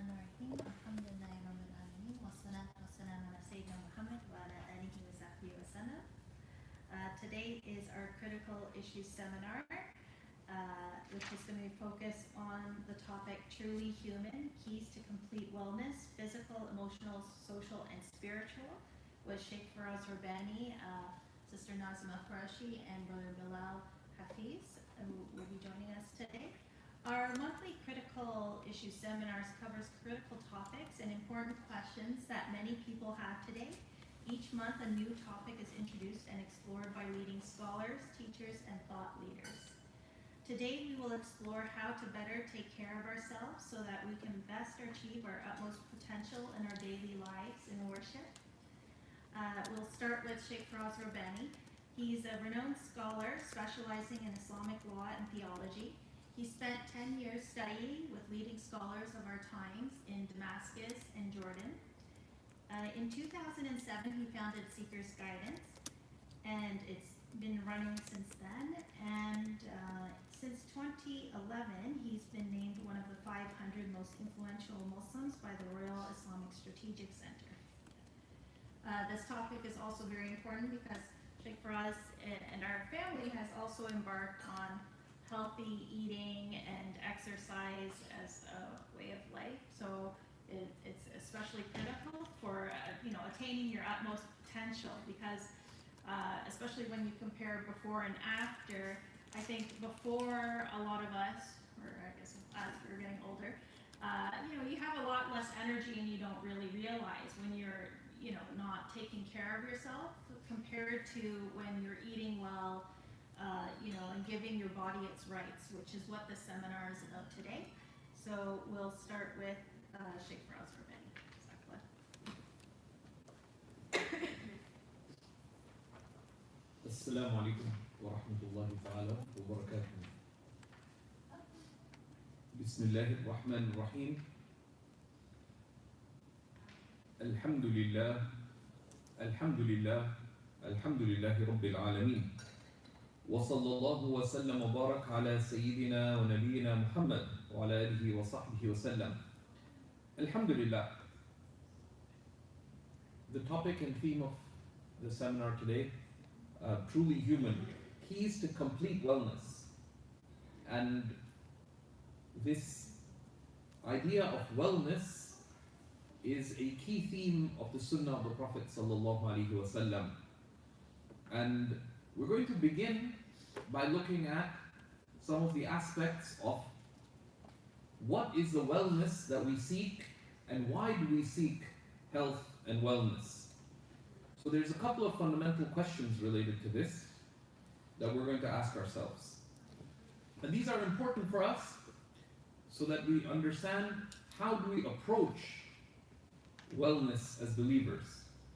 Bismillahirrahmanirrahim. Alhamdulillahi Rabbil Alameen. Wassalatu wassalamu ala Sayyidina Muhammad wa ala alihi wa sahbihi wa sallam. Today is our critical issues seminar, which is going to be focused on the topic Truly Human, Keys to Complete Wellness, Physical, Emotional, Social, and Spiritual, with Sheikh Faraz Rabbani, Sister Nazima Qurashi, and Brother Bilal Hafiz, who will be joining us today. Our monthly critical issues seminars covers critical topics and important questions that many people have today. Each month a new topic is introduced and explored by leading scholars, teachers, and thought leaders. Today we will explore how to better take care of ourselves so that we can best achieve our utmost potential in our daily lives in worship. We'll start with Sheikh Faraz Rabbani. He's a renowned scholar specializing in Islamic law and theology. He spent 10 years studying with leading scholars of our times in Damascus and Jordan. In 2007, he founded Seeker's Guidance, and it's been running since then. And since 2011, he's been named one of the 500 most influential Muslims by the Royal Islamic Strategic Center. This topic is also very important because Sheikh Faraz and our family has also embarked on healthy eating and exercise as a way of life. So it's especially critical for attaining your utmost potential, because especially when you compare before and after, I think before a lot of us, or I guess as we're getting older, you have a lot less energy and you don't really realize when you're not taking care of yourself compared to when you're eating well, and giving your body its rights, which is what the seminar is about today. So we'll start with Sheikh Faraz Rabbani. Assalamu alaikum wa rahmatullahi ta'ala wa barakatuh. Bismillahir Rahmanir Rahim. Alhamdulillah, alhamdulillah, alhamdulillahi Rabbil Alameen. وصلى الله وسلم وبارك على سيدنا ونبينا محمد وعلى آله وصحبه وسلم. Alhamdulillah. The topic and theme of the seminar today, Truly Human, Keys to Complete Wellness. And this idea of wellness is a key theme of the Sunnah of the Prophet sallallahu alaihi wasallam. And we're going to begin by looking at some of the aspects of what is the wellness that we seek and why do we seek health and wellness. So there's a couple of fundamental questions related to this that we're going to ask ourselves. And these are important for us so that we understand how do we approach wellness as believers.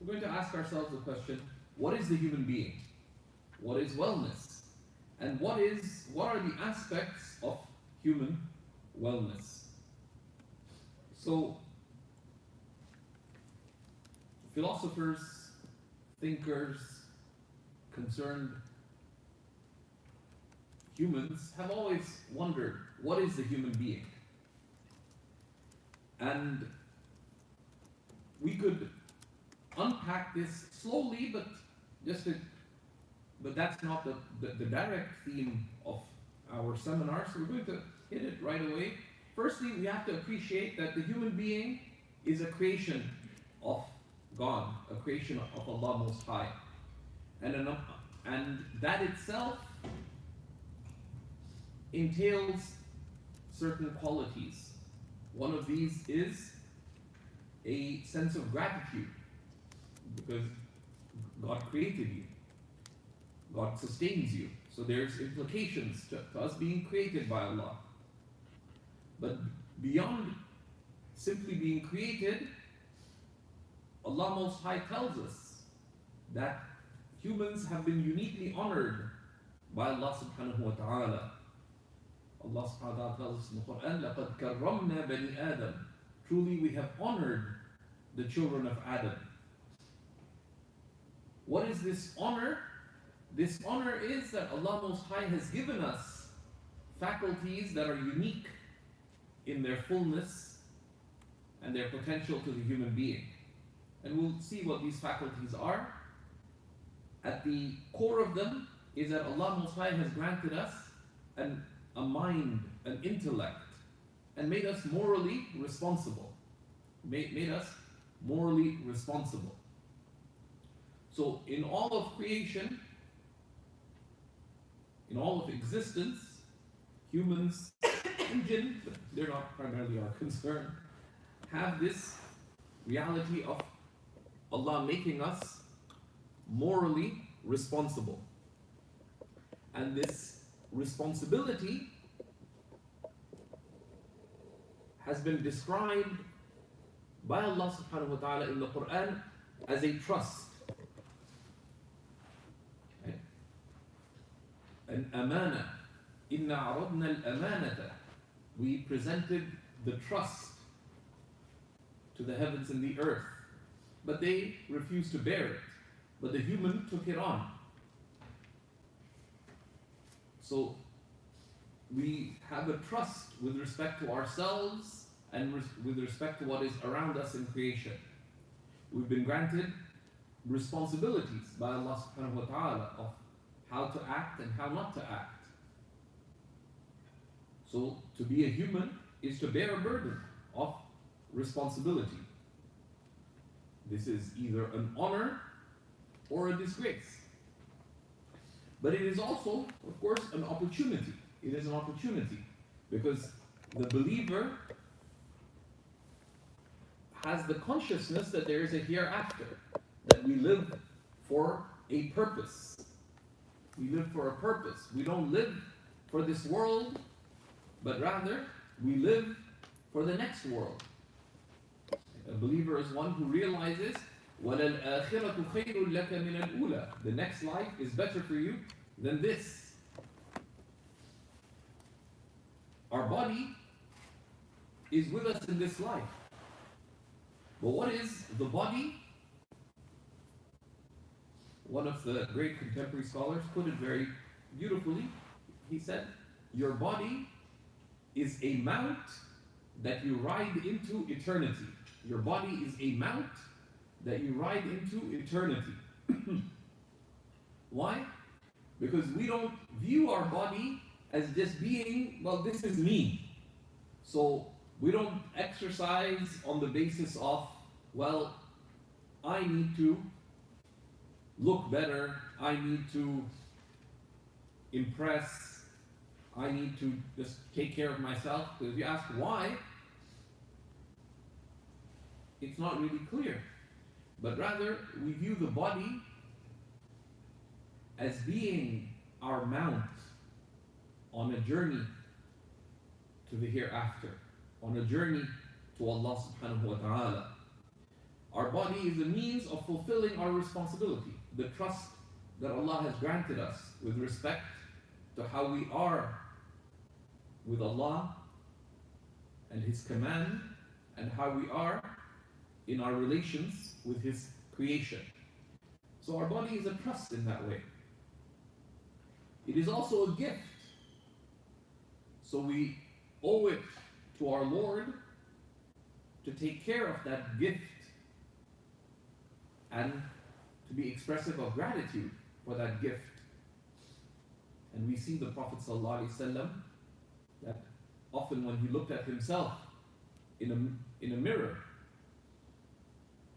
We're going to ask ourselves the question, what is the human being? What is wellness? And what are the aspects of human wellness? So, philosophers, thinkers, concerned humans have always wondered, what is the human being? And we could unpack this slowly, but that's not the direct theme of our seminar, so we're going to hit it right away. Firstly, we have to appreciate that the human being is a creation of God, a creation of Allah Most High. And that itself entails certain qualities. One of these is a sense of gratitude, because God created you. God sustains you. So there's implications to us being created by Allah. But beyond simply being created, Allah Most High tells us that humans have been uniquely honored by Allah subhanahu wa ta'ala. Allah subhanahu wa ta'ala tells us in the Quran, لَقَدْ كَرَّمْنَا بَنِي آدَمَ. Truly we have honored the children of Adam. What is this honor? This honor is that Allah Most High has given us faculties that are unique in their fullness and their potential to the human being. And we'll see what these faculties are. At the core of them is that Allah Most High has granted us a mind, an intellect, and made us morally responsible. Made us morally responsible. So in all of creation, in all of existence, humans and jinn, but they're not primarily our concern, have this reality of Allah making us morally responsible. And this responsibility has been described by Allah subhanahu wa ta'ala in the Quran as a trust. An amana. Inna aradna al-amanata. We presented the trust to the heavens and the earth, but they refused to bear it. But the human took it on. So we have a trust with respect to ourselves and with respect to what is around us in creation. We've been granted responsibilities by Allah subhanahu wa ta'ala of how to act and how not to act. So to be a human is to bear a burden of responsibility. This is either an honor or a disgrace. But it is also, of course, an opportunity. It is an opportunity because the believer has the consciousness that there is a hereafter, that we live for a purpose. We live for a purpose. We don't live for this world, but rather we live for the next world. A believer is one who realizes وَلَلْآخِرَةُ خَيْرٌ لَكَ مِنَ الْأُولَى. The next life is better for you than this. Our body is with us in this life. But what is the body? One of the great contemporary scholars put it very beautifully. He said, your body is a mount that you ride into eternity. Your body is a mount that you ride into eternity. Why? Because we don't view our body as just being, well, this is me. So we don't exercise on the basis of, well, I need to look better, I need to impress, I need to just take care of myself. Because if you ask why, it's not really clear. But rather, we view the body as being our mount on a journey to the hereafter, on a journey to Allah subhanahu wa ta'ala. Our body is a means of fulfilling our responsibility, the trust that Allah has granted us with respect to how we are with Allah and His command, and how we are in our relations with His creation. So our body is a trust in that way. It is also a gift. So we owe it to our Lord to take care of that gift and to be expressive of gratitude for that gift. And we see the Prophet ﷺ that often when he looked at himself in a mirror,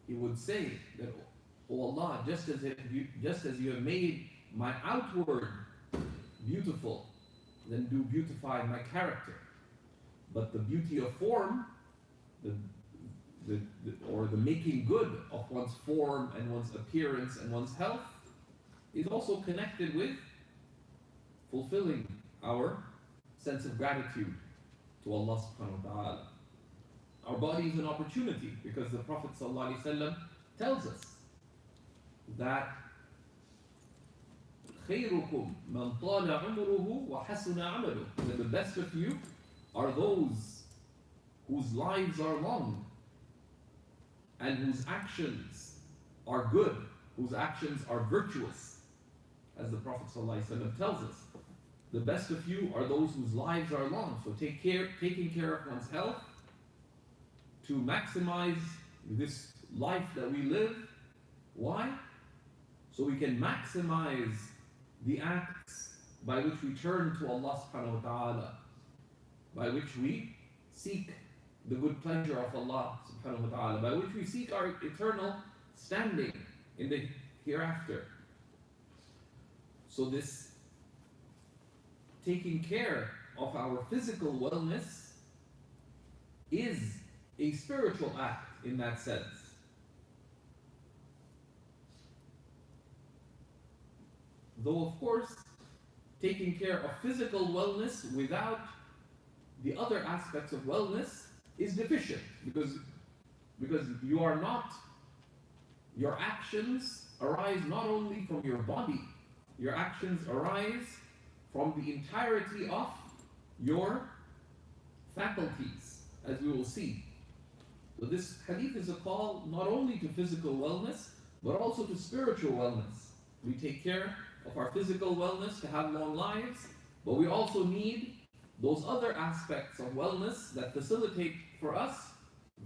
he would say that, "Oh Allah, just as you have made my outward beautiful, then do beautify my character. But the beauty of form, or the making good of one's form and one's appearance and one's health, is also connected with fulfilling our sense of gratitude to Allah subhanahu wa ta'ala." Our body is an opportunity because the Prophet ﷺ tells us that خَيْرُكُمْ مَنْ طَالَ عُمُرُهُ وَحَسُنَ عَمَلُهُ, that the best of you are those whose lives are long and whose actions are good, whose actions are virtuous. As the Prophet ﷺ tells us, the best of you are those whose lives are long. So taking care of one's health, to maximize this life that we live. Why? So we can maximize the acts by which we turn to Allah subhanahu wa ta'ala, by which we seek the good pleasure of Allah subhanahu wa ta'ala, by which we seek our eternal standing in the hereafter. So this taking care of our physical wellness is a spiritual act in that sense. Though of course, taking care of physical wellness without the other aspects of wellness is deficient, because you are not, your actions arise not only from your body, your actions arise from the entirety of your faculties, as we will see. So this hadith is a call not only to physical wellness, but also to spiritual wellness. We take care of our physical wellness to have long lives, but we also need those other aspects of wellness that facilitate for us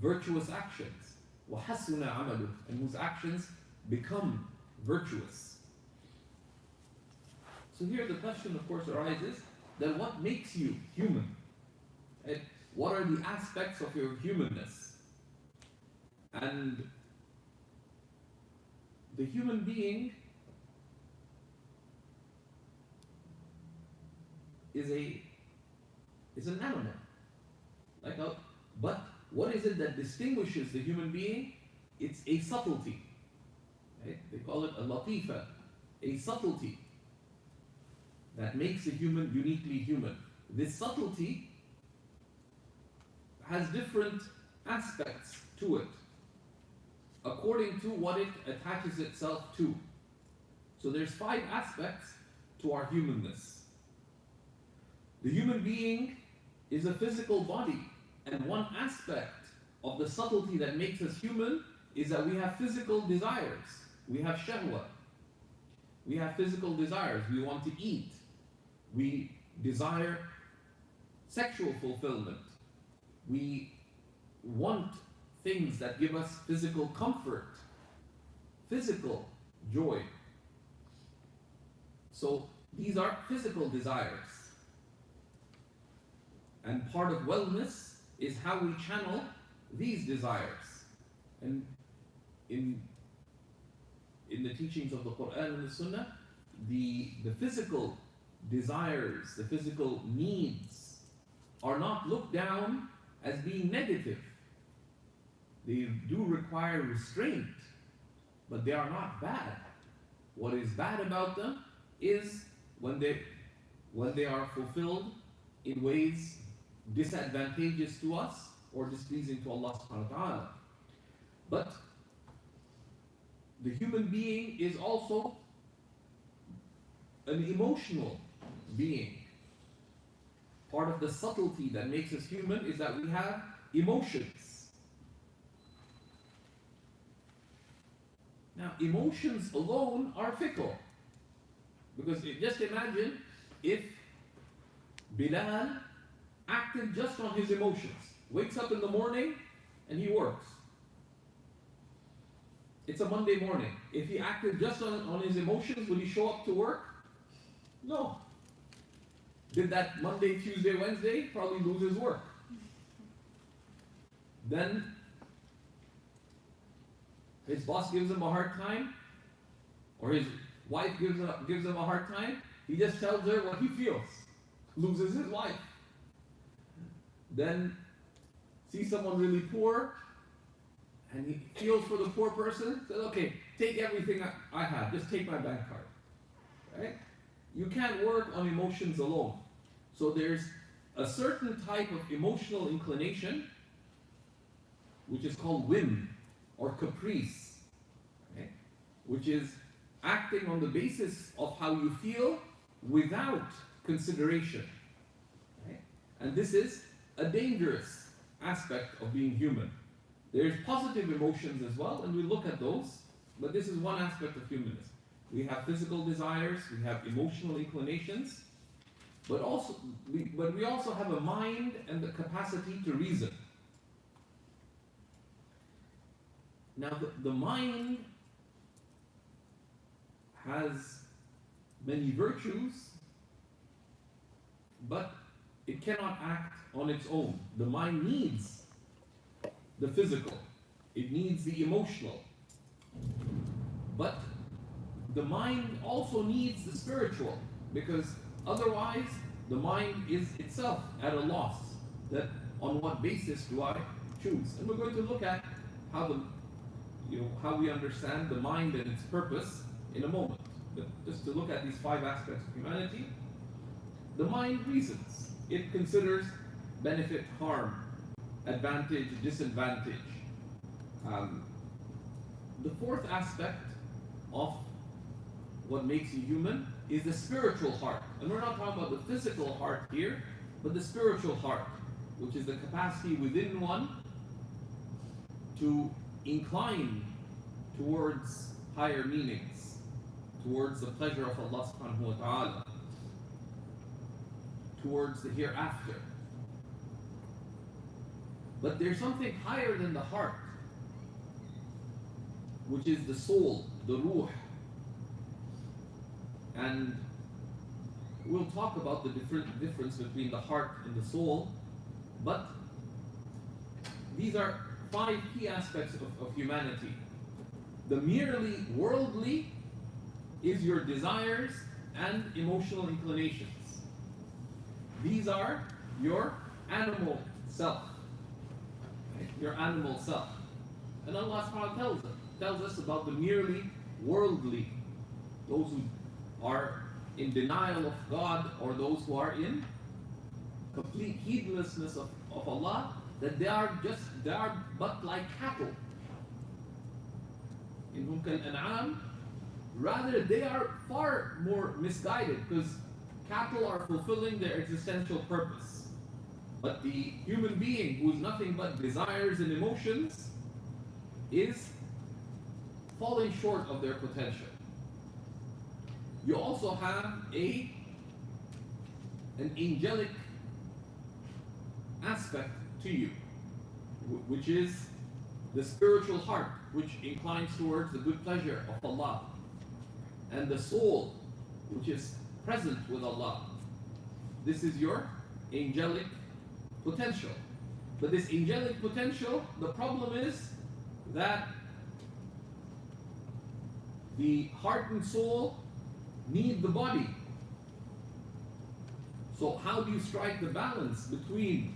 virtuous actions. وَحَسُنَ عَمَلُهُ, and whose actions become virtuous. So here the question of course arises, that what makes you human? And what are the aspects of your humanness? And the human being is an animal. But what is it that distinguishes the human being? It's a subtlety. Right? They call it a latifa, a subtlety that makes a human uniquely human. This subtlety has different aspects to it, according to what it attaches itself to. So there's 5 aspects to our humanness. The human being is a physical body, and one aspect of the subtlety that makes us human is that we have physical desires. We have shahwa. We have physical desires. We want to eat. We desire sexual fulfillment. We want things that give us physical comfort, physical joy. So these are physical desires. And part of wellness is how we channel these desires. And in the teachings of the Quran and the Sunnah, the physical desires, the physical needs are not looked down as being negative. They do require restraint, but they are not bad. What is bad about them is when they are fulfilled in ways disadvantageous to us or displeasing to Allah subhanahu wa ta'ala. But the human being is also an emotional being. Part of the subtlety that makes us human is that we have emotions. Now, emotions alone are fickle. Because just imagine if Bilal acted just on his emotions. Wakes up in the morning and he works. It's a Monday morning. If he acted just on his emotions, will he show up to work? No. Did that Monday, Tuesday, Wednesday, probably lose his work. Then his boss gives him a hard time, or his wife gives him a hard time. He just tells her what he feels. Loses his life. Then sees someone really poor, and he feels for the poor person, says, okay, take everything I have, just take my bank card. Right? You can't work on emotions alone. So there's a certain type of emotional inclination, which is called whim or caprice, okay? Which is acting on the basis of how you feel without consideration. Okay? And this is a dangerous aspect of being human. There's positive emotions as well, and we look at those, but this is one aspect of humanness. We have physical desires, we have emotional inclinations, but we also have a mind and the capacity to reason. Now, the mind has many virtues, but it cannot act on its own. The mind needs the physical, it needs the emotional, but the mind also needs the spiritual, because otherwise the mind is itself at a loss. That on what basis do I choose? And we're going to look at how how we understand the mind and its purpose in a moment. But just to look at these 5 aspects of humanity, the mind reasons. It considers benefit, harm, advantage, disadvantage. The 4th aspect of what makes you human is the spiritual heart. And we're not talking about the physical heart here, but the spiritual heart, which is the capacity within one to incline towards higher meanings, towards the pleasure of Allah subhanahu wa ta'ala, towards the hereafter. But there's something higher than the heart, which is the soul, the ruh. And we'll talk about the difference between the heart and the soul, but these are 5 key aspects of humanity. The merely worldly is your desires and emotional inclinations. These are your animal self. Right? Your animal self. And Allah subhanahu wa ta'ala tells us about the merely worldly, those who are in denial of God, or those who are in complete heedlessness of Allah, that they are but like cattle. In whom can an'am, rather they are far more misguided, because cattle are fulfilling their existential purpose. But the human being, who is nothing but desires and emotions, is falling short of their potential. You also have an angelic aspect to you, which is the spiritual heart, which inclines towards the good pleasure of Allah, and the soul, which is present with Allah. This is your angelic potential. But this angelic potential, the problem is that the heart and soul need the body. So how do you strike the balance between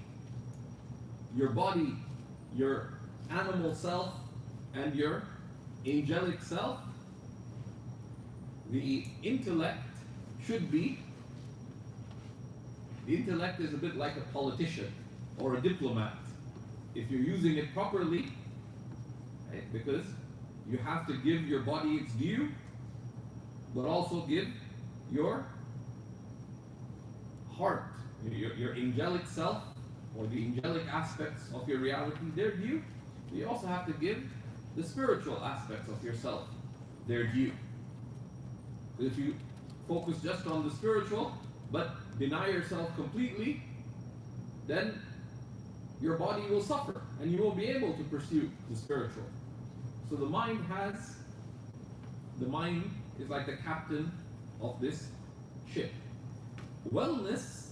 your body, your animal self, and your angelic self? The intellect is a bit like a politician or a diplomat, if you're using it properly, right? Because you have to give your body its due, but also give your heart, your angelic self, or the angelic aspects of your reality, their due. You also have to give the spiritual aspects of yourself their due. If you focus just on the spiritual, but deny yourself completely, then your body will suffer, and you won't be able to pursue the spiritual. So the mind is like the captain of this ship. Wellness,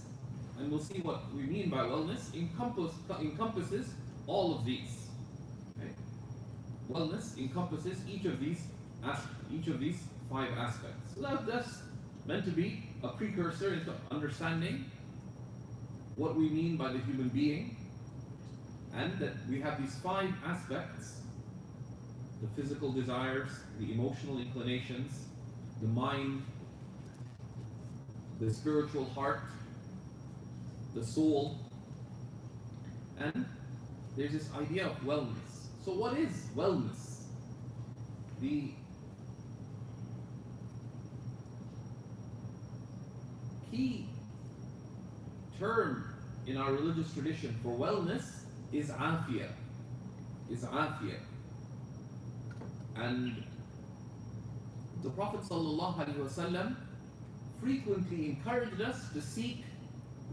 and we'll see what we mean by wellness, encompasses all of these. Okay? Wellness encompasses each of these 5 aspects. So that's meant to be a precursor into understanding what we mean by the human being, and that we have these 5 aspects: the physical desires, the emotional inclinations, the mind, the spiritual heart, the soul, and there's this idea of wellness. So what is wellness? The key term in our religious tradition for wellness is afiyah. And the Prophet ﷺ frequently encouraged us to seek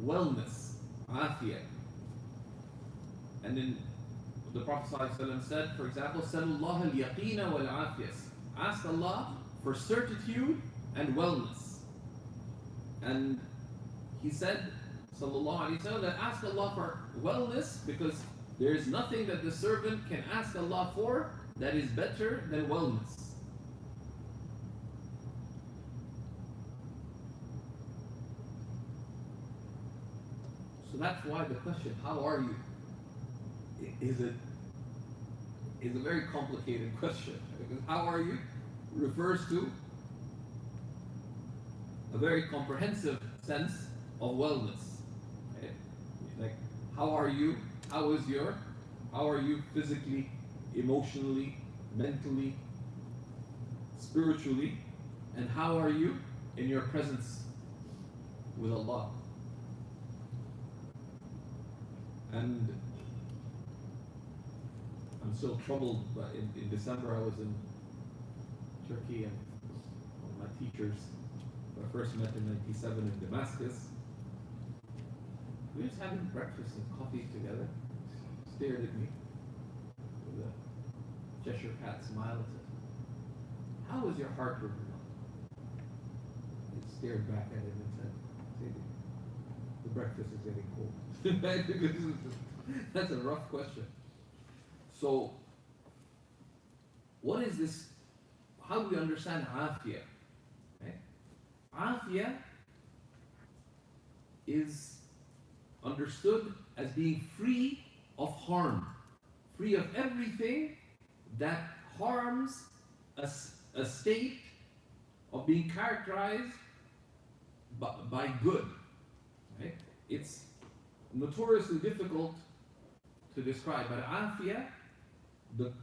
wellness, afiyah. And in the Prophet ﷺ said, for example, Sallallahu al-yaqina wal-afiyas. Ask Allah for certitude and wellness. And he said, Sallallahu Alaihi Wasallam, that ask Allah for wellness, because there is nothing that the servant can ask Allah for that is better than wellness. So that's why the question, how are you, is a very complicated question. Because how are you refers to a very comprehensive sense of wellness. Okay? Like, how are you? How are you physically, emotionally, mentally, spiritually, and how are you in your presence with Allah? And I'm still troubled by in December I was in Turkey, and one of my teachers who I first met in 1997 in Damascus, we were just having breakfast and coffee together. Stared at me with a Cheshire Cat smile and said, "How is your heart with Allah?" I stared back at him and said, "The breakfast is getting cold." That's a rough question. So, what is this? How do we understand afiyah? Okay? Afiyah is understood as being free of harm, free of everything that harms a state of being characterized by good. Right? It's notoriously difficult to describe, but afiyah, the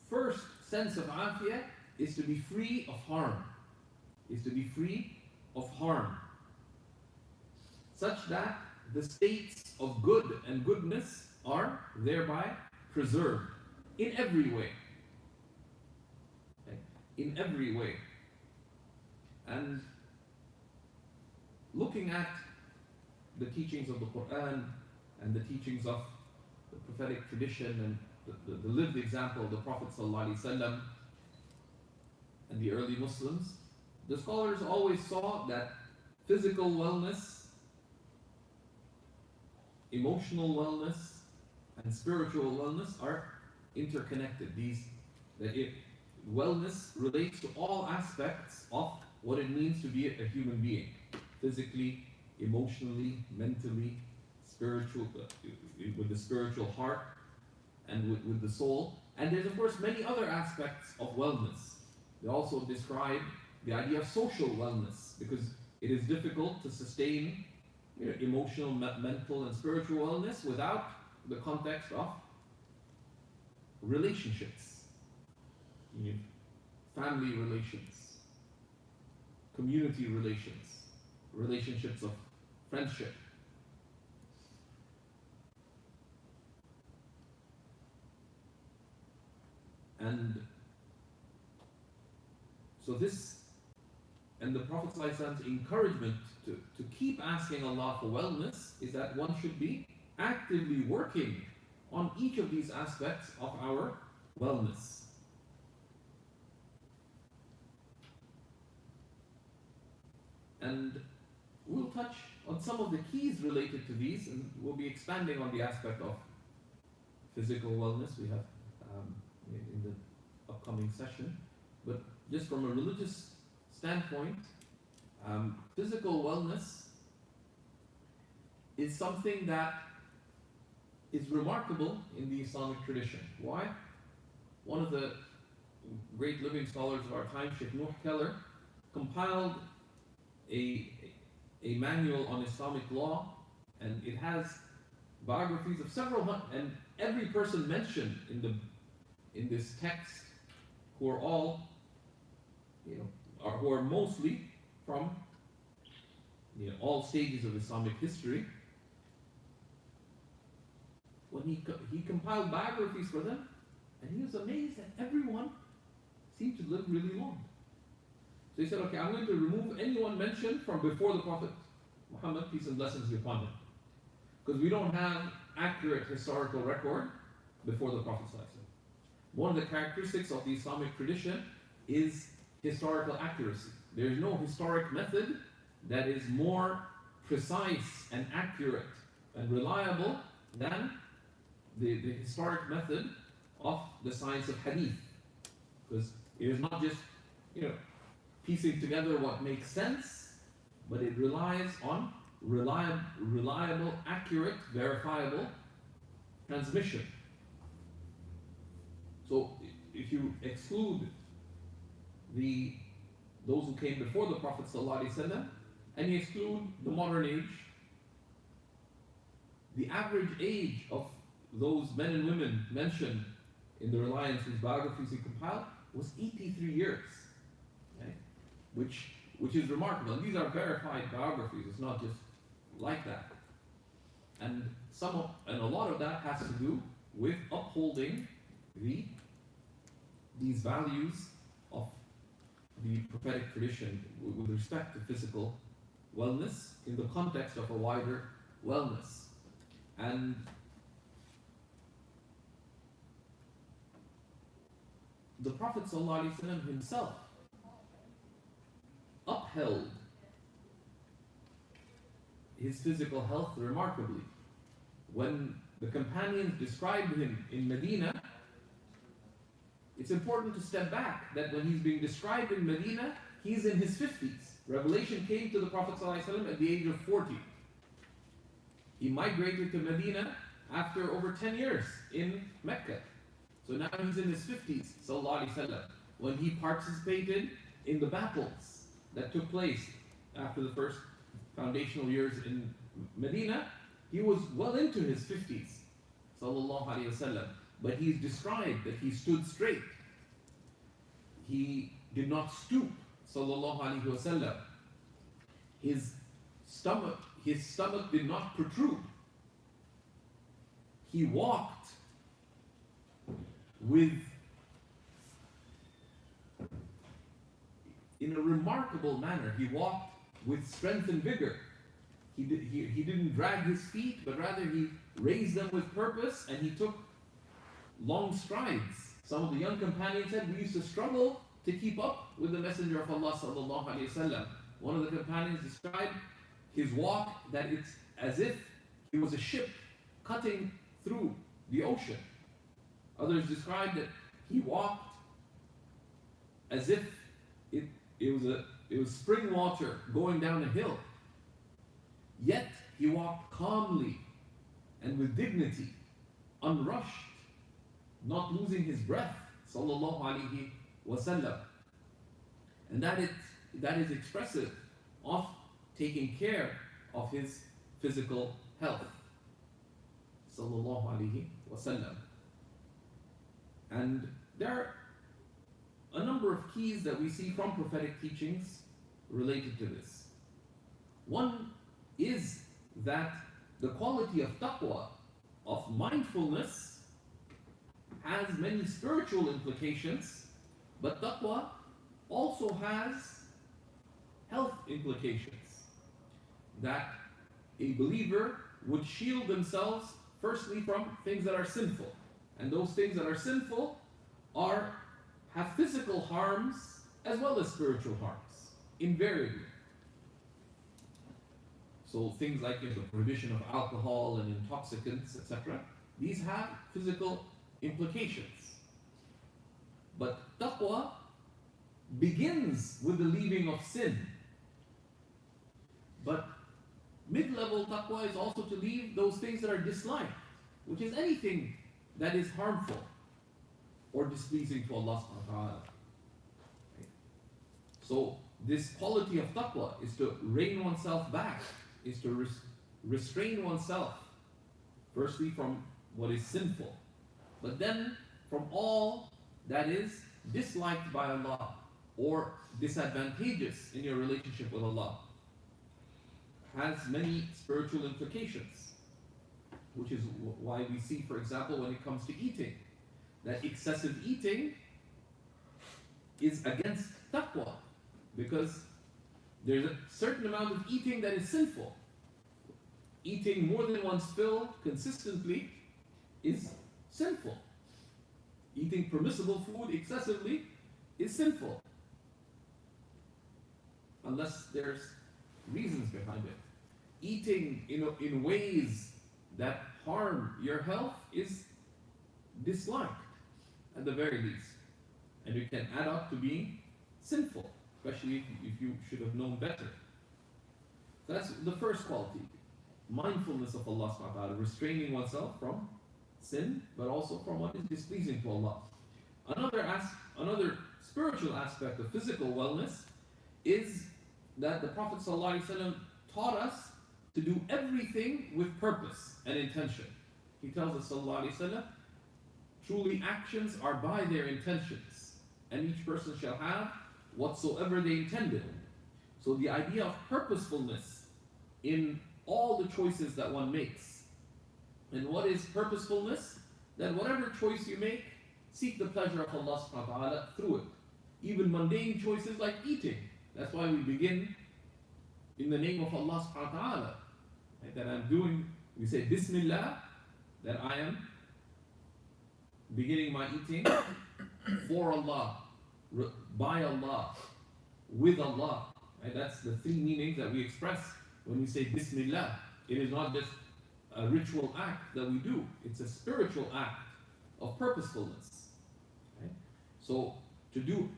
first sense of afiyah is to be free of harm, such that the states of good and goodness are thereby preserved in every way. Okay? In every way. And looking at the teachings of the Quran and the teachings of the prophetic tradition and the lived example of the Prophet ﷺ and the early Muslims, the scholars always saw that physical wellness, emotional wellness, and spiritual wellness are interconnected. Wellness relates to all aspects of what it means to be a human being, physically, emotionally, mentally, spiritual, with the spiritual heart, and with the soul. And there's of course many other aspects of wellness. They also describe the idea of social wellness, because it is difficult to sustain emotional, mental, and spiritual wellness without the context of relationships, family relations, community relations, relationships of friendship. And so and the Prophet ﷺ's encouragement to keep asking Allah for wellness is that one should be actively working on each of these aspects of our wellness. And we'll touch on some of the keys related to these, and we'll be expanding on the aspect of physical wellness we have in the upcoming session. But just from a religious standpoint, physical wellness is something that is remarkable in the Islamic tradition. Why? One of the great living scholars of our time, Sheikh Nuh Keller, compiled a manual on Islamic law, and it has biographies of several hundred, and every person mentioned in this text, who are all, who are mostly from all stages of Islamic history. When he compiled biographies for them, and he was amazed that everyone seemed to live really long. So he said, okay, I'm going to remove anyone mentioned from before the Prophet Muhammad, peace and blessings be upon him, because we don't have accurate historical record before the Prophet ﷺ. One of the characteristics of the Islamic tradition is historical accuracy. There is no historic method that is more precise and accurate and reliable than the historic method of the science of hadith. Because it is not just, piecing together what makes sense, but it relies on reliable, accurate, verifiable transmission. So if you exclude those who came before the Prophet ﷺ, and you exclude the modern age, the average age of those men and women mentioned in the Reliance whose biographies he compiled was 83 years, okay? Which is remarkable. And these are verified biographies. It's not just like that. And a lot of that has to do with upholding these values of the prophetic tradition with respect to physical wellness in the context of a wider wellness. And the Prophet ﷺ himself upheld his physical health remarkably. When the companions described him in Medina, it's important to step back that when he's being described in Medina, he's in his 50s. Revelation came to the Prophet ﷺ at the age of 40. He migrated to Medina after over 10 years in Mecca. So now he's in his 50s, sallallahu alaihi wasallam, when he participated in the battles that took place after the first foundational years in Medina. He was well into his 50s, sallallahu alaihi wasallam. But he's described that he stood straight. He did not stoop, sallallahu alaihi wasallam. His stomach did not protrude. He walked in a remarkable manner. He walked with strength and vigor. He didn't drag his feet, but rather he raised them with purpose, and he took long strides. Some of the young companions said, we used to struggle to keep up with the Messenger of Allah sallallahu alaihi wasallam. One of the companions described his walk that it's as if he was a ship cutting through the ocean. Others described that he walked as if it was spring water going down a hill. Yet he walked calmly and with dignity, unrushed, not losing his breath, sallallahu alaihi wasallam. And that is expressive of taking care of his physical health, sallallahu alaihi wasallam. And there are a number of keys that we see from prophetic teachings related to this. One is that the quality of taqwa, of mindfulness, has many spiritual implications, but taqwa also has health implications. That a believer would shield themselves firstly from things that are sinful. And those things that are sinful have physical harms as well as spiritual harms, invariably. So things like the prohibition of alcohol and intoxicants, etc., these have physical implications. But taqwa begins with the leaving of sin. But mid-level taqwa is also to leave those things that are disliked, which is anything that is harmful or displeasing to Allah subhanahu wa ta'ala. So this quality of taqwa is to rein oneself back, is to restrain oneself, firstly from what is sinful, but then from all that is disliked by Allah or disadvantageous in your relationship with Allah. Has many spiritual implications, which is why we see, for example, when it comes to eating, that excessive eating is against taqwa, because there's a certain amount of eating that is sinful. Eating more than one's fill consistently is sinful. Eating permissible food excessively is sinful. Unless there's reasons behind it. Eating in ways that harm your health is disliked at the very least. And it can add up to being sinful, especially if you should have known better. So that's the first quality. Mindfulness of Allah subhanahu wa ta'ala, restraining oneself from sin, but also from what is displeasing to Allah. Another spiritual aspect of physical wellness is that the Prophet ﷺ taught us to do everything with purpose and intention. He tells us ﷺ, truly actions are by their intentions, and each person shall have whatsoever they intended. So the idea of purposefulness in all the choices that one makes. And what is purposefulness? That whatever choice you make, seek the pleasure of Allah subhanahu wa ta'ala through it. Even mundane choices like eating. That's why we begin in the name of Allah subhanahu wa ta'ala. Right? That I'm doing, we say Bismillah, that I am beginning my eating for Allah, by Allah, with Allah. Right? That's the three meanings that we express when we say Bismillah. It is not just a ritual act that we do, it's a spiritual act of purposefulness. Right? So to do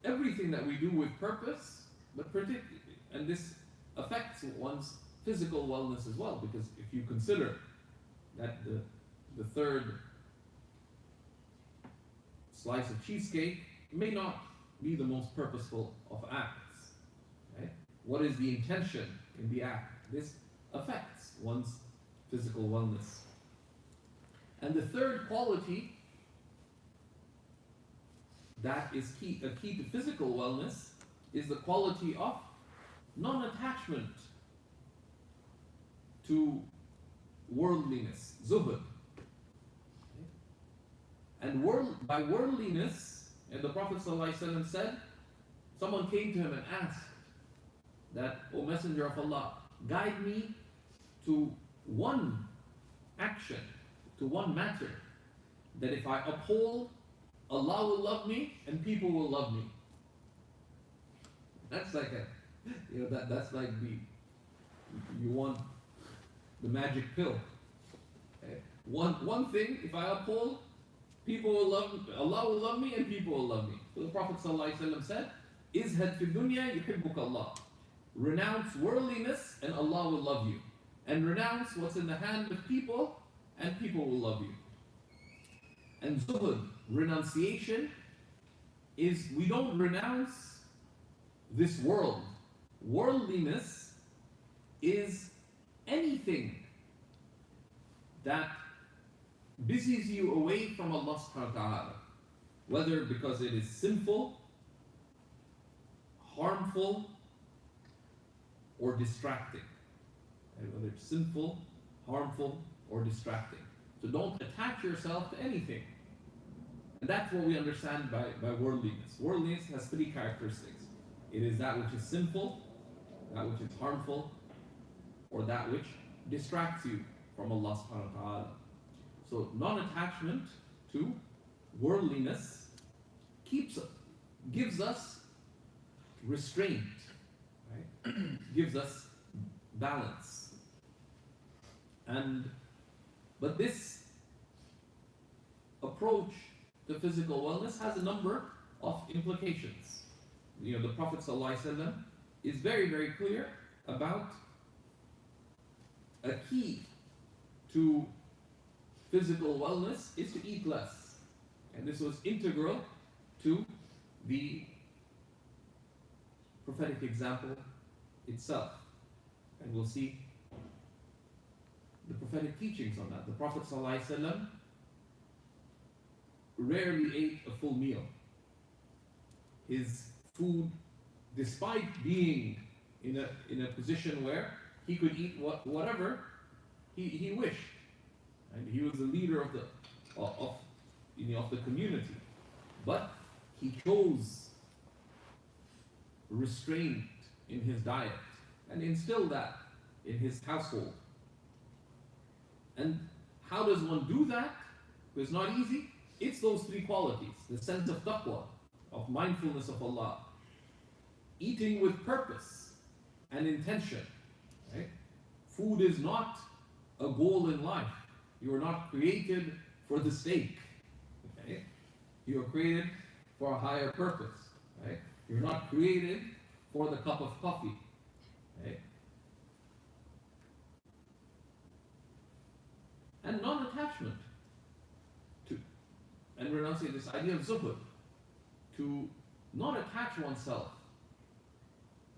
everything that we do with purpose, but particularly, and this affects one's physical wellness as well, because if you consider that the third slice of cheesecake may not be the most purposeful of acts. Right? What is the intention in the act? This affects one's physical wellness. And the third quality that is a key to physical wellness is the quality of non-attachment to worldliness, zuhud. And by worldliness, and the Prophet ﷺ said, someone came to him and asked that, O Messenger of Allah, guide me to one action, to one matter, that if I uphold, Allah will love me and people will love me. That's like that's like you want the magic pill. Okay? One thing, if I uphold, people will love me, Allah will love me and people will love me. So the Prophet ﷺ said, Izhad fi dunya yuhibbuk Allah. Renounce worldliness and Allah will love you. And renounce what's in the hand of people and people will love you. And zuhud, renunciation, is we don't renounce this world. Worldliness is anything that busies you away from Allah subhanahu wa ta'ala, whether because it is sinful, harmful, or distracting. And whether it's sinful, harmful, or distracting. So don't attach yourself to anything. And that's what we understand by worldliness. Worldliness has three characteristics. It is that which is sinful, that which is harmful, or that which distracts you from Allah subhanahu wa ta'ala. So non-attachment to worldliness gives us restraint, right? Gives us balance. But this approach to physical wellness has a number of implications. The Prophet ﷺ is very, very clear about a key to physical wellness is to eat less. And this was integral to the prophetic example itself. And we'll see the prophetic teachings on that. The Prophet ﷺ rarely ate a full meal. His food, despite being in a position where he could eat whatever he wished, and he was the leader of the community, but he chose restraint in his diet and instilled that in his household. And how does one do that? It's not easy. It's those three qualities: the sense of taqwa, of mindfulness of Allah, eating with purpose and intention. Right? Food is not a goal in life. You are not created for the steak. Okay? You are created for a higher purpose. Right? You're not created for the cup of coffee. Right? And non-attachment to, and we're now saying this idea of zuhud, to not attach oneself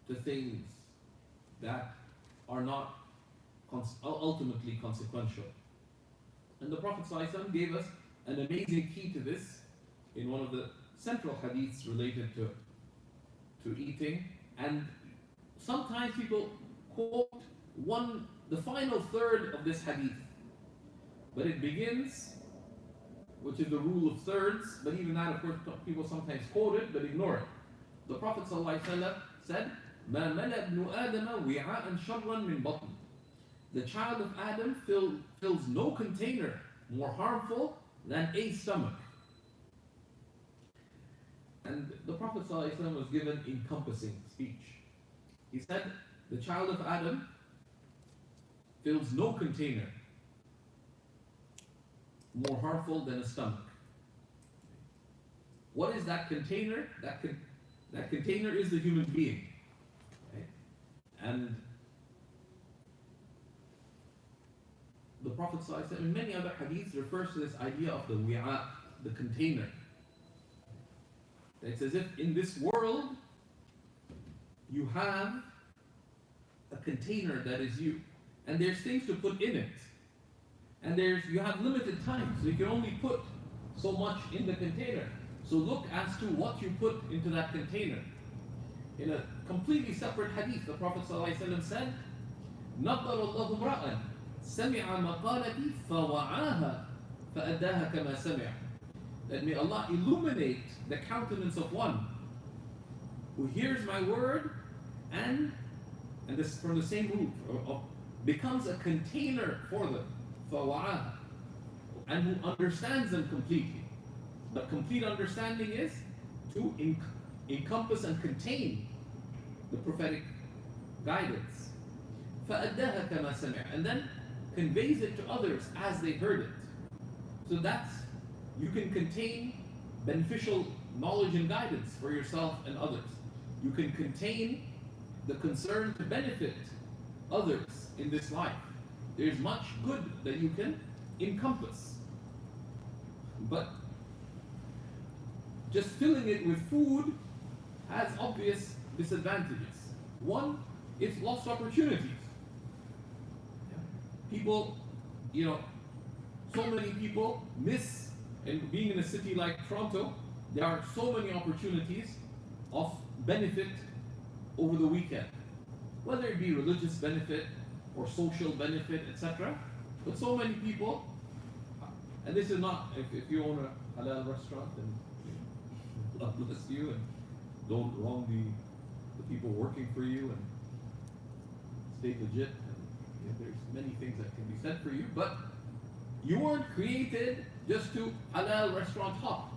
to things that are not ultimately consequential. And the Prophet ﷺ gave us an amazing key to this in one of the central hadiths related to eating. And sometimes people quote the final third of this hadith. But it begins, which is the rule of thirds, but even that, of course, people sometimes quote it, but ignore it. The Prophet ﷺ said, مَا مَلَى ابْنُ آدَمَ وِعَاءً شَرًّا مِنْ بَطْنٍ. The child of Adam fills no container more harmful than a stomach. And the Prophet ﷺ was given encompassing speech. He said, the child of Adam fills no container more harmful than a stomach. What is that container? That container is the human being. Okay? And the Prophet ﷺ in many other hadiths refers to this idea of the wi'a, the container. It's as if in this world you have a container that is you, and there's things to put in it. And you have limited time, so you can only put so much in the container. So look as to what you put into that container. In a completely separate hadith, the Prophet ﷺ said, نَضَّرَ اللَّهُ امْرَأً سَمِعَ مَقَالَتِي فَوَعَاهَا فَأَدَّاهَا كَمَا سَمِعَ. That may Allah illuminate the countenance of one who hears my word and this is from the same root, becomes a container for them. فَوَعَاهَا, and who understands them completely. But complete understanding is to encompass and contain the prophetic guidance. فَأَدَّاهَا كَمَا سَمِعَ, and then conveys it to others as they heard it. So you can contain beneficial knowledge and guidance for yourself and others. You can contain the concern to benefit others in this life. There's much good that you can encompass. But just filling it with food has obvious disadvantages. One, it's lost opportunities. People, so many people miss, and being in a city like Toronto, there are so many opportunities of benefit over the weekend. Whether it be religious benefit, or social benefit, etc. But so many people, and this is not, if you own a halal restaurant, then Allah bless you, and don't wrong the people working for you, and stay legit, and there's many things that can be said for you, but you weren't created just to halal restaurant hop.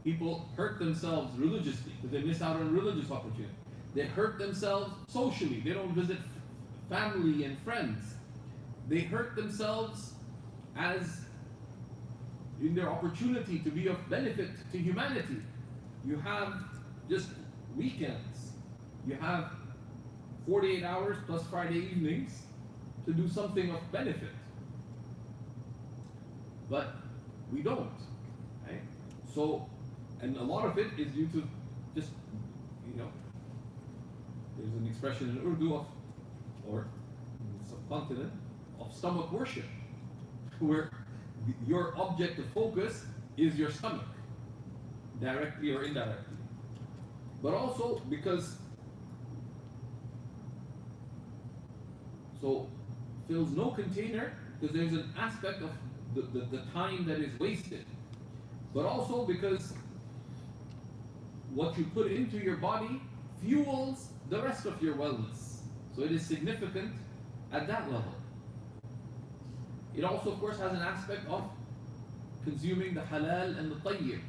People hurt themselves religiously because they miss out on religious opportunities. They hurt themselves socially. They don't visit family and friends. They hurt themselves as in their opportunity to be of benefit to humanity. You have just weekends. You have 48 hours plus Friday evenings to do something of benefit. But we don't. Right? So, and a lot of it is due to just, there's an expression in Urdu or in the subcontinent of stomach worship, where your object of focus is your stomach, directly or indirectly. But also because, so fills no container, because there's an aspect of the time that is wasted. But also because what you put into your body fuels the rest of your wellness. So it is significant at that level. it also, of course, has an aspect of consuming the halal and the tayyib,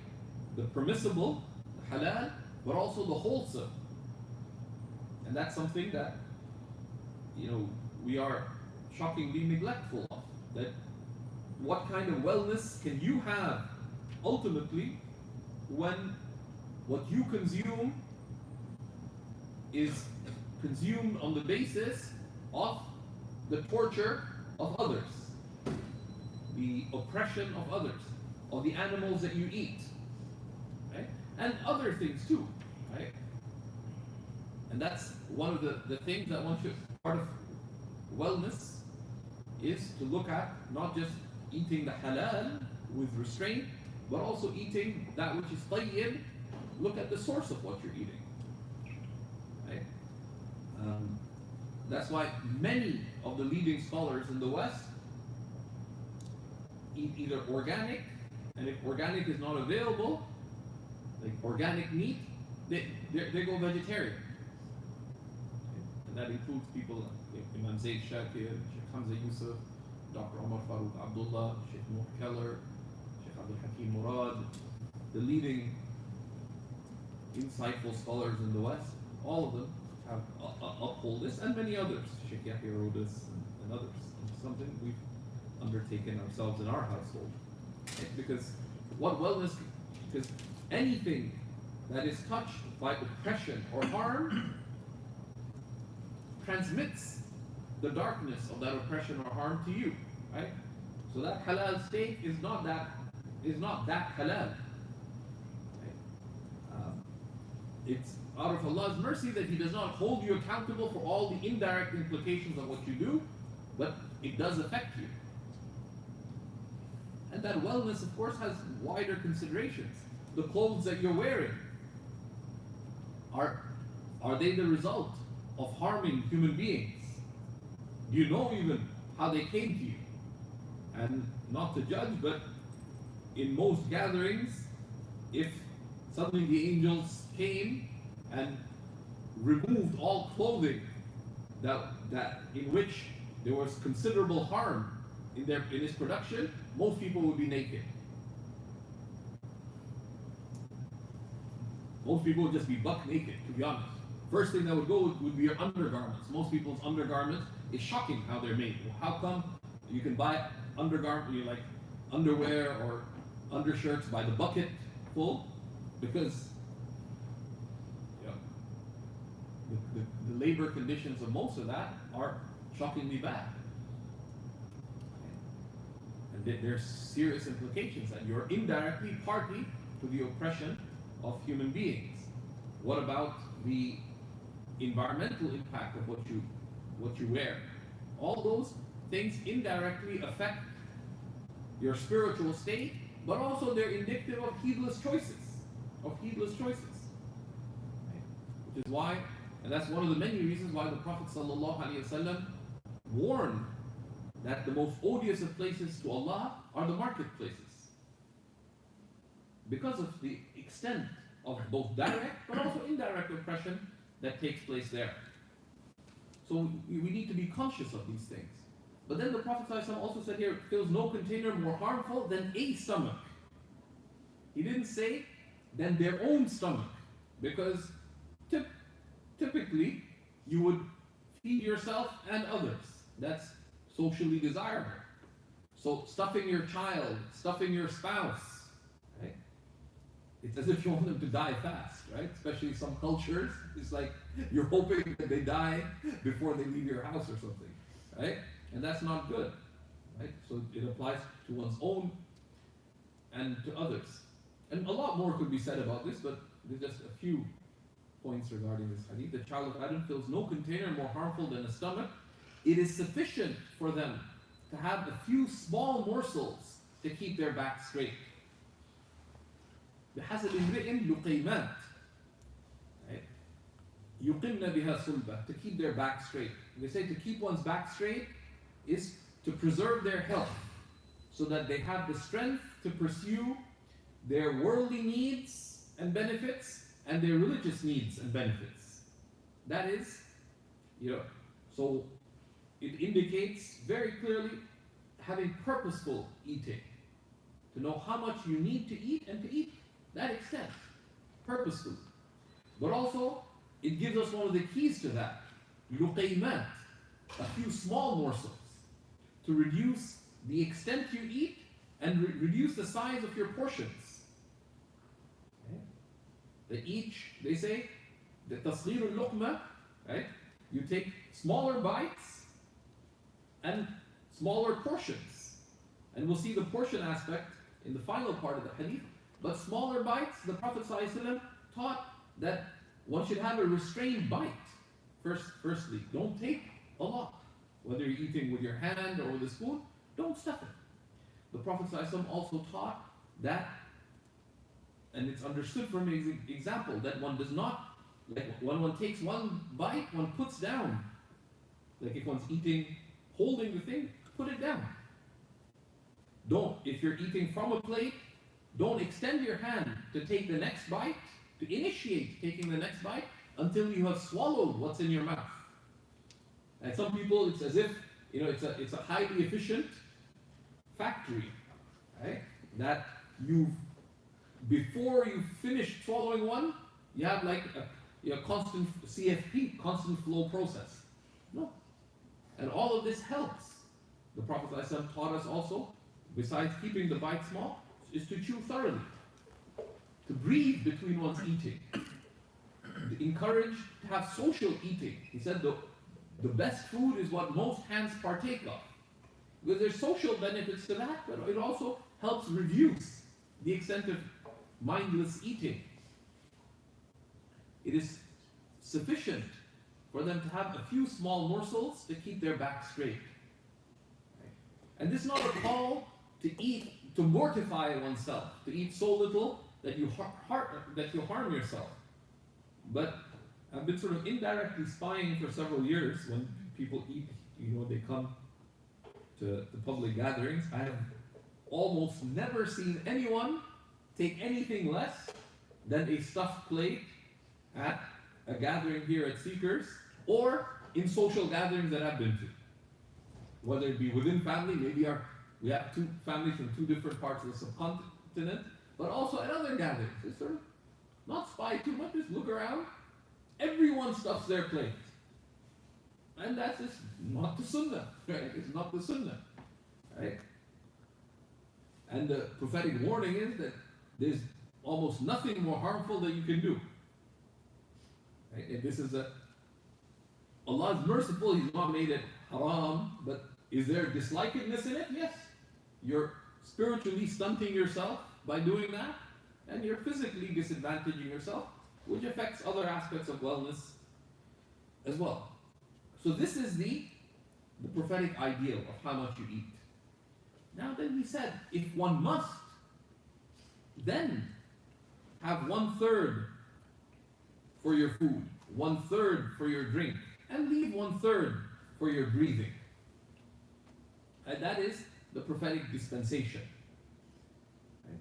the permissible, the halal, but also the wholesome. And that's something that, we are shockingly neglectful of. That what kind of wellness can you have ultimately when what you consume is consumed on the basis of the torture of others, the oppression of others, of the animals that you eat, right? And other things too, right? And that's one of the things that one should, part of wellness is to look at not just eating the halal with restraint, but also eating that which is tayyib. Look at the source of what you're eating, right? That's why many of the leading scholars in the West eat either organic, and if organic is not available, like organic meat, they go vegetarian. And that includes people like Imam Zayd Shakir, Sheikh Hamza Yusuf, Dr. Omar Farooq Abdullah, Sheikh Noor Keller, Sheikh Abdul Hakim Murad, the leading insightful scholars in the West. All of them have uphold this, and many others. Sheikh Yahya Rodis and others. It's something we've undertaken ourselves in our household. Because because anything that is touched by oppression or harm transmits the darkness of that oppression or harm to you, right? So that halal steak is not that halal. Right? It's out of Allah's mercy that He does not hold you accountable for all the indirect implications of what you do, but it does affect you. And that wellness, of course, has wider considerations. The clothes that you're wearing, are they the result of harming human beings? Do you know even how they came to you? And not to judge, but in most gatherings, if suddenly the angels came and removed all clothing that in which there was considerable harm in its production, most people would be naked. Most people would just be buck naked, to be honest. First thing that would go would be your undergarments. Most people's undergarments, it's shocking how they're made. How come you can buy undergarment, like underwear or undershirts by the bucket full? Because the labor conditions of most of that are shockingly bad. And there's serious implications that you're indirectly party to the oppression of human beings. What about the environmental impact of what you wear? All those things indirectly affect your spiritual state, but also they're indicative of heedless choices. Right? Which is why, and that's one of the many reasons why the Prophet ﷺ warned that the most odious of places to Allah are the marketplaces, because of the extent of both direct but also indirect oppression that takes place there. So we need to be conscious of these things. But then the Prophet ﷺ also said here, fills no container more harmful than a stomach. He didn't say than their own stomach, because typically you would feed yourself and others. That's socially desirable. So stuffing your child, stuffing your spouse, right? It's as if you want them to die fast, right? Especially some cultures, it's like you're hoping that they die before they leave your house or something, right? And that's not good, right? So it applies to one's own and to others. And a lot more could be said about this, but there's just a few points regarding this hadith. The child of Adam fills no container more harmful than a stomach. It is sufficient for them to have a few small morsels to keep their back straight. بحسب امرئ لقيمات, right? يقمن بها صلبة, to keep their back straight. They say to keep one's back straight is to preserve their health, so that they have the strength to pursue their worldly needs and benefits and their religious needs and benefits. That is, so it indicates very clearly having purposeful eating, to know how much you need to eat and to eat that extent, purposefully. But also, it gives us one of the keys to that, luqaymat, a few small morsels, to reduce the extent you eat and reduce the size of your portions. Okay? That each, they say, the tasghir al-luqma, right? You take smaller bites and smaller portions. And we'll see the portion aspect in the final part of the hadith. But smaller bites, the Prophet ﷺ taught that one should have a restrained bite. Firstly, don't take a lot. Whether you're eating with your hand or with a spoon, don't stuff it. The Prophet ﷺ also taught that, and it's understood from his example, that one does not, like when one takes one bite, one puts down. Like if one's eating, holding the thing, put it down. Don't, if you're eating from a plate, don't extend your hand to take the next bite, to initiate taking the next bite, until you have swallowed what's in your mouth. And some people, it's as if, it's a highly efficient factory, right? That before you finish swallowing one, you have like a constant CFP, constant flow process. No. And all of this helps. The Prophet ﷺ taught us also, besides keeping the bite small, is to chew thoroughly, to breathe between one's eating, to encourage to have social eating. He said the best food is what most hands partake of. Because there's social benefits to that, but it also helps reduce the extent of mindless eating. It is sufficient for them to have a few small morsels to keep their back straight. And this is not a call to eat, to mortify oneself, to eat so little that you harm yourself. But I've been sort of indirectly spying for several years when people eat, they come to the public gatherings. I have almost never seen anyone take anything less than a stuffed plate at a gathering here at Seekers or in social gatherings that I've been to. Whether it be within family, maybe we have two families from two different parts of the subcontinent, but also at other gatherings. It's sort of not spy too much, just look around. Everyone stuffs their plate. And that's just not the sunnah, right? It's not the sunnah, right? And the prophetic warning is that there's almost nothing more harmful that you can do. Right? And this is Allah is merciful, He's not made it haram, but is there dislikedness in it? Yes. You're spiritually stunting yourself by doing that, and you're physically disadvantaging yourself, which affects other aspects of wellness as well. So this is the prophetic ideal of how much you eat. Now then he said, if one must, then have 1/3 for your food, 1/3 for your drink, and leave 1/3 for your breathing. And that is the prophetic dispensation. Right?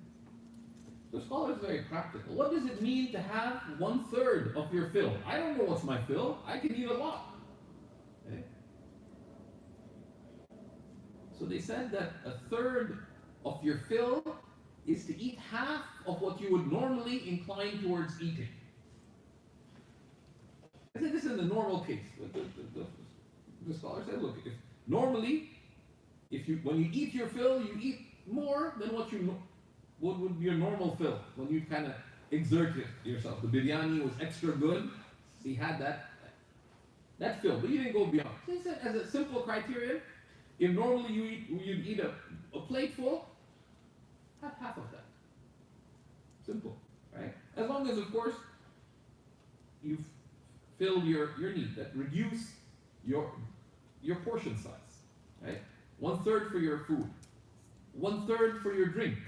The scholar is very practical. What does it mean to have 1/3 of your fill? I don't know what's my fill. I can eat a lot. Okay? So they said that 1/3 of your fill is to eat half of what you would normally incline towards eating. I said this in the normal case. The scholar said, look, when you eat your fill, you eat more than what would be your normal fill when you kind of exert yourself. The biryani was extra good, so you had that fill, but you didn't go beyond. So he said, as a simple criterion, if normally you'd eat a plate full, have half of that. Simple, right? As long as, of course, you've filled your need, that reduce your portion size, right? 1/3 for your food, 1/3 for your drink,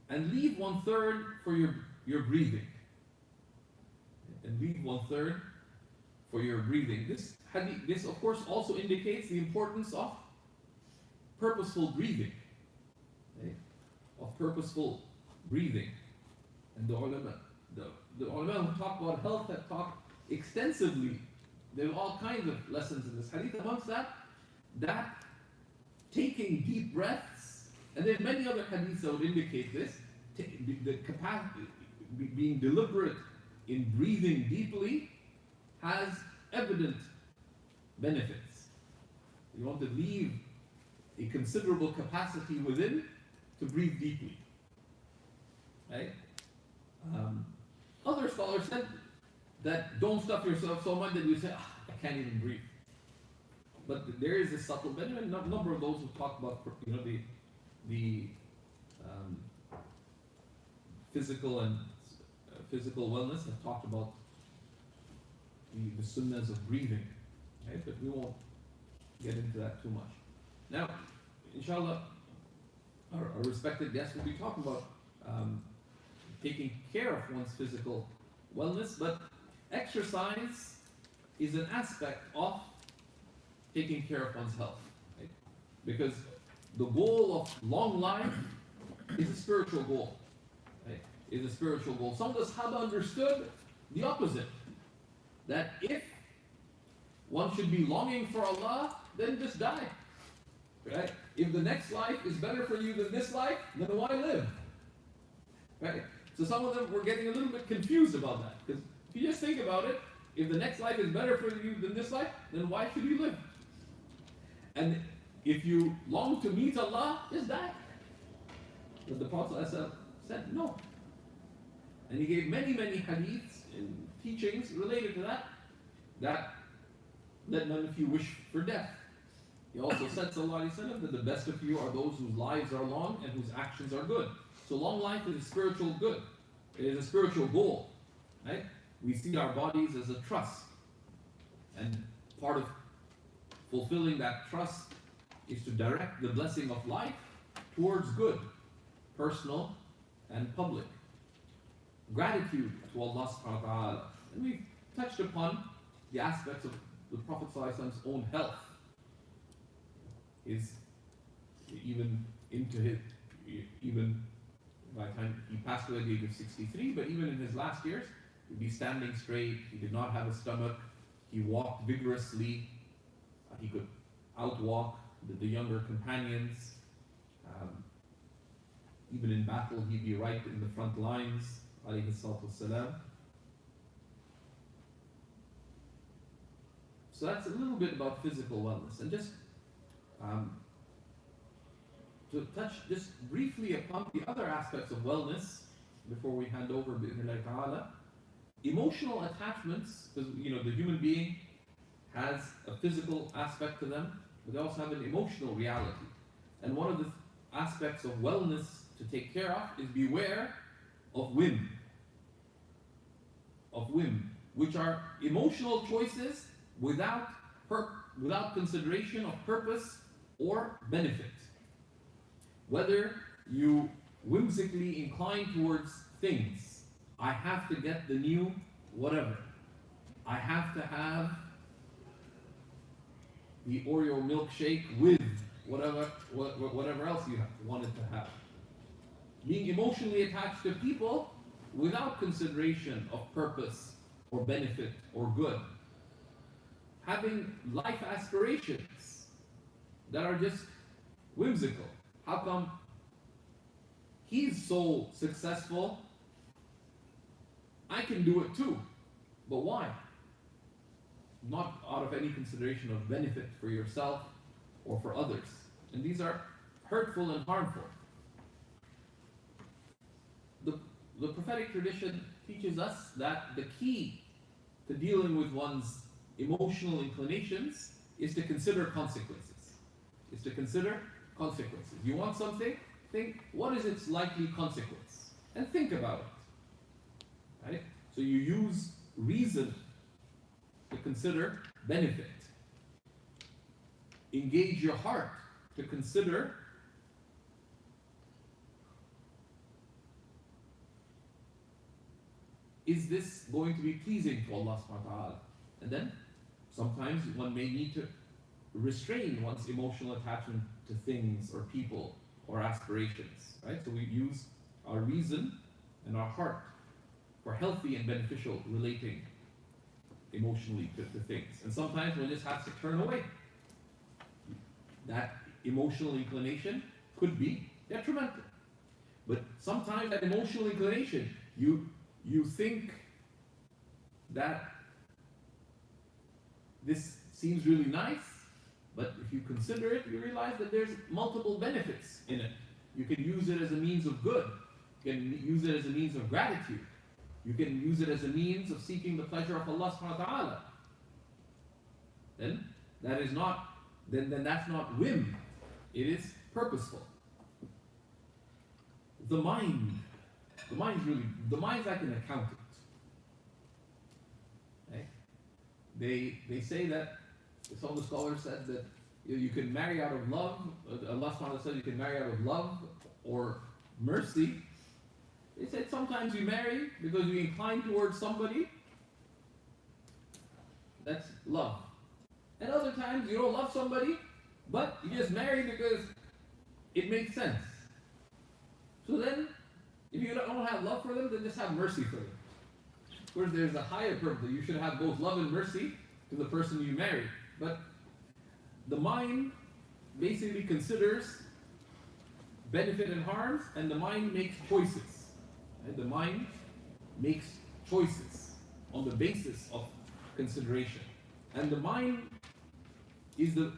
and leave 1/3 for your breathing. And leave 1/3 for your breathing. This of course also indicates the importance of purposeful breathing. Okay? Of purposeful breathing. And the ulama who talk about health have talked extensively. There are all kinds of lessons in this hadith. Amongst that taking deep breaths, and there are many other hadiths that would indicate this, the capacity, being deliberate in breathing deeply has evident benefits. You want to leave a considerable capacity within to breathe deeply. Right? Other scholars said that don't stuff yourself so much that you say, I can't even breathe. But there is a subtle benefit. A number of those who talk about the physical and physical wellness have talked about the sunnahs of breathing. Right? But we won't get into that too much. Now, inshallah, our respected guest will be talking about taking care of one's physical wellness, but exercise is an aspect of taking care of one's health. Right? Because the goal of long life is a spiritual goal. Right? Is a spiritual goal. Some of the Sahaba understood the opposite. That if one should be longing for Allah, then just die. Right? If the next life is better for you than this life, then why live? Right? So some of them were getting a little bit confused about that. Because if you just think about it, if the next life is better for you than this life, then why should you live? And if you long to meet Allah, just die. But the Prophet said no. And he gave many, many hadiths and teachings related to that let none of you wish for death. He also said, sallallahu alaihi wasallam, that the best of you are those whose lives are long and whose actions are good. So long life is a spiritual good. It is a spiritual goal. Right? We see our bodies as a trust. And part of fulfilling that trust is to direct the blessing of life towards good, personal and public. Gratitude to Allah subhanahu wa ta'ala. And we've touched upon the aspects of the Prophet sallallahu alaihi wasallam's own health. Is even by the time he passed away at the age of 63, but even in his last years, he'd be standing straight, he did not have a stomach, he walked vigorously, he could outwalk the younger companions. Even in battle, he'd be right in the front lines, alayhi salatu wassalam. So that's a little bit about physical wellness. And just to touch just briefly upon the other aspects of wellness before we hand over bi'idhnillahi ta'ala. Emotional attachments, because the human being has a physical aspect to them, but they also have an emotional reality. And one of the aspects of wellness to take care of is beware of whim. Of whim, which are emotional choices without consideration of purpose or benefit. Whether you whimsically incline towards things, I have to get the new whatever, I have to have the Oreo milkshake with whatever else you wanted to have. Being emotionally attached to people without consideration of purpose or benefit or good. Having life aspirations that are just whimsical. How come he's so successful? I can do it too. But why? Not out of any consideration of benefit for yourself or for others. And these are hurtful and harmful. The prophetic tradition teaches us that the key to dealing with one's emotional inclinations is to consider consequences. You want something? Think, what is its likely consequence? And think about it. Right? So you use reason to consider benefit. Engage your heart to consider is this going to be pleasing to Allah subhanahu wa ta'ala? And then sometimes one may need to restrain one's emotional attachment to things or people or aspirations. Right? So we use our reason and our heart for healthy and beneficial relating emotionally to things. And sometimes one just has to turn away. That emotional inclination could be detrimental. But sometimes that emotional inclination, you think that this seems really nice, but if you consider it, you realize that there's multiple benefits in it. You can use it as a means of good. You can use it as a means of gratitude. You can use it as a means of seeking the pleasure of Allah subhanahu wa ta'ala. Then that's not whim. It is purposeful. The mind's like an accountant. Okay? They say that, some of the scholars said that you can marry out of love. Allah subhanahu wa ta'ala said you can marry out of love or mercy. They said sometimes you marry because you incline towards somebody. That's love. And other times you don't love somebody, but you just marry because it makes sense. So then, if you don't have love for them, then just have mercy for them. Of course, there's a higher purpose. You should have both love and mercy to the person you marry. But the mind basically considers benefit and harms, and the mind makes choices. Right? The mind makes choices on the basis of consideration. And the mind is the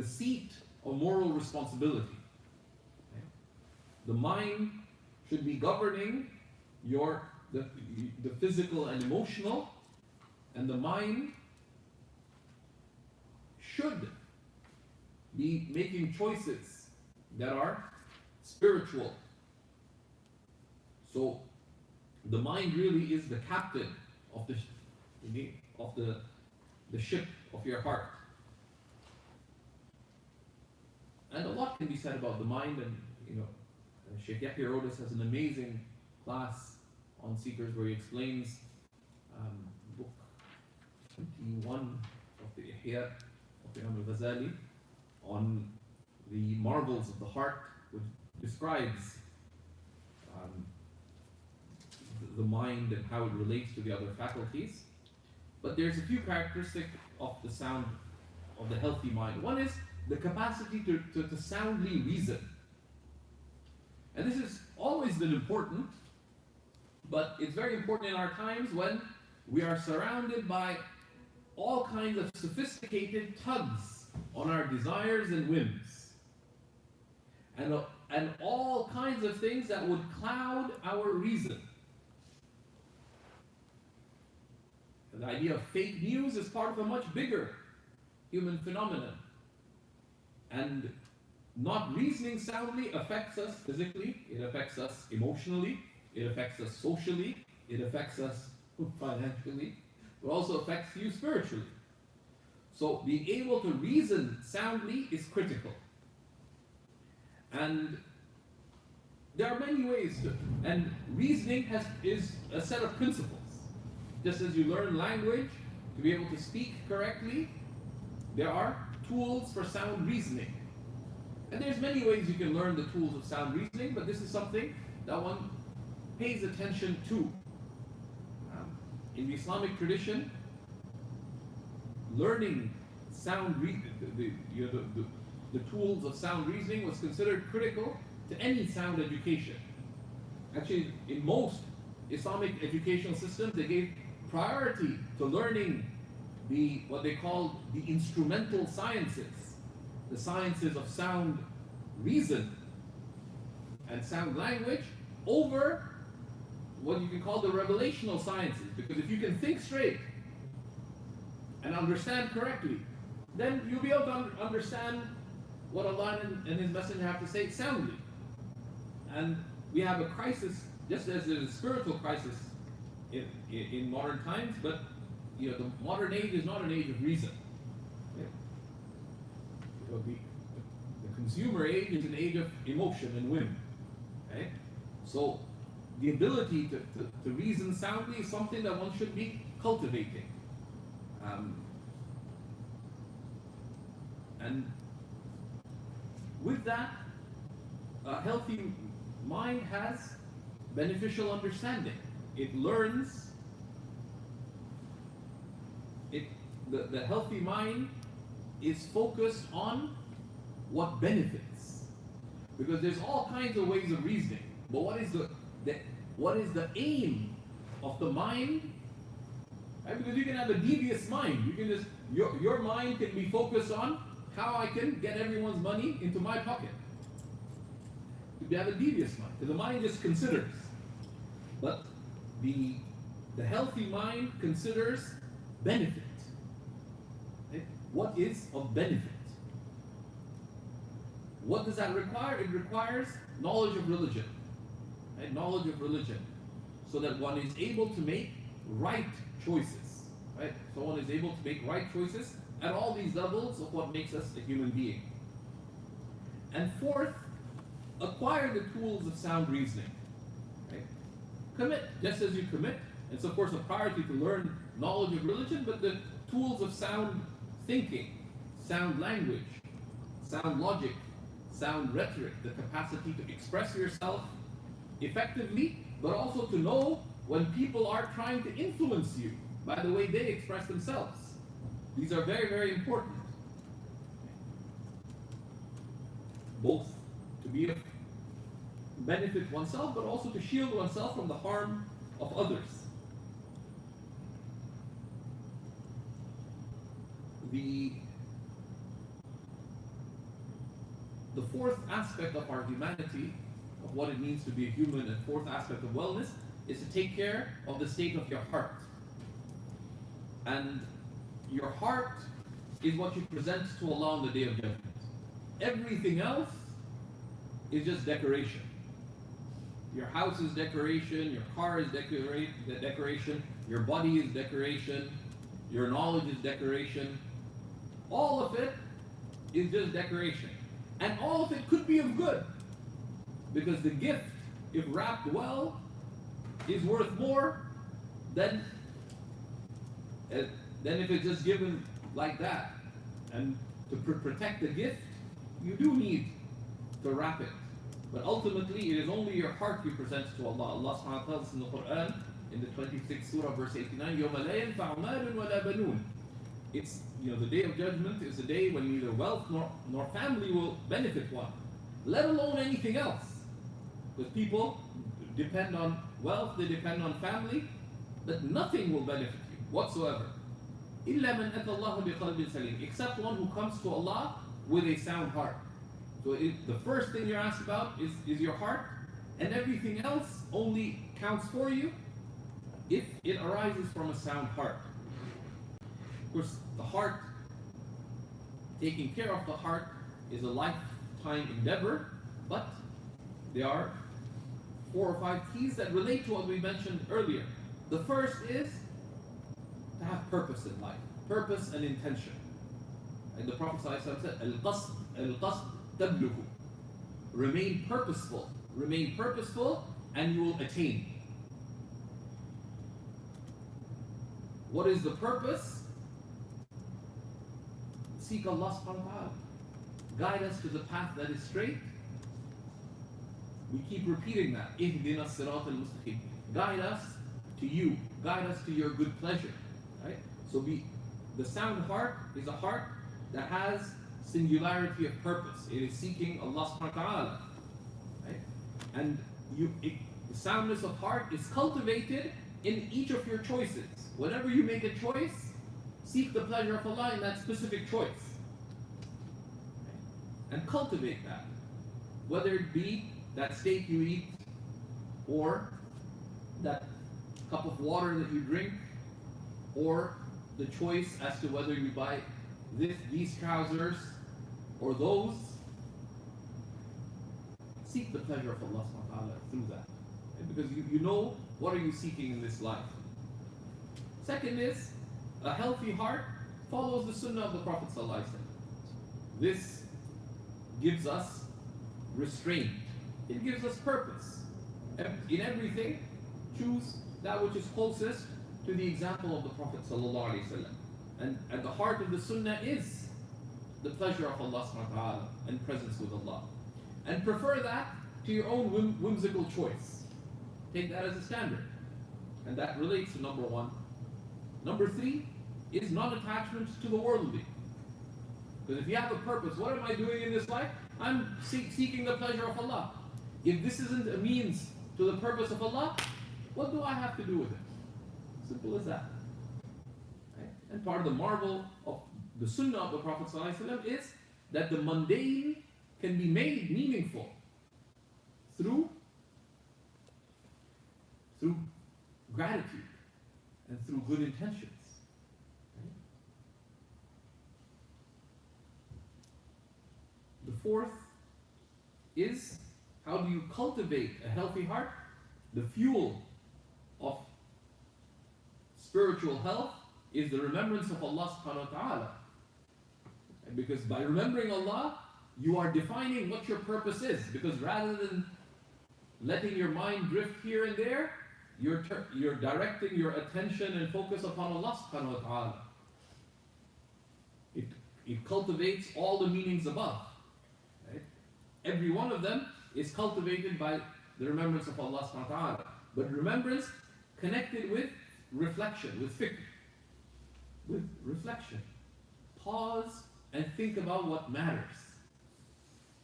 seat of moral responsibility. Okay? The mind should be governing the physical and emotional, and the mind should be making choices that are spiritual. So the mind really is the captain of the ship of your heart. And a lot can be said about the mind, and Sheikh Yahya Rodis has an amazing class on seekers where he explains book 21 of the Ihya of the Imam al-Ghazali on the marvels of the heart, which describes the mind and how it relates to the other faculties. But there's a few characteristics of the sound of the healthy mind. One is the capacity to soundly reason. And this has always been important, but it's very important in our times when we are surrounded by all kinds of sophisticated tugs on our desires and whims. And all kinds of things that would cloud our reason. The idea of fake news is part of a much bigger human phenomenon. And not reasoning soundly affects us physically, it affects us emotionally, it affects us socially, it affects us financially, it also affects you spiritually. So being able to reason soundly is critical. And there are many ways to, and reasoning is a set of principles. Just as you learn language to be able to speak correctly, there are tools for sound reasoning. And there's many ways you can learn the tools of sound reasoning, but this is something that one pays attention to. In the Islamic tradition, learning the tools of sound reasoning was considered critical to any sound education. Actually, in most Islamic educational systems, they gave priority to learning what they called the instrumental sciences, the sciences of sound reason and sound language, over what you can call the revelational sciences. Because if you can think straight and understand correctly, then you'll be able to understand what Allah and His Messenger have to say soundly. And we have a crisis, just as there's a spiritual crisis in modern times, but the modern age is not an age of reason. The consumer age is an age of emotion and whim. Okay? So the ability to reason soundly is something that one should be cultivating. And with that, a healthy mind has beneficial understanding. It learns. The healthy mind is focused on what benefits. Because there's all kinds of ways of reasoning. But what is the aim of the mind? Right? Because you can have a devious mind. You can just your mind can be focused on how I can get everyone's money into my pocket. You have a devious mind. So the mind just considers. But the healthy mind considers benefit. Right? What is of benefit? What does that require? It requires knowledge of religion. Right? Knowledge of religion. So that one is able to make right choices. Right? So one is able to make right choices at all these levels of what makes us a human being. And fourth, acquire the tools of sound reasoning. Right? Commit, just as you commit. It's of course a priority to learn knowledge of religion, but the tools of sound thinking, sound language, sound logic, sound rhetoric, the capacity to express yourself effectively, but also to know when people are trying to influence you by the way they express themselves. These are very, very important. Both to be of benefit oneself, but also to shield oneself from the harm of others. The fourth aspect of our humanity, of what it means to be a human, and fourth aspect of wellness, is to take care of the state of your heart. And your heart is what you present to Allah on the Day of Judgment. Everything else is just decoration. Your house is decoration, your car is decoration, your body is decoration, your knowledge is decoration. All of it is just decoration. And all of it could be of good. Because the gift, if wrapped well, is worth more than if it's just given like that. And to protect the gift, you do need to wrap it. But ultimately, it is only your heart you present to Allah. Allah subhanahu wa ta'ala says in the Quran, in the 26th surah, verse 89, يَوْمَ لَا يَنْفَعُ مَالٌ وَلَا بَنُونَ. It's, the Day of Judgment is a day when neither wealth nor family will benefit one, let alone anything else. Because people depend on wealth, they depend on family, but nothing will benefit you whatsoever. إِلَّا مَنْ أَتَى اللَّهُ بِقَلْبٍ سَلِيمٍ, except one who comes to Allah with a sound heart. So the first thing you're asked about is your heart, and everything else only counts for you if it arises from a sound heart. Of course, the heart, taking care of the heart is a lifetime endeavor, but there are 4 or 5 keys that relate to what we mentioned earlier. The first is to have purpose in life, purpose and intention. And the Prophet ﷺ said, Al-qasd tabluhu. Remain purposeful, and you will attain. What is the purpose? Seek Allah subhanahu wa ta'ala. Guide us to the path that is straight. We keep repeating that. Ihdina as-sirat al-mustaqim. Guide us to you. Guide us to your good pleasure. Right? So the sound heart is a heart that has singularity of purpose. It is seeking Allah subhanahu wa ta'ala. Right? And the soundness of heart is cultivated in each of your choices. Whenever you make a choice, seek the pleasure of Allah in that specific choice. And cultivate that. Whether it be that steak you eat, or that cup of water that you drink, or the choice as to whether you buy these trousers or those. Seek the pleasure of Allah subhanahu wa ta'ala through that. Because you know what are you seeking in this life. Second is, a healthy heart follows the sunnah of the Prophet ﷺ. This gives us restraint. It gives us purpose. In everything, choose that which is closest to the example of the Prophet ﷺ. And at the heart of the sunnah is the pleasure of Allah subhanahu wa ta'ala and presence with Allah. And prefer that to your own whimsical choice. Take that as a standard. And that relates to number 1. 3 is non-attachment to the worldly. Because if you have a purpose, what am I doing in this life? I'm seeking the pleasure of Allah. If this isn't a means to the purpose of Allah, what do I have to do with it? Simple as that. Right? And part of the marvel of the sunnah of the Prophet ﷺ is that the mundane can be made meaningful through gratitude and through good intentions. Right? The fourth is, how do you cultivate a healthy heart? The fuel of spiritual health is the remembrance of Allah subhanahu wa ta'ala. Because by remembering Allah, you are defining what your purpose is. Because rather than letting your mind drift here and there, you're directing your attention and focus upon Allah subhanahu wa ta'ala. It cultivates all the meanings above. Right? Every one of them is cultivated by the remembrance of Allah subhanahu wa ta'ala. But remembrance connected with reflection, with fikr, with reflection. Pause and think about what matters.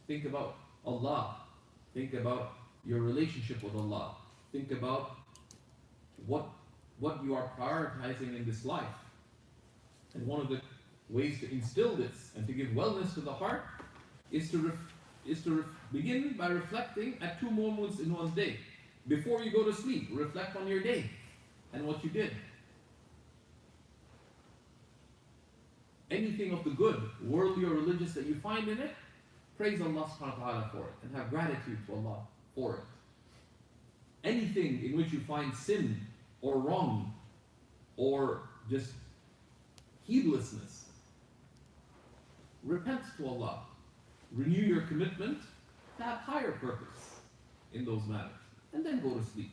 Think about Allah. Think about your relationship with Allah. Think about what you are prioritizing in this life. And one of the ways to instill this and to give wellness to the heart is to begin by reflecting at two moments in one's day. Before you go to sleep, reflect on your day and what you did. Anything of the good, worldly or religious, that you find in it, praise Allah subhanahu wa ta'ala for it and have gratitude to Allah for it. Anything in which you find sin or wrong or just heedlessness, repent to Allah. Renew your commitment to have higher purpose in those matters. And then go to sleep.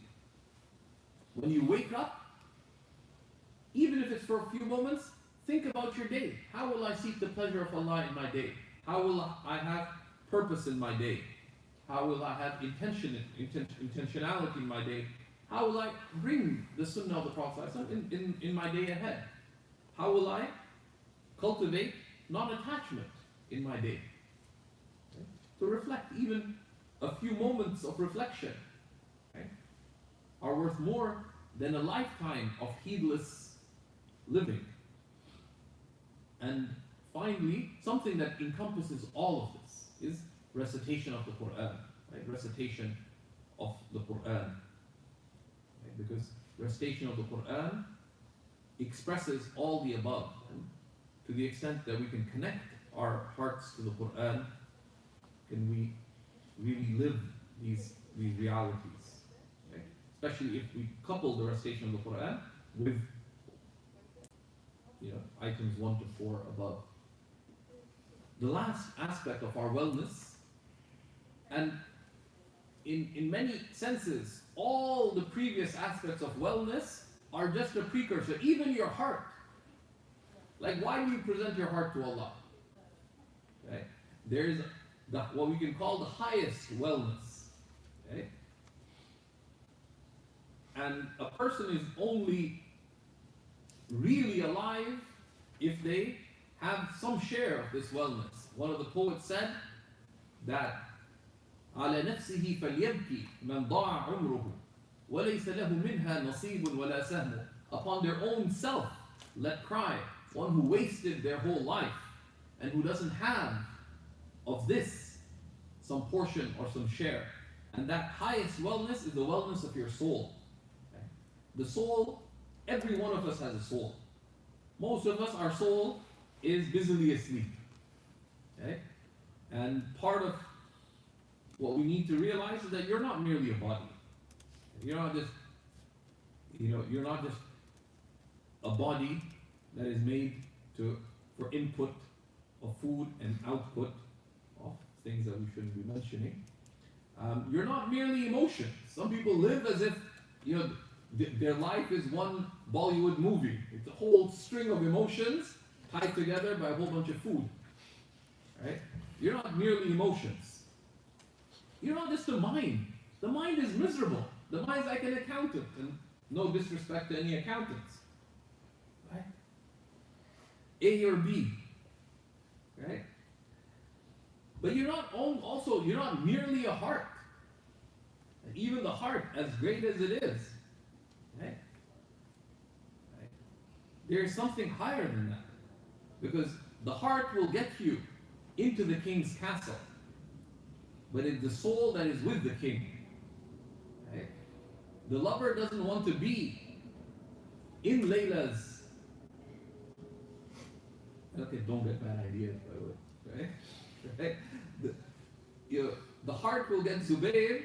When you wake up, even if it's for a few moments, think about your day. How will I seek the pleasure of Allah in my day? How will I have purpose in my day? How will I have intentionality in my day? How will I bring the sunnah of the Prophet in my day ahead? How will I cultivate non-attachment in my day? Okay? To reflect, even a few moments of reflection, okay, are worth more than a lifetime of heedless living. And finally, something that encompasses all of this is recitation of the Quran. Right? Recitation of the Quran. Right? Because recitation of the Quran expresses all the above. And to the extent that we can connect our hearts to the Quran, can we really live these realities. Right? Especially if we couple the recitation of the Quran with items 1 to 4 above. The last aspect of our wellness, and in many senses, all the previous aspects of wellness are just a precursor, even your heart. Like, why do you present your heart to Allah? Right? There is what we can call the highest wellness. Okay? And a person is only really alive if they have some share of this wellness. One of the poets said that على نفسه فليبكي من ضاع عمره وليس له منها نصيب ولا سهم. Upon their own self let cry, one who wasted their whole life and who doesn't have of this some portion or some share. And that highest wellness is the wellness of your soul. Okay? The soul, every one of us has a soul. Most of us, our soul is busily asleep. Okay? And part of what we need to realize is that you're not merely a body. You're not just, you're not just a body that is made for input of food and output of things that we shouldn't be mentioning. You're not merely emotions. Some people live as if their life is one Bollywood movie. It's a whole string of emotions tied together by a whole bunch of food. Right? You're not merely emotions. You're not just the mind. The mind is miserable. The mind's like an accountant, and no disrespect to any accountants. Right? A or B. right? But you're not merely a heart. And even the heart, as great as it is, right? Right? There's something higher than that. Because the heart will get you into the king's castle. But it's the soul that is with the king. Right? The lover doesn't want to be in Layla's. Okay, don't get bad ideas, by the way. Right? Right? The heart will get Zubayr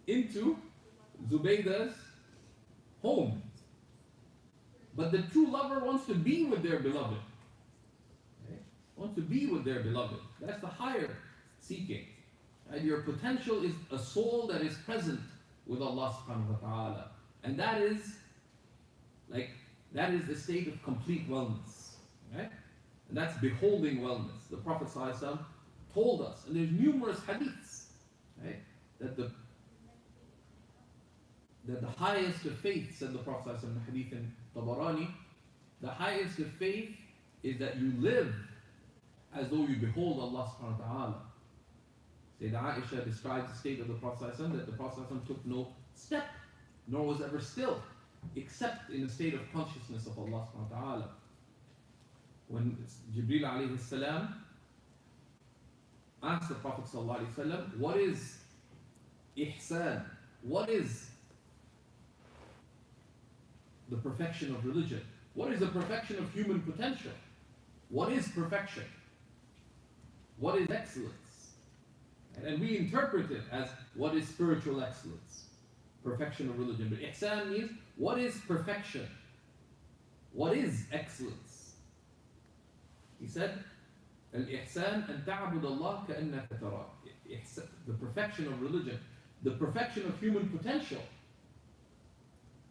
into Zubayda's home. But the true lover wants to be with their beloved. Okay? Wants to be with their beloved. That's the higher seeking. And your potential is a soul that is present with Allah subhanahu wa ta'ala. And that is the state of complete wellness. Right? And that's beholding wellness. The Prophet ﷺ told us, and there's numerous hadiths, right, that the highest of faith, said the Prophet ﷺ in the hadith in Tabarani, the highest of faith is that you live as though you behold Allah subhanahu wa ta'ala. Sayyidah Aisha describes the state of the Prophet ﷺ, that the Prophet ﷺ took no step, nor was ever still, except in a state of consciousness of Allah subhanahu wa ta'ala. When Jibreel alayhi salam asked the Prophet sallallahu alayhi wasallam, what is ihsan? What is the perfection of religion? What is the perfection of human potential? What is perfection? What is excellence? And we interpret it as what is spiritual excellence, perfection of religion. But ihsan means what is perfection? What is excellence? He said, Al-ihsan an ta'bud Allah ka'annaka tarah. The perfection of religion, the perfection of human potential,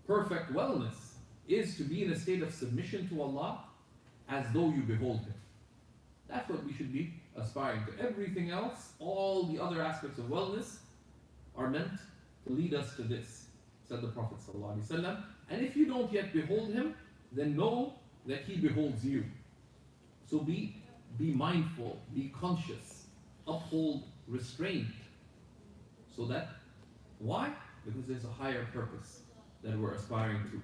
perfect wellness is to be in a state of submission to Allah as though you behold Him. That's what we should be aspiring to. Everything else, all the other aspects of wellness are meant to lead us to this, said the Prophet ﷺ. And if you don't yet behold Him, then know that He beholds you. So be mindful, be conscious, uphold restraint. So that, why? Because there's a higher purpose that we're aspiring to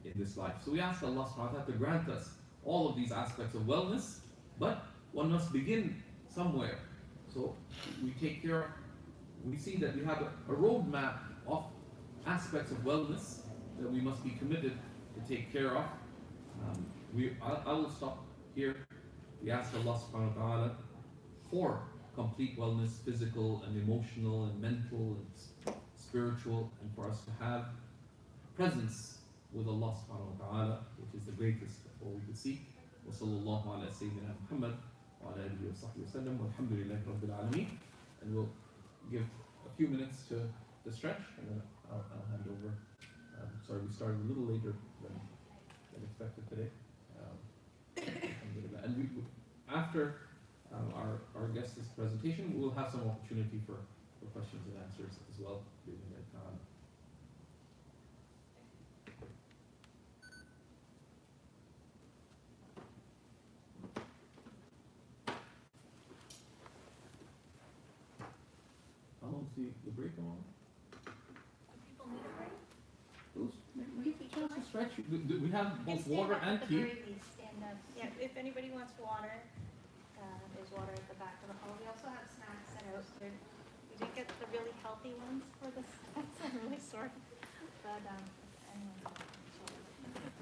in this life. So we ask Allah subhanahu wa ta'ala to grant us all of these aspects of wellness, but one must begin somewhere. So we see that we have a roadmap of aspects of wellness that we must be committed to take care of. I will stop here. We ask Allah subhanahu wa ta'ala for complete wellness, physical and emotional and mental and spiritual, and for us to have presence with Allah subhanahu wa ta'ala, which is the greatest of all we could seek. Wa sallallahu ala sayyidina Muhammad wa ala alihi wa sahbihi wa sallam walhamdulillahi rabbil alameen. And we'll give a few minutes to stretch, and then I'll hand over. Sorry, we started a little later than expected today. And after our guest's presentation, we'll have some opportunity for questions and answers as well. How long is the break on? People need a break? We give a chance to stretch. We have both water and tea. Yeah, if anybody wants water, there's water at the back of the hall. We also have snacks set out there. We didn't get the really healthy ones for the snacks. I'm really sorry. But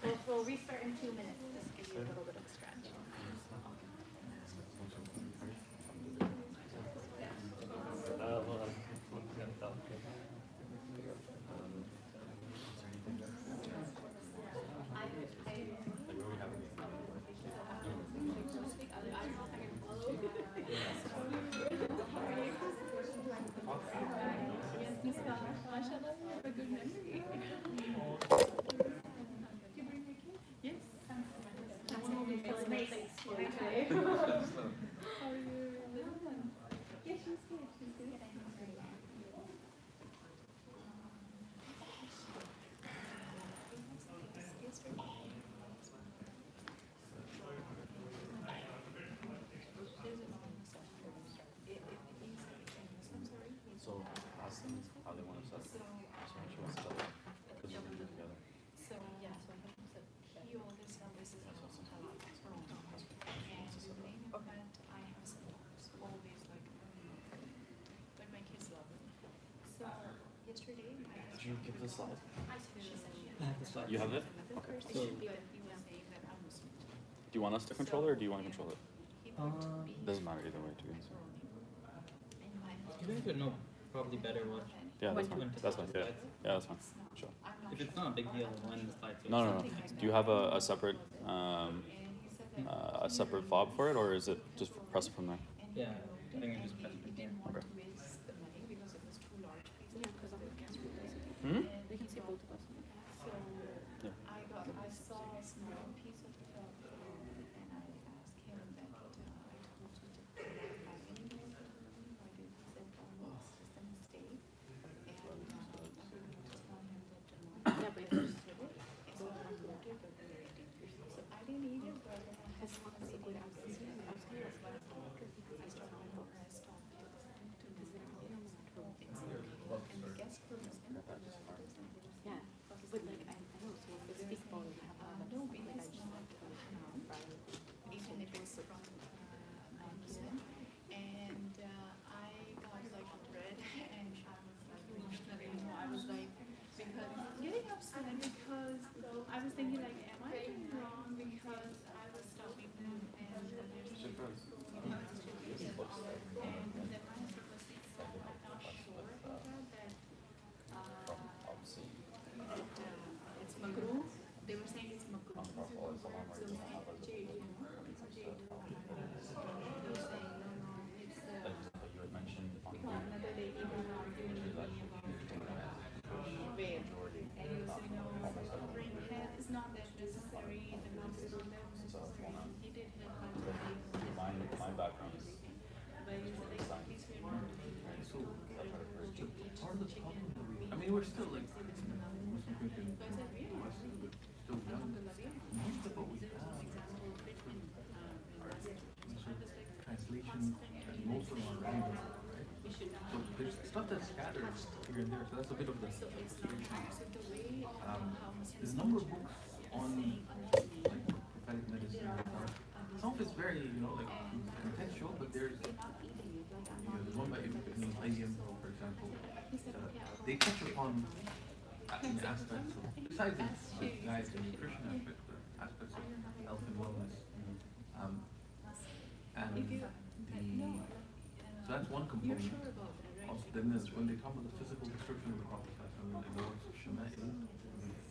anyway, we'll restart in 2 minutes. Just give you a little bit of a stretch. Yes. you give the slide? I have the slide. You have it? Okay. So, Do you want us to control it or do you want to control it? Doesn't matter either way, to be honest. you guys would know probably better what. Yeah, that's when fine. to That's put fine. the Yeah, slides. yeah, that's fine. Sure. If it's not a big deal, when the slides. No, no, no. Do you have a separate fob for it, or is it just press it from there? Yeah, I think I just pressed it. Okay. Hmm? Yeah. I saw a small piece of the and I asked him that I told you to put it back anyway. Why did he say oh, it's just a mistake? And I was going to tell him that yeah, but it's so I didn't eat it, but I had one of the good apples. I stopped to visit and the guest room is empty. Yeah, but like I know, so if we speak about it, we have No, because it's not even if it's from Muslim. And I got like bread and I was like, because getting upset because I was thinking like, am I doing wrong because I was stopping them and there's and then my husband was saying, so I'm not sure about that it's makruh. They were saying it's makruh. So Jade, they were saying no, it's You had mentioned another lady who was arguing with me about veil. And he was saying no, covering head is not that necessary, the mask is not that necessary. He did help out with my background is but he said like at least we're not doing like So, part of the problem that I mean, we're still like, So I said really? still young. Most of what we have translation, and most of them are written, right? So there's stuff that's scattered here and there, so that's a bit of the there's a number of books on like prophetic medicine. Some of it's very, like contextual, but there's one by Ibn Qayyim, for example. They touch upon aspects of, besides the diet and nutrition aspects of health and wellness. So that's one component. Also, then when they talk about the physical description of the Prophet in the works of Shama'il,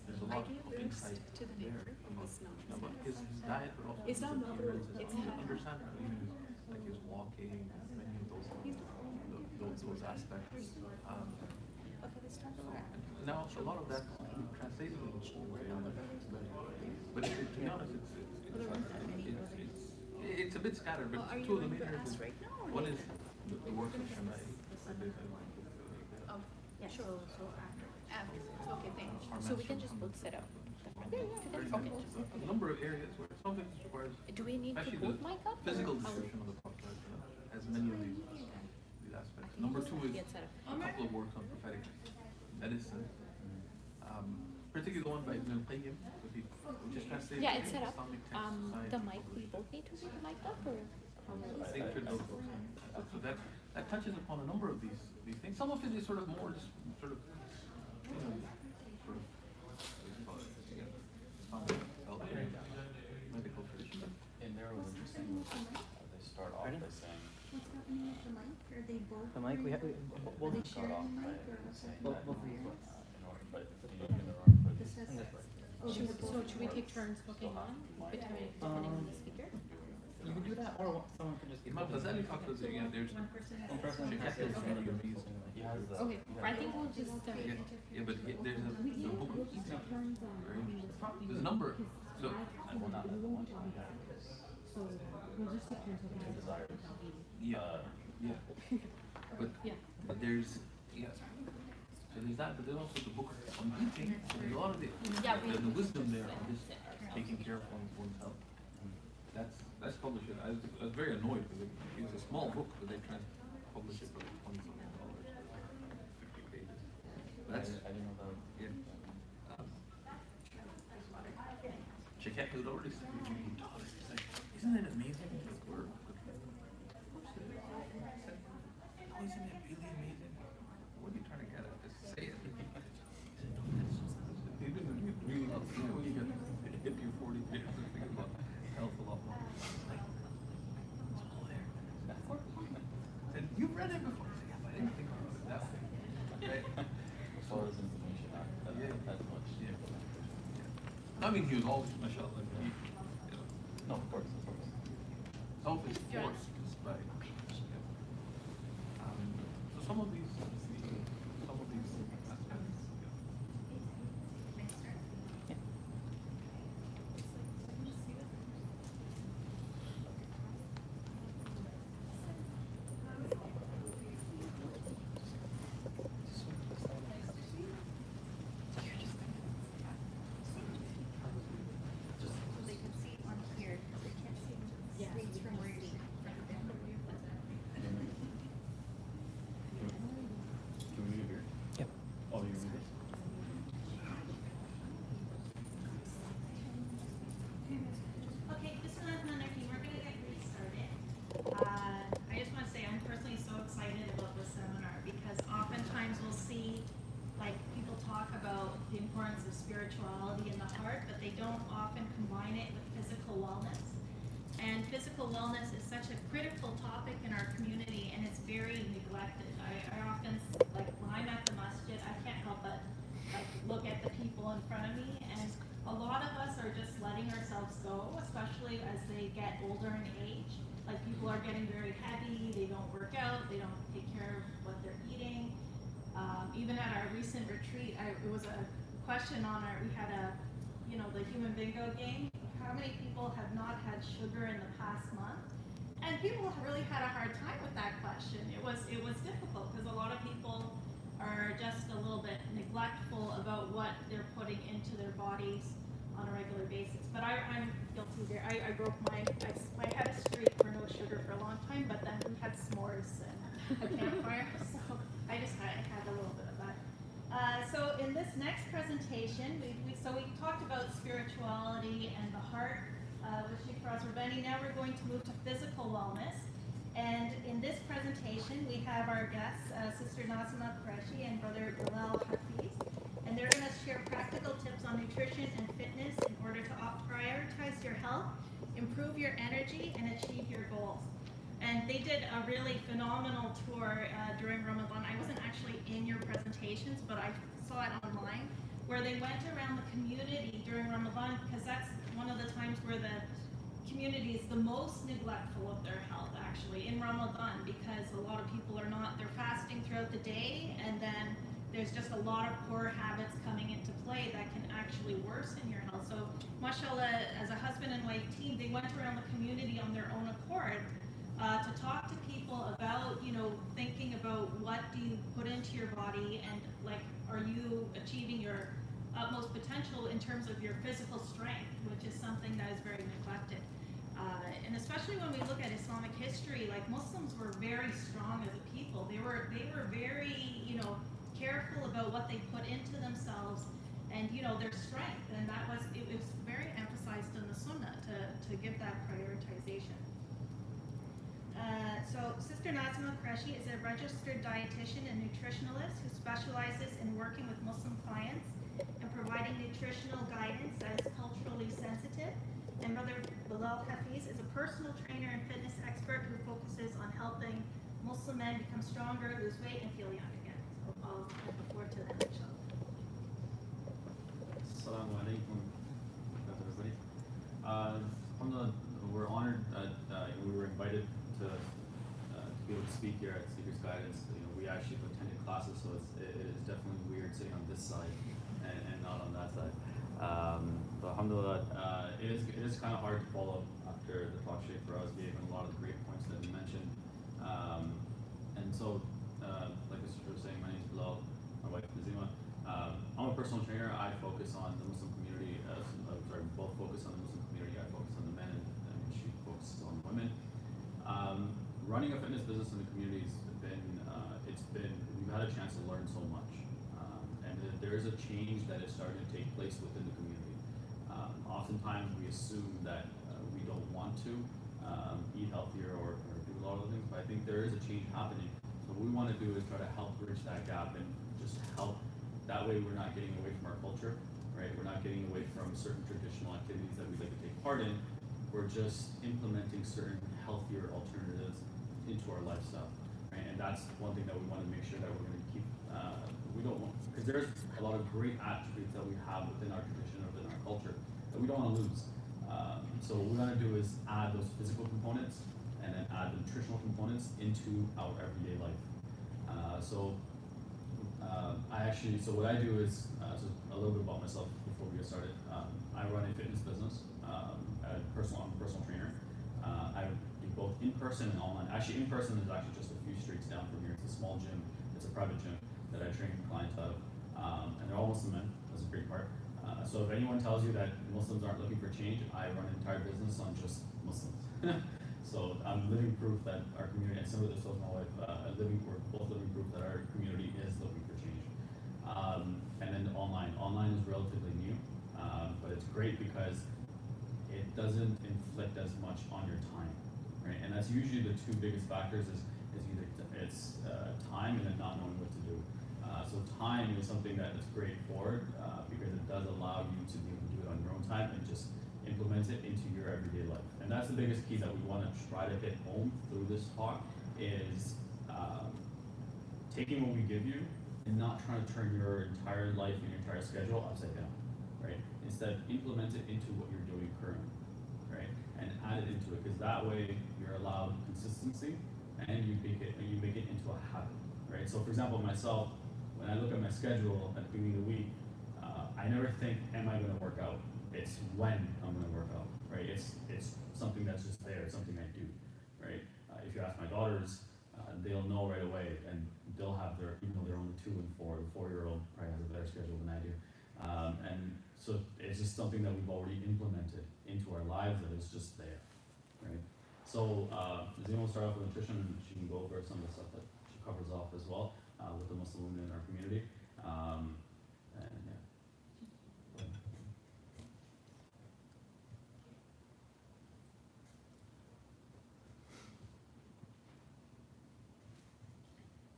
there's a lot of insight there about his diet, but also his appearance, and understand like his walking, many of those aspects. Now a lot of that translated in the school way, but to be honest, it's a bit scattered. But two of the main areas. One is the work of Shammai. yeah, so after. Okay, thank you. So we can just both set up. A number of areas where something requires Do we need to actually both the mic up? physical description of the prophet has many of these aspects. Number two is Get set up. a couple of works on prophetic medicine, particularly the one by Ibn Qayyim, which is translated Yeah, into it's set up. Islamic text The mic, we both need to be mic'd up or? I think should those books. So that touches upon a number of these things. Some of it is sort of more just sort of medical tradition. in there was interesting. They start off by saying What's happening with the mic? Are they both? The mic, we have, we'll Are they start sharing off the by mic or? saying both that of you. in order, but you need the wrong for This this. has. Oh, Should, they're both- so should we take turns looking on between depending on the speaker? You can do that, or someone can just. Imam Ghazali talks about there's One person has. One person Sheikh has Hassan his- is really amazing. He has the. Okay, I think we'll just, Yeah, but there's the book of eating. Very interesting. There's a number. So Well, not the one time. so we'll just take turns looking at Desires. yeah. But there's So there's that, but there's also the book on eating. So there's a lot of the wisdom there on just taking care of one's health. That's published. I was very annoyed because it was a small book, but they tried to publish it for like $20 something, 50 pages. That's I didn't know that. yeah. Chiquette was already being taught. It's like, isn't it amazing his work? Oh, isn't it really amazing? What are you trying to get at? Just say it. read it before. Yeah, but I didn't think about it that way. Right? As far as information, not that much. Yeah. I mean, he was always, mashallah, he, No, of course, of course. self is force, right? So some of these aspects. Next turn. So they can see on here, because they can't see the screens from where you're sitting. Can we move here? Yep. Oh, you're moving? Okay, Bismillahirrahmanirrahim, we're gonna get restarted. I just wanna say I'm personally so excited about this seminar because oftentimes we'll see like people talk about the importance of spirituality in the heart, but they don't often combine it with physical wellness. And physical wellness is such a critical topic in our community and it's very neglected. I often, like when I'm at the masjid, I can't help but like look at the people in front of me and a lot of us are just letting ourselves go, especially as they get older in age. Like people are getting very heavy, they don't work out, they don't take care of what they're eating. Even at our recent retreat, it was a question on we had the human bingo game. How many people have not had sugar in the past month? And people really had a hard time with that question. It was difficult because a lot of people are just a little bit neglectful about what they're putting into their bodies on a regular basis. But I'm guilty here. I broke I had a streak for no sugar for a long time, but then we had s'mores and a campfire, so I had a little bit of that. So in this next presentation, we talked about spirituality and the heart with Sheikh Faraz Rabbani. Now we're going to move to physical wellness. And in this presentation, we have our guests, Sister Nazima Qureshi and Brother Bilal Hafiz. And they're going to share practical tips on nutrition and fitness in order to prioritize your health, improve your energy, and achieve your goals. And they did a really phenomenal tour during Ramadan. I wasn't actually in your presentations, but I saw it online, where they went around the community during Ramadan, because that's one of the times where the community is the most neglectful of their health, actually, in Ramadan, because a lot of people they're fasting throughout the day, and then there's just a lot of poor habits coming into play that can actually worsen your health. So, mashallah, as a husband and wife team, they went around the community on their own accord to talk to people about, thinking about what do you put into your body and are you achieving your utmost potential in terms of your physical strength, which is something that is very neglected. And especially when we look at Islamic history, Muslims were very strong as a people. They were very, careful about what they put into themselves and, their strength. And it was very emphasized in the Sunnah to give that prioritization. So Sister Nazima Qureshi is a registered dietitian and nutritionalist who specializes in working with Muslim clients and providing nutritional guidance that is culturally sensitive. And Brother Bilal Hafiz is a personal trainer and fitness expert who focuses on helping Muslim men become stronger, lose weight, and feel young again. So I'll look forward to that, inshallah. Assalamu alaikum, everybody. We're honored that we were invited to be able to speak here at Speaker's Guidance. We actually attended classes, so it is definitely weird sitting on this side and not on that side. But alhamdulillah, it is kind of hard to follow after the talk Sheikh Faraz gave and a lot of the great points that he mentioned. And so, like the sister was saying, my name is Bilal, my wife Nazima. I'm a personal trainer. I focus on the Muslim community. Both focus on the Muslim community. I focus on the men, and she focuses on women. Running a fitness business in the community has we've had a chance to learn so much. And there is a change that is starting to take place within the community. Oftentimes we assume that we don't want to eat healthier or do a lot of things, but I think there is a change happening. So what we want to do is try to help bridge that gap and just help. That way we're not getting away from our culture, right? We're not getting away from certain traditional activities that we'd like to take part in. We're just implementing certain healthier alternatives into our lifestyle. Right? right? And that's one thing that we want to make sure that we're going to keep. We don't want, because there's a lot of great attributes that we have within our tradition or within our culture that we don't want to lose. So what we want to do is add those physical components and then add the nutritional components into our everyday life. So what I do is, so a little bit about myself before we get started. I run a fitness business. I'm a personal trainer. I do both in person and online. Actually, in person is actually just a few streets down from here. It's a small gym. It's a private gym that I train clients out of. And they're all Muslim men. That's a great part. So if anyone tells you that Muslims aren't looking for change, I run an entire business on just Muslims. So I'm living proof that our community, and similar to this with my wife, we're both living proof that our community is looking for change. And then online is relatively new, but it's great because it doesn't inflict as much on your time, right? And that's usually the two biggest factors is either it's time and then not knowing what to do. So time is something that is great for because it does allow you to be able to do it on your own time and just implement it into your everyday life. And that's the biggest key that we want to try to hit home through this talk is taking what we give you and not trying to turn your entire life and your entire schedule upside down, right? Instead, implement it into what you're doing currently, right? And add it into it, because that way you're allowed consistency and you make it into a habit, right? So for example, myself, when I look at my schedule at the beginning of the week, I never think, am I going to work out? It's when I'm going to work out, right? It's something that's just there. It's something I do, right? If you ask my daughters, they'll know right away, and they'll have even though they're only 2 and 4, the 4-year-old probably has a better schedule than I do. And so it's just something that we've already implemented into our lives that is just there, right? So Zima will start off with nutrition, and she can go over some of the stuff that she covers off as well with the Muslim women in our community. And yeah.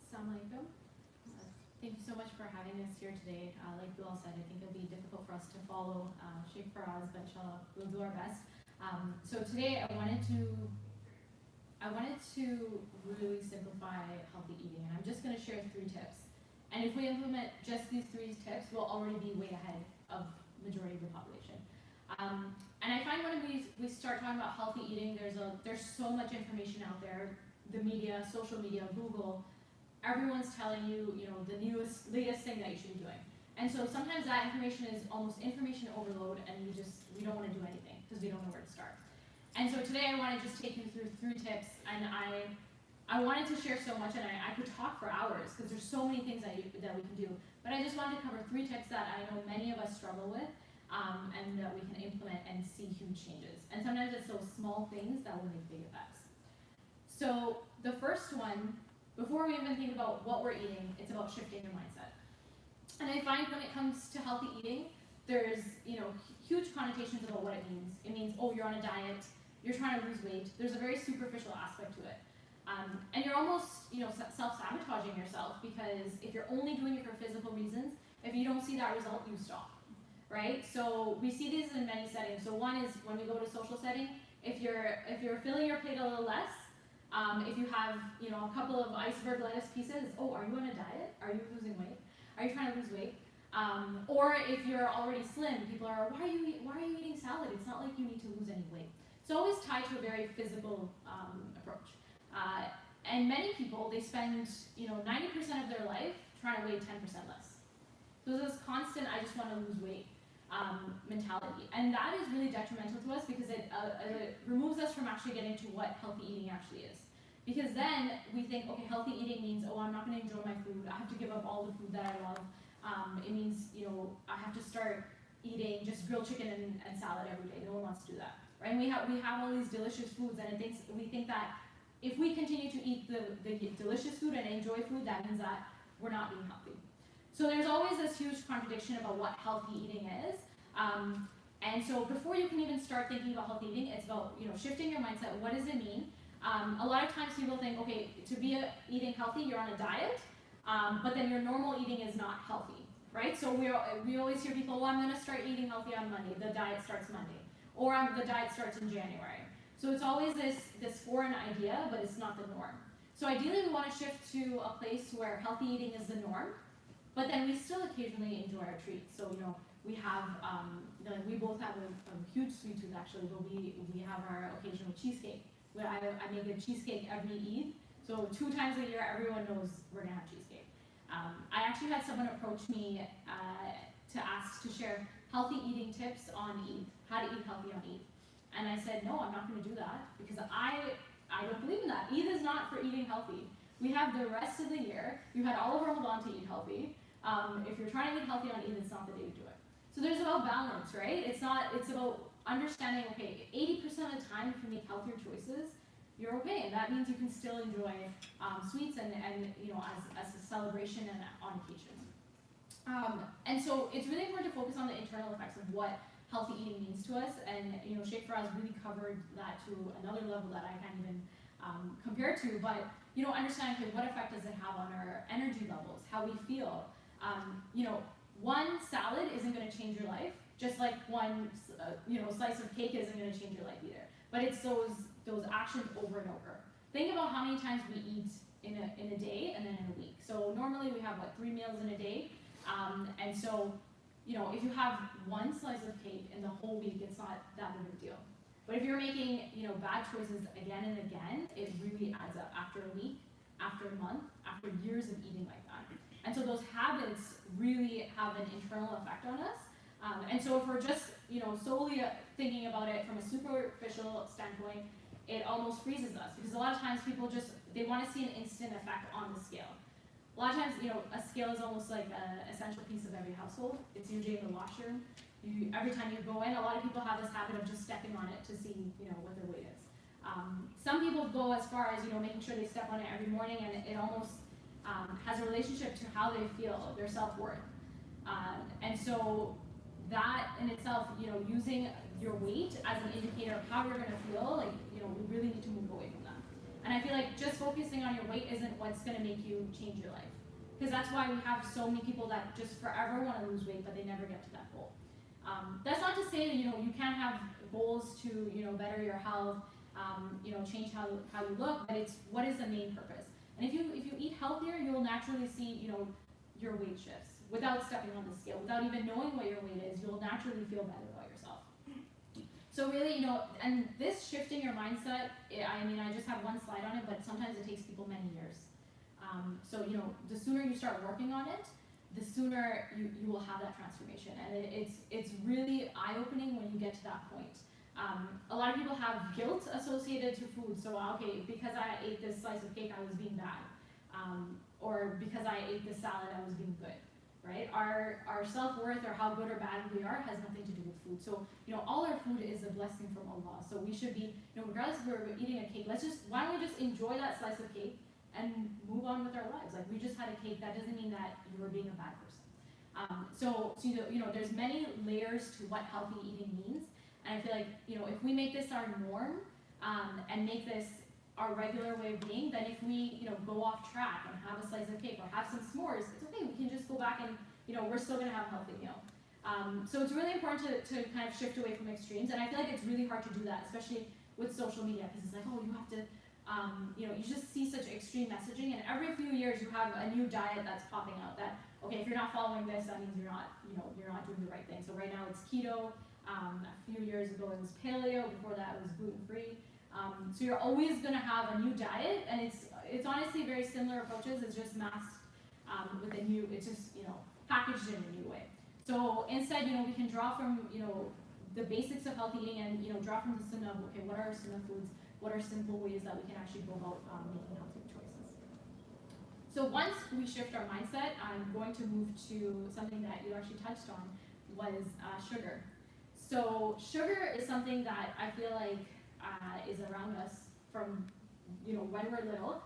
Assalamu alaikum. Thank you so much for having us here today. Like Bilal said, I think it'll be difficult for us to follow Sheikh Faraz, but inshallah we'll do our best. So today I wanted to really simplify healthy eating, and I'm just going to share 3 tips. And if we implement just these 3 tips, we'll already be way ahead of majority of the population. And I find when we start talking about healthy eating, there's so much information out there. The media, social media, Google, everyone's telling you, the latest thing that you should be doing. And so sometimes that information is almost information overload, and we don't want to do anything because we don't know where to start. And so today I want to just take you through 3 tips, and I wanted to share so much, and I could talk for hours because there's so many things that we can do. But I just wanted to cover 3 tips that I know many of us struggle with, and that we can implement and see huge changes. And sometimes it's those small things that will make big effects. So the first one, before we even think about what we're eating, it's about shifting your mindset. And I find when it comes to healthy eating, there's huge connotations about what it means. It means, oh, you're on a diet, you're trying to lose weight. There's a very superficial aspect to it. And you're almost self-sabotaging yourself, because if you're only doing it for physical reasons, if you don't see that result, you stop, right? So we see these in many settings. So one is when we go to social setting, if you're filling your plate a little less, if you have a couple of iceberg lettuce pieces, oh, are you on a diet? Are you losing weight? Are you trying to lose weight? Or if you're already slim, people are, why are you eating salad? It's not like you need to lose any weight. It's always tied to a very physical approach. And many people, they spend 90% of their life trying to weigh 10% less. So this constant, I just want to lose weight mentality. And that is really detrimental to us, because it removes us from actually getting to what healthy eating actually is. Because then we think, okay, healthy eating means, oh, I'm not going to enjoy my food. I have to give up all the food that I love. It means, I have to start eating just grilled chicken and salad every day. No one wants to do that, right? And we have all these delicious foods, and we think that if we continue to eat the delicious food and enjoy food, that means that we're not being healthy. So there's always this huge contradiction about what healthy eating is. And so before you can even start thinking about healthy eating, it's about shifting your mindset. What does it mean? A lot of times people think, okay, to be eating healthy, you're on a diet, but then your normal eating is not healthy, right? So we always hear people, I'm going to start eating healthy on Monday. The diet starts Monday. Or the diet starts in January. So it's always this foreign idea, but it's not the norm. So ideally we want to shift to a place where healthy eating is the norm, but then we still occasionally enjoy our treats. So, we have, we both have a huge sweet tooth actually, but we have our occasional cheesecake. I make a cheesecake every Eid, so 2 times a year everyone knows we're gonna have cheesecake. I actually had someone approach me to ask to share healthy eating tips on Eid, how to eat healthy on Eid. And I said, no, I'm not gonna do that, because I don't believe in that. Eid is not for eating healthy. We have the rest of the year. You had all of Ramadan to eat healthy. If you're trying to eat healthy on Eid, it's not the day to do it. So there's about balance, right? It's about understanding, okay, 80% of the time if you make healthier choices, you're okay. And that means you can still enjoy sweets and as a celebration and on occasions. And so it's really important to focus on the internal effects of what healthy eating means to us. And Sheikh Faraz really covered that to another level that I can't even compare to. But understand, okay, what effect does it have on our energy levels, how we feel? One salad isn't going to change your life, just like one slice of cake isn't going to change your life either. But it's those actions over and over. Think about how many times we eat in a day and then in a week. So normally we have 3 meals in a day, and so if you have one slice of cake in the whole week, it's not that big of a deal. But if you're making bad choices again and again, it really adds up after a week, after a month, after years of eating like that. And so those habits really have an internal effect on us. And so if we're just solely thinking about it from a superficial standpoint, it almost freezes us, because a lot of times people they want to see an instant effect on the scale. A lot of times, a scale is almost like an essential piece of every household. It's usually in the washroom. Every time you go in, a lot of people have this habit of just stepping on it to see, what their weight is. Some people go as far as, making sure they step on it every morning, and it almost has a relationship to how they feel, their self-worth. And so that in itself, using your weight as an indicator of how you're going to feel, we really need to move away from that. And I feel like just focusing on your weight isn't what's going to make you change your life. Because that's why we have so many people that just forever want to lose weight, but they never get to that goal. That's not to say that, you can't have goals to, better your health, change how you look, but it's what is the main purpose. And if you eat healthier, you'll naturally see, your weight shifts without stepping on the scale, without even knowing what your weight is. You'll naturally feel better about yourself. So really, and this shifting your mindset, I just have one slide on it, but sometimes it takes people many years. So the sooner you start working on it, the sooner you will have that transformation. And it's really eye-opening when you get to that point. A lot of people have guilt associated to food. So, okay, because I ate this slice of cake, I was being bad. Or because I ate this salad, I was being good, right? Our self-worth or how good or bad we are has nothing to do with food. So, all our food is a blessing from Allah. So we should be, regardless if we're eating a cake, why don't we just enjoy that slice of cake and move on with our lives? Like, we just had a cake, that doesn't mean that you were being a bad person. So there's many layers to what healthy eating means. And I feel like, if we make this our norm, and make this our regular way of being, then if we, go off track and have a slice of cake or have some s'mores, it's okay. We can just go back and, we're still going to have a healthy meal. So it's really important to kind of shift away from extremes. And I feel like it's really hard to do that, especially with social media, because it's like, oh, you have to, you just see such extreme messaging. And every few years you have a new diet that's popping out that, okay, if you're not following this, that means you're not doing the right thing. So right now it's keto. A few years ago it was paleo. Before that it was gluten-free. So you're always going to have a new diet, and it's honestly very similar approaches. It's just masked with a new. It's just packaged in a new way. So instead, we can draw from the basics of healthy eating, and draw from the sunnah of, okay, what are sunnah foods? What are simple ways that we can actually go about making healthy choices? So once we shift our mindset, I'm going to move to something that you actually touched on, was sugar. So sugar is something that I feel like is around us from when we're little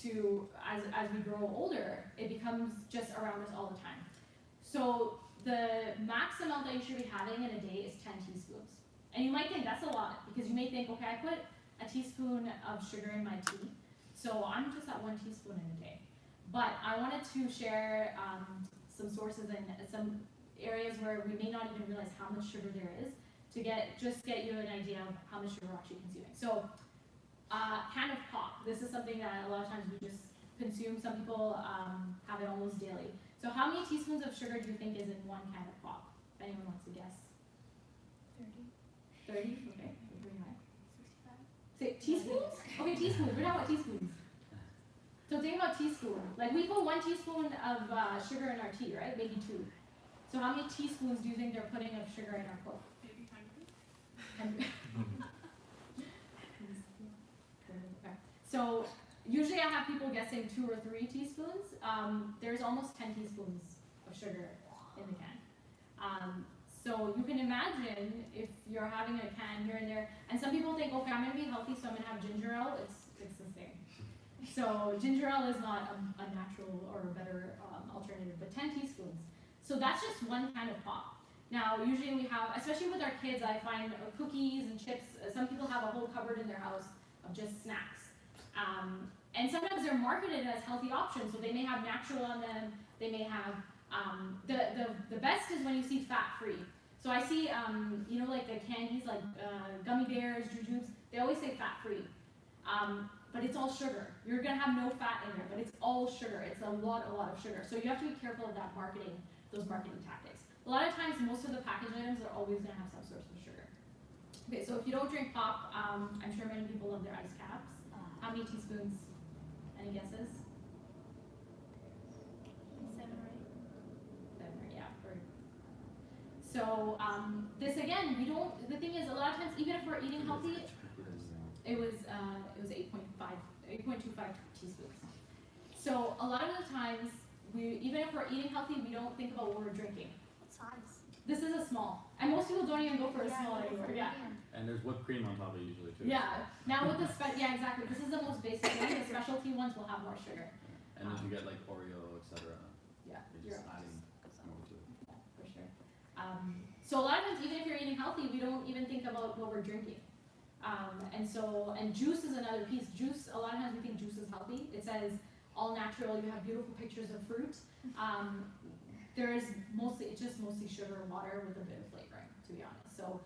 to as we grow older. It becomes just around us all the time. So the max amount that you should be having in a day is 10 teaspoons. And you might think that's a lot, because you may think, okay, I put a teaspoon of sugar in my tea, so I'm just at 1 teaspoon in a day. But I wanted to share some sources and some areas where we may not even realize how much sugar there is, to get you an idea of how much sugar we're actually consuming. So Can of pop. This is something that a lot of times we just consume. Some people have it almost daily. So how many teaspoons of sugar do you think is in one can of pop? If anyone wants to guess. 30? Okay. Pretty high. 65. Say teaspoons? Okay, teaspoons. We're talking about teaspoons. So think about teaspoon. Like we put 1 teaspoon of sugar in our tea, right? Maybe 2. So how many teaspoons do you think they're putting of sugar in our Coke? Maybe 100. Okay. So usually I have people guessing 2 or 3 teaspoons. There's almost 10 teaspoons of sugar in the can. So you can imagine if you're having a can here and there, and some people think, okay, I'm gonna be healthy, so I'm gonna have ginger ale. It's the same. So ginger ale is not a natural or a better alternative, but 10 teaspoons. So that's just 1 can of pop. Now, usually we have, especially with our kids, I find cookies and chips. Some people have a whole cupboard in their house of just snacks. And sometimes they're marketed as healthy options, so they may have natural on them. They may have the best is when you see fat-free. So I see, like the candies, like gummy bears, jujubes. They always say fat-free. But it's all sugar. You're gonna have no fat in there, but it's all sugar. It's a lot of sugar. So you have to be careful of that marketing, those marketing tactics. A lot of times, most of the packaged items are always gonna have some source of sugar. Okay, so if you don't drink pop, I'm sure many people love their ice caps. How many teaspoons? Any guesses? 7 or 8. 7 or 8, yeah. So this again, we don't. The thing is, a lot of times, even if we're eating healthy, it was 8.25 teaspoons. So a lot of the times, even if we're eating healthy, we don't think about what we're drinking. What size? This is a small, and most people don't even go for a small anymore. Yeah. And there's whipped cream on top of it usually too. Yeah. Now with the yeah, exactly. This is the most basic one. The specialty ones will have more sugar. And if you get like Oreo, etc. Yeah. You're just adding more to it. Yeah, for sure. So a lot of times, even if you're eating healthy, we don't even think about what we're drinking. And juice is another piece. Juice, a lot of times we think juice is healthy. It says all natural. You have beautiful pictures of fruit. It's just mostly sugar and water with a bit of flavoring, to be honest. So,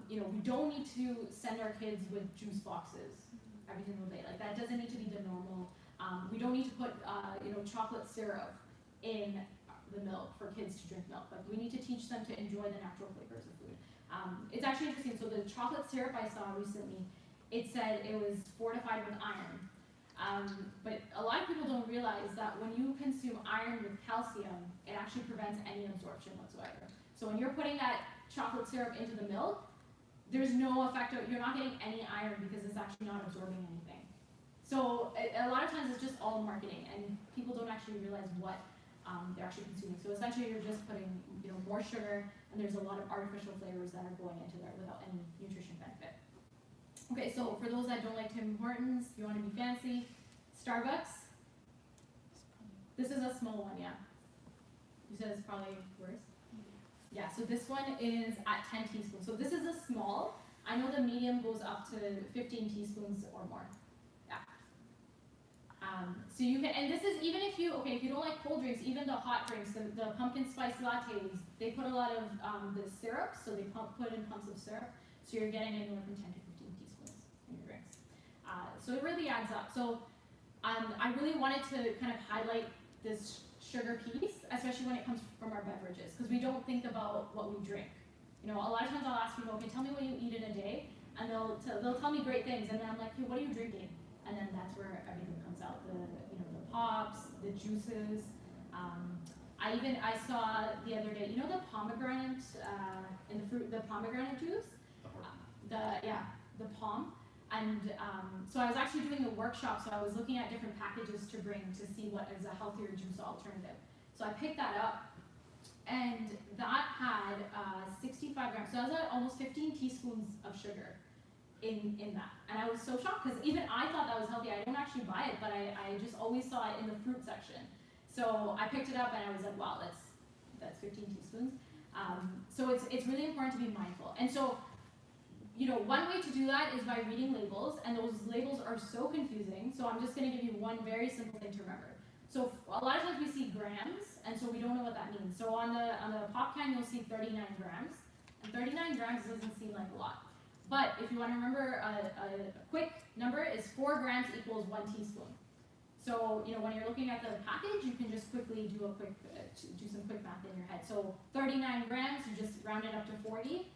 we don't need to send our kids with juice boxes every single day. Like that doesn't need to be the normal. We don't need to put, chocolate syrup in the milk for kids to drink milk. Like we need to teach them to enjoy the natural flavors of food. It's actually interesting. So the chocolate syrup I saw recently, it said it was fortified with iron. But a lot of people don't realize that when you consume iron with calcium, it actually prevents any absorption whatsoever. So when you're putting that chocolate syrup into the milk, there's no effect. You're not getting any iron because it's actually not absorbing anything. So a lot of times it's just all marketing, and people don't actually realize what they're actually consuming. So essentially you're just putting more sugar, and there's a lot of artificial flavors that are going into there without any nutrition benefit. Okay, so for those that don't like Tim Hortons, you want to be fancy, Starbucks. This is a small one, yeah. You said it's probably worse? Yeah, so this one is at 10 teaspoons. So this is a small. I know the medium goes up to 15 teaspoons or more. Yeah. So you can, and this is even if you don't like cold drinks, even the hot drinks, the pumpkin spice lattes, they put a lot of the syrup, so they put in pumps of syrup. So you're getting anywhere from 10 to 15 teaspoons in your drinks. So it really adds up. So I really wanted to kind of highlight this sugar piece, especially when it comes from our beverages, because we don't think about what we drink. A lot of times I'll ask people, okay, tell me what you eat in a day, and they'll tell me great things, and then I'm like, hey, what are you drinking? And then that's where everything comes out, the pops, the juices. I saw the other day, the pomegranate in the fruit, the pomegranate juice, the palm. And so I was actually doing a workshop, so I was looking at different packages to bring to see what is a healthier juice alternative. So I picked that up, and that had 65 grams. So that was almost 15 teaspoons of sugar in that. And I was so shocked, because even I thought that was healthy. I don't actually buy it, but I just always saw it in the fruit section. So I picked it up, and I was like, wow, that's 15 teaspoons. So it's really important to be mindful. And so, one way to do that is by reading labels, and those labels are so confusing. So I'm just going to give you one very simple thing to remember. So a lot of times we see grams, and so we don't know what that means. So on the pop can, you'll see 39 grams, and 39 grams doesn't seem like a lot. But if you want to remember a quick number is 4 grams equals 1 teaspoon. So, when you're looking at the package, you can just quickly do do some quick math in your head. So 39 grams, you just round it up to 40.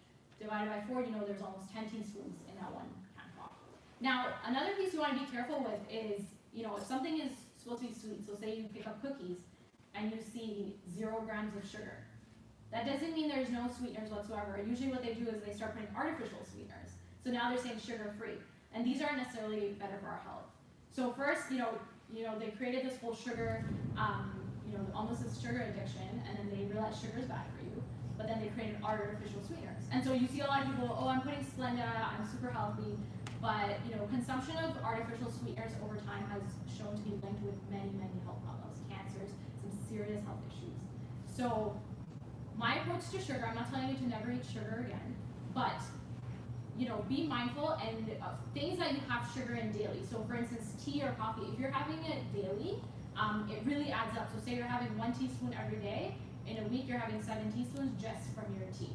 Divided by 4, there's almost 10 teaspoons in that one can pop. Now, another piece you want to be careful with is, if something is supposed to be sweet, so say you pick up cookies and you see 0 grams of sugar. That doesn't mean there's no sweeteners whatsoever. Usually what they do is they start putting artificial sweeteners. So now they're saying sugar-free. And these aren't necessarily better for our health. So first, they created this whole sugar, almost this sugar addiction, and then they realized sugar is bad for you. But then they created artificial sweeteners. And so you see a lot of people, oh, I'm putting Splenda, I'm super healthy. But, consumption of artificial sweeteners over time has shown to be linked with many, many health problems, cancers, some serious health issues. So my approach to sugar, I'm not telling you to never eat sugar again, but, be mindful and things that you have sugar in daily. So for instance, tea or coffee, if you're having it daily, it really adds up. So say you're having 1 teaspoon every day, in a week you're having 7 teaspoons just from your tea.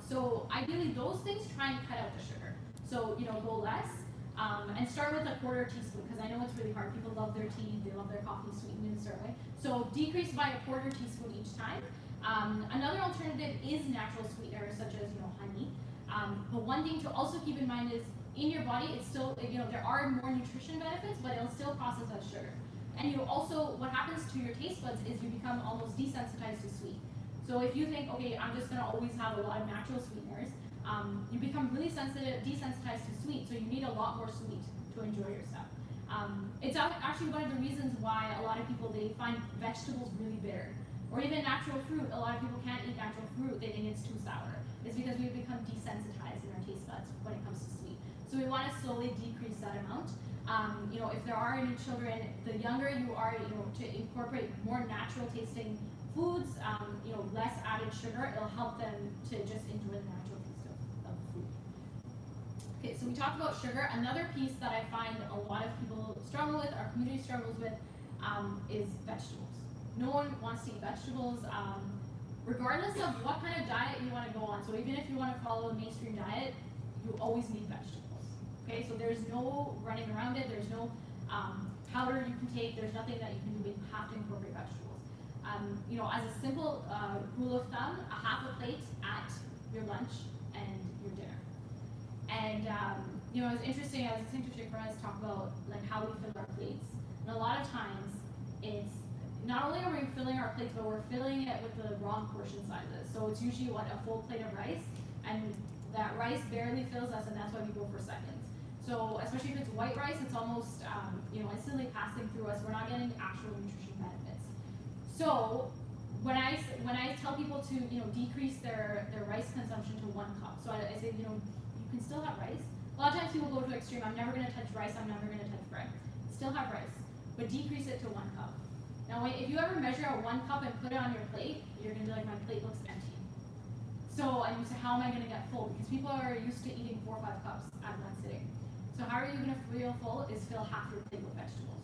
So ideally those things, try and cut out the sugar. So, go less, and start with a 1/4 teaspoon, because I know it's really hard. People love their tea, they love their coffee sweetened in a certain way. So decrease by a 1/4 teaspoon each time. Another alternative is natural sweeteners such as, honey. But one thing to also keep in mind is in your body, it's still, there are more nutrition benefits, but it'll still process as sugar. And what happens to your taste buds is you become almost desensitized to sweet. So if you think, okay, I'm just gonna always have a lot of natural sweeteners, you become really desensitized to sweet, so you need a lot more sweet to enjoy your stuff. It's actually one of the reasons why a lot of people, they find vegetables really bitter. Or even natural fruit, a lot of people can't eat natural fruit, they think it's too sour. It's because we've become desensitized in our taste buds when it comes to sweet. So we want to slowly decrease that amount. If there are any children, the younger you are, to incorporate more natural tasting foods, less added sugar, it'll help them to just enjoy the natural taste of food. Okay, so we talked about sugar. Another piece that I find a lot of people struggle with, our community struggles with, is vegetables. No one wants to eat vegetables, regardless of what kind of diet you want to go on. So even if you want to follow a mainstream diet, you always need vegetables. Okay, so there's no running around it. There's no powder you can take. There's nothing that you can do. You have to incorporate vegetables. As a simple rule of thumb, a half a plate at your lunch and your dinner. And it's interesting for us to talk about how we fill our plates. And a lot of times, it's not only are we filling our plates, but we're filling it with the wrong portion sizes. So it's usually a full plate of rice, and that rice barely fills us, and that's why we go for seconds. So especially if it's white rice, it's almost instantly passing through us. We're not getting actual nutrition benefits. So when I tell people to decrease their rice consumption to 1 cup, so I say you can still have rice. A lot of times people go to extreme. I'm never going to touch rice. I'm never going to touch bread. Still have rice, but decrease it to 1 cup. Now, if you ever measure out 1 cup and put it on your plate, you're going to be like, my plate looks empty. So, and you say, how am I going to get full? Because people are used to eating 4 or 5 cups at one sitting. So how are you going to feel full is fill half your plate with vegetables,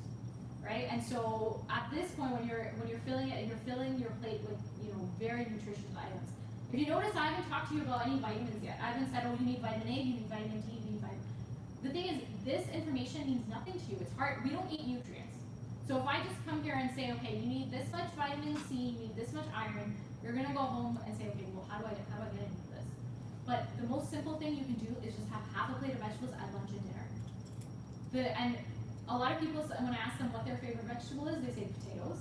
right? And so at this point, when you're filling it, you're filling your plate with very nutritious items. If you notice, I haven't talked to you about any vitamins yet. I haven't said, oh, you need vitamin A, you need vitamin D, you need vitamin. The thing is, this information means nothing to you. It's hard. We don't eat nutrients. So if I just come here and say, okay, you need this much vitamin C, you need this much iron, you're gonna go home and say, okay, well, how do I get into this? But the most simple thing you can do is just have half a plate of vegetables at lunch and dinner. And a lot of people, when I ask them what their favorite vegetable is, they say potatoes.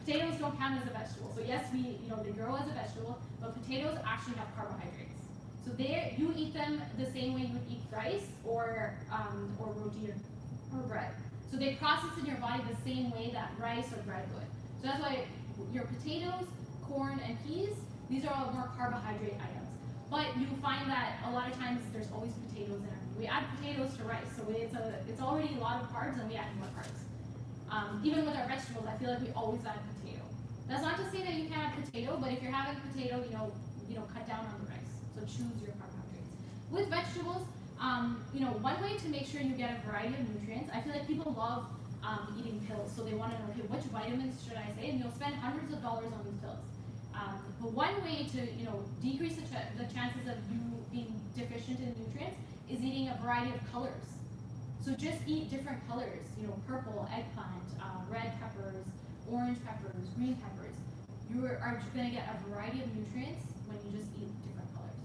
Potatoes don't count as a vegetable. So yes, they grow as a vegetable, but potatoes actually have carbohydrates. So you eat them the same way you would eat rice or roti or bread. So they process in your body the same way that rice or bread would. So that's why your potatoes, corn, and peas, these are all more carbohydrate items. But you find that a lot of times there's always potatoes in it. We add potatoes to rice, so it's already a lot of carbs, and we add more carbs. Even with our vegetables, I feel like we always add potato. That's not to say that you can't have potato, but if you're having potato, cut down on the rice. So choose your carbohydrates. With vegetables, one way to make sure you get a variety of nutrients, I feel like people love eating pills, so they want to know, okay, which vitamins should I say? And you'll spend hundreds of dollars on these pills. But one way to decrease the chances of you being deficient in nutrients is eating a variety of colors. So just eat different colors, purple, eggplant, red peppers, orange peppers, green peppers. You are going to get a variety of nutrients when you just eat different colors.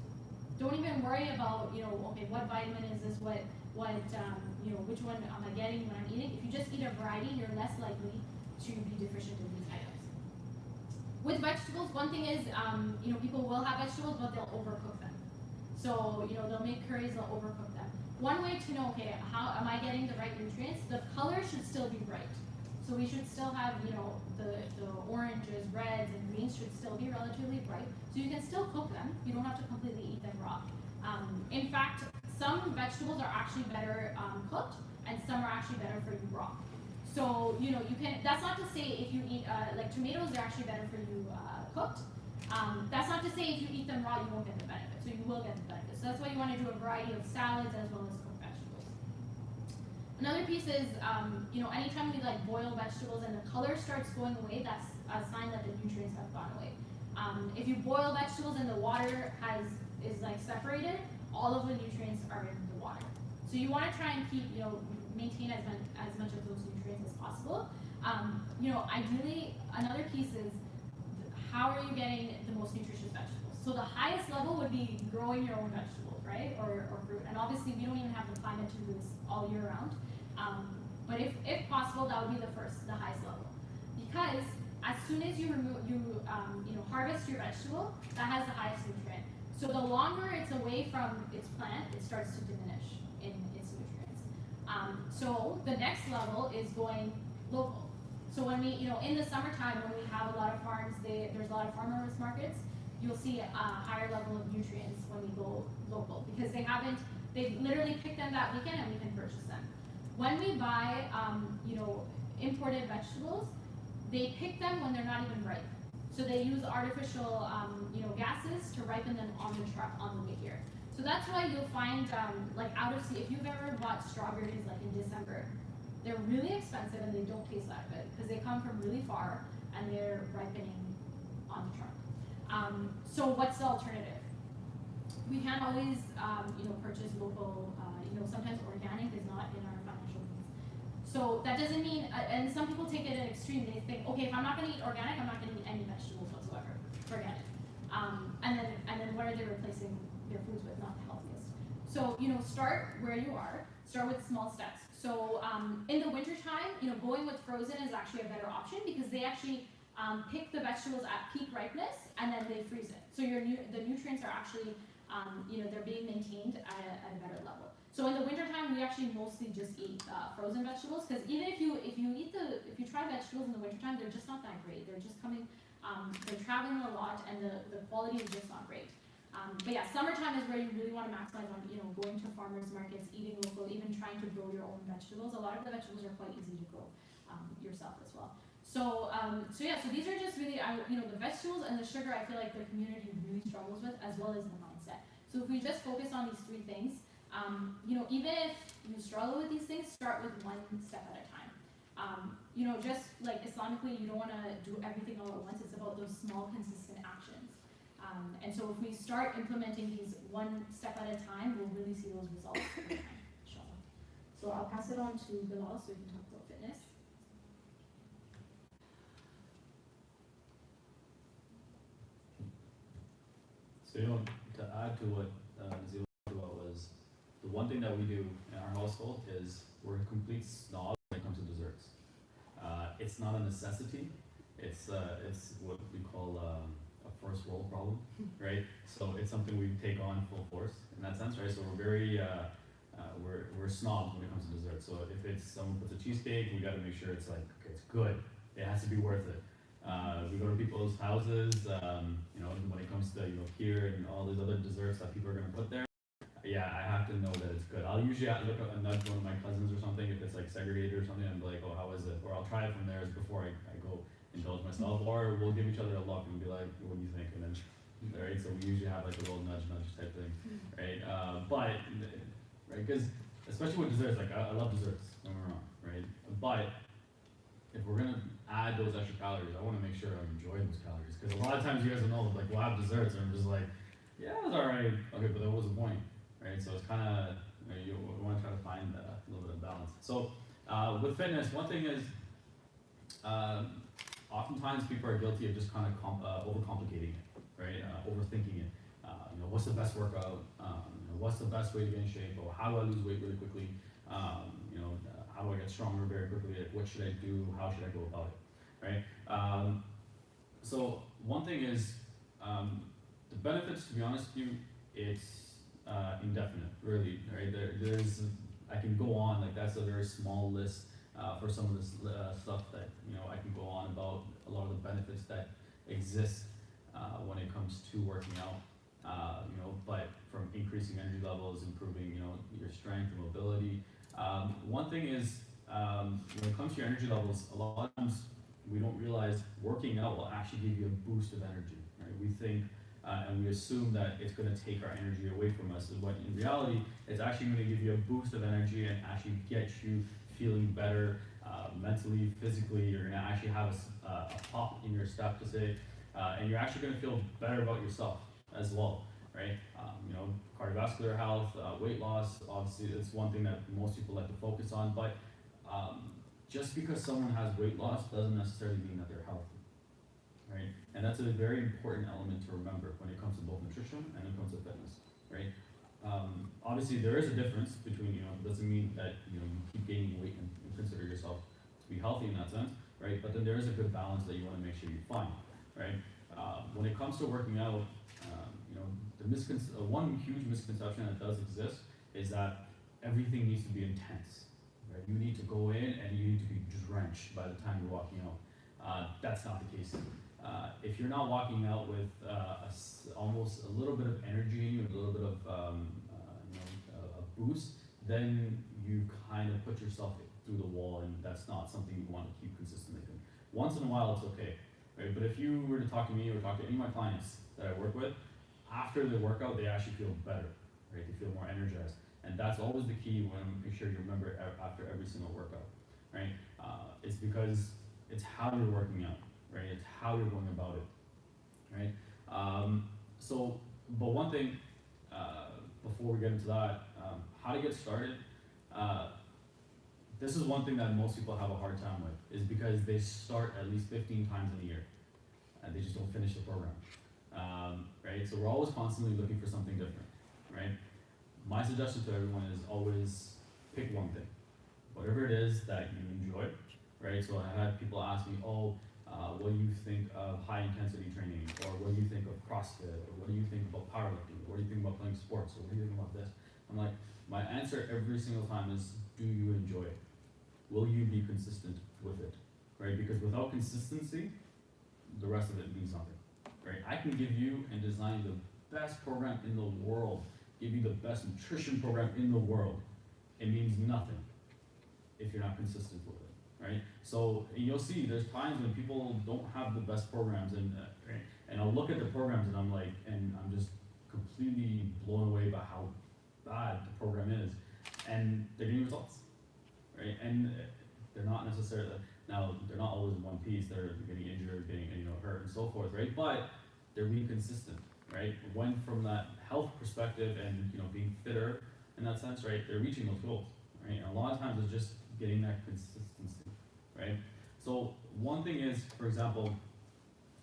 Don't even worry about, okay, what vitamin is this, which one am I getting when I'm eating. If you just eat a variety, you're less likely to be deficient in these items. With vegetables, one thing is, people will have vegetables, but they'll overcook them. So, they'll make curries, they'll overcook them. One way to know, okay, how am I getting the right nutrients? The color should still be bright. So we should still have, the oranges, reds, and greens should still be relatively bright. So you can still cook them. You don't have to completely eat them raw. In fact, some vegetables are actually better cooked, and some are actually better for you raw. So, you can, that's not to say if you eat, like tomatoes are actually better for you cooked. That's not to say if you eat them raw, you won't get the benefit. So you will get the benefit. So that's why you want to do a variety of salads as well as cooked vegetables. Another piece is, anytime we boil vegetables and the color starts going away, that's a sign that the nutrients have gone away. If you boil vegetables and the water is separated, all of the nutrients are in the water. So you want to try and keep, maintain as much of those nutrients as possible. Ideally, another piece is how are you getting the most nutritious vegetables? So the highest level would be growing your own vegetables, right, or fruit. And obviously, we don't even have the climate to do this all year round. But if possible, that would be the highest level, because as soon as you harvest your vegetable, that has the highest nutrient. So the longer it's away from its plant, it starts to diminish in its nutrients. So the next level is going local. So when we, in the summertime, when we have a lot of farms, there's a lot of farmers markets, you'll see a higher level of nutrients when we go local, because they've literally picked them that weekend and we can purchase them. When we buy, imported vegetables, they pick them when they're not even ripe. So they use artificial, gases to ripen them on the truck on the way here. So that's why you'll find, out of sea, if you've ever bought strawberries in December, they're really expensive and they don't taste that good because they come from really far and they're ripening on the truck. So what's the alternative? We can't always, purchase local. Sometimes organic is not in our financial means. So that doesn't mean, and some people take it at extreme. They think, okay, if I'm not going to eat organic, I'm not going to eat any vegetables whatsoever. Forget it. And then what are they replacing their foods with? Not the healthiest. So start where you are. Start with small steps. So in the wintertime, going with frozen is actually a better option because they actually pick the vegetables at peak ripeness and then they freeze it. So the nutrients are actually, they're being maintained at a better level. So in the wintertime, we actually mostly just eat frozen vegetables because even if you try vegetables in the wintertime, they're just not that great. They're just coming, they're traveling a lot and the quality is just not great. But yeah, summertime is where you really want to maximize on, going to farmers markets, eating local, even trying to grow your own vegetables. A lot of the vegetables are quite easy to grow yourself as well. So these are just really, the vegetables and the sugar, I feel like the community really struggles with, as well as the mindset. So if we just focus on these three things, even if you struggle with these things, start with one step at a time. Just like Islamically, you don't want to do everything all at once. It's about those small, consistent actions. And so if we start implementing these one step at a time, we'll really see those results over time, inshallah. So I'll pass it on to Bilal so we can talk about fitness. So to add to what Nazila talked about was, the one thing that we do in our household is we're complete snobs when it comes to desserts. It's not a necessity. It's what we call a first world problem, right? So it's something we take on full force in that sense, right? So we're very we're snobs when it comes to dessert. So if it's someone puts a cheesecake, we got to make sure it's okay, it's good. It has to be worth it. We go to people's houses, when it comes to here and all these other desserts that people are gonna put there. Yeah, I have to know that it's good. I'll usually look at nudge one of my cousins or something if it's segregated or something. I'm like, oh, how is it? Or I'll try it from theirs before I go indulge myself. Or we'll give each other a look and be like, what do you think? And then, right? So we usually have a little nudge type thing, right? Right, because especially with desserts, I love desserts. Don't get me wrong, right? But if we're gonna add add those extra calories, I want to make sure I'm enjoying those calories. Because a lot of times you guys will know, like, we'll have desserts and I'm just like, yeah, it was alright. Okay, but that was the point, right? So it's kind of, you want to try to find a little bit of balance. So with fitness, one thing is, oftentimes people are guilty of just kind of overcomplicating it, right? Overthinking it. You know, what's the best workout? You know, what's the best way to get in shape? Or how do I lose weight really quickly? You know, how do I get stronger very quickly? What should I do? How should I go about it, right? So one thing is, the benefits, to be honest with you, it's indefinite, really, right? There's, I can go on, like that's a very small list for some of this stuff that, you know, I can go on about a lot of the benefits that exist when it comes to working out. You know, but from increasing energy levels, improving, you know, your strength and mobility. One thing is, when it comes to your energy levels, a lot of times we don't realize working out will actually give you a boost of energy, right? We think and we assume that it's going to take our energy away from us, when in reality, it's actually going to give you a boost of energy and actually get you feeling better mentally, physically. You're going to actually have a pop in your step to say, and you're actually going to feel better about yourself as well, right? You know, cardiovascular health, weight loss, obviously it's one thing that most people like to focus on, but just because someone has weight loss doesn't necessarily mean that they're healthy, right? And that's a very important element to remember when it comes to both nutrition and when it comes to fitness, right? Obviously there is a difference between, you know, it doesn't mean that, you know, you keep gaining weight and you consider yourself to be healthy in that sense, right? But then there is a good balance that you want to make sure you find, right? When it comes to working out, you know, one huge misconception that does exist is that everything needs to be intense, right? You need to go in and you need to be drenched by the time you're walking out. That's not the case. If you're not walking out with almost a little bit of energy in you, a little bit of you know, a boost, then you kind of put yourself through the wall, and that's not something you want to keep consistently doing. Once in a while, it's okay, right? But if you were to talk to me or talk to any of my clients that I work with, after the workout, they actually feel better, right? They feel more energized, and that's always the key. When make sure you remember after every single workout, right? It's because it's how you're working out, right? It's how you're going about it, right? But one thing, before we get into that, how to get started, this is one thing that most people have a hard time with, is because they start at least 15 times in a year, and they just don't finish the program, right? So we're always constantly looking for something different, right? My suggestion to everyone is always pick one thing, whatever it is that you enjoy, right? So I had people ask me, what do you think of high intensity training? Or what do you think of CrossFit? Or what do you think about powerlifting? Or what do you think about playing sports? Or what do you think about this? I'm like, my answer every single time is, do you enjoy it? Will you be consistent with it, right? Because without consistency, the rest of it means nothing, right? I can give you and design the best program in the world, give you the best nutrition program in the world. It means nothing if you're not consistent with it, right? So you'll see there's times when people don't have the best programs, and right? And I'll look at the programs and I'm like, and I'm just completely blown away by how bad the program is, and they're getting results, right? And they're not necessarily, now they're not always in one piece. They're getting injured, getting, you know, hurt, and so forth, right? But they're being consistent, right? When from that health perspective and, you know, being fitter in that sense, right? They're reaching those goals, right? And a lot of times it's just getting that consistency, right? So one thing is, for example,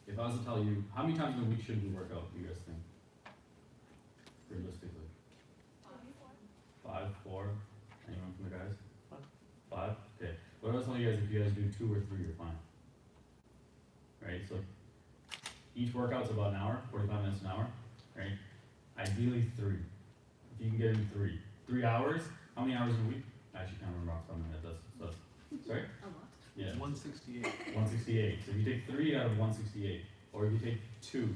if I was to tell you, how many times in a week should we work out, do you guys think? Realistically. 5, 4, anyone from the guys? 5? Okay. What I was telling you guys, if you guys do 2 or 3, you're fine. Right? So each workout's about an hour, 45 minutes an hour, right? Ideally 3. If you can get in 3. 3 hours, how many hours in a week? I actually can't remember off the top of my head. That's sorry? A lot. Yeah. 168. 168. So if you take 3 out of 168, or if you take 2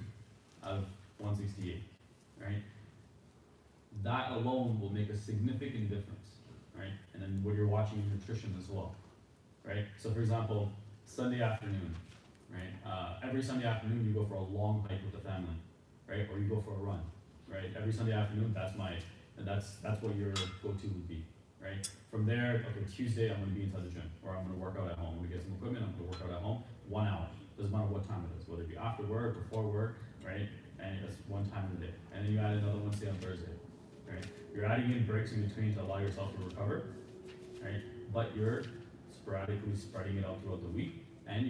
out of 168, right? That alone will make a significant difference, right? And then when you're watching your nutrition as well, right? So for example, Sunday afternoon, right? Every Sunday afternoon you go for a long hike with the family, right? Or you go for a run, right? Every Sunday afternoon, that's what your go-to would be, right? From there, okay, Tuesday I'm going to be inside the gym, or I'm going to work out at home. I'm going to get some equipment, I'm going to work out at home. what time it is, whether it be after work, before work, right? And it's one time in the day. And then you add another one, say on Thursday, right? You're adding in breaks in between to allow yourself to recover, right? But you're sporadically spreading it out throughout the week, and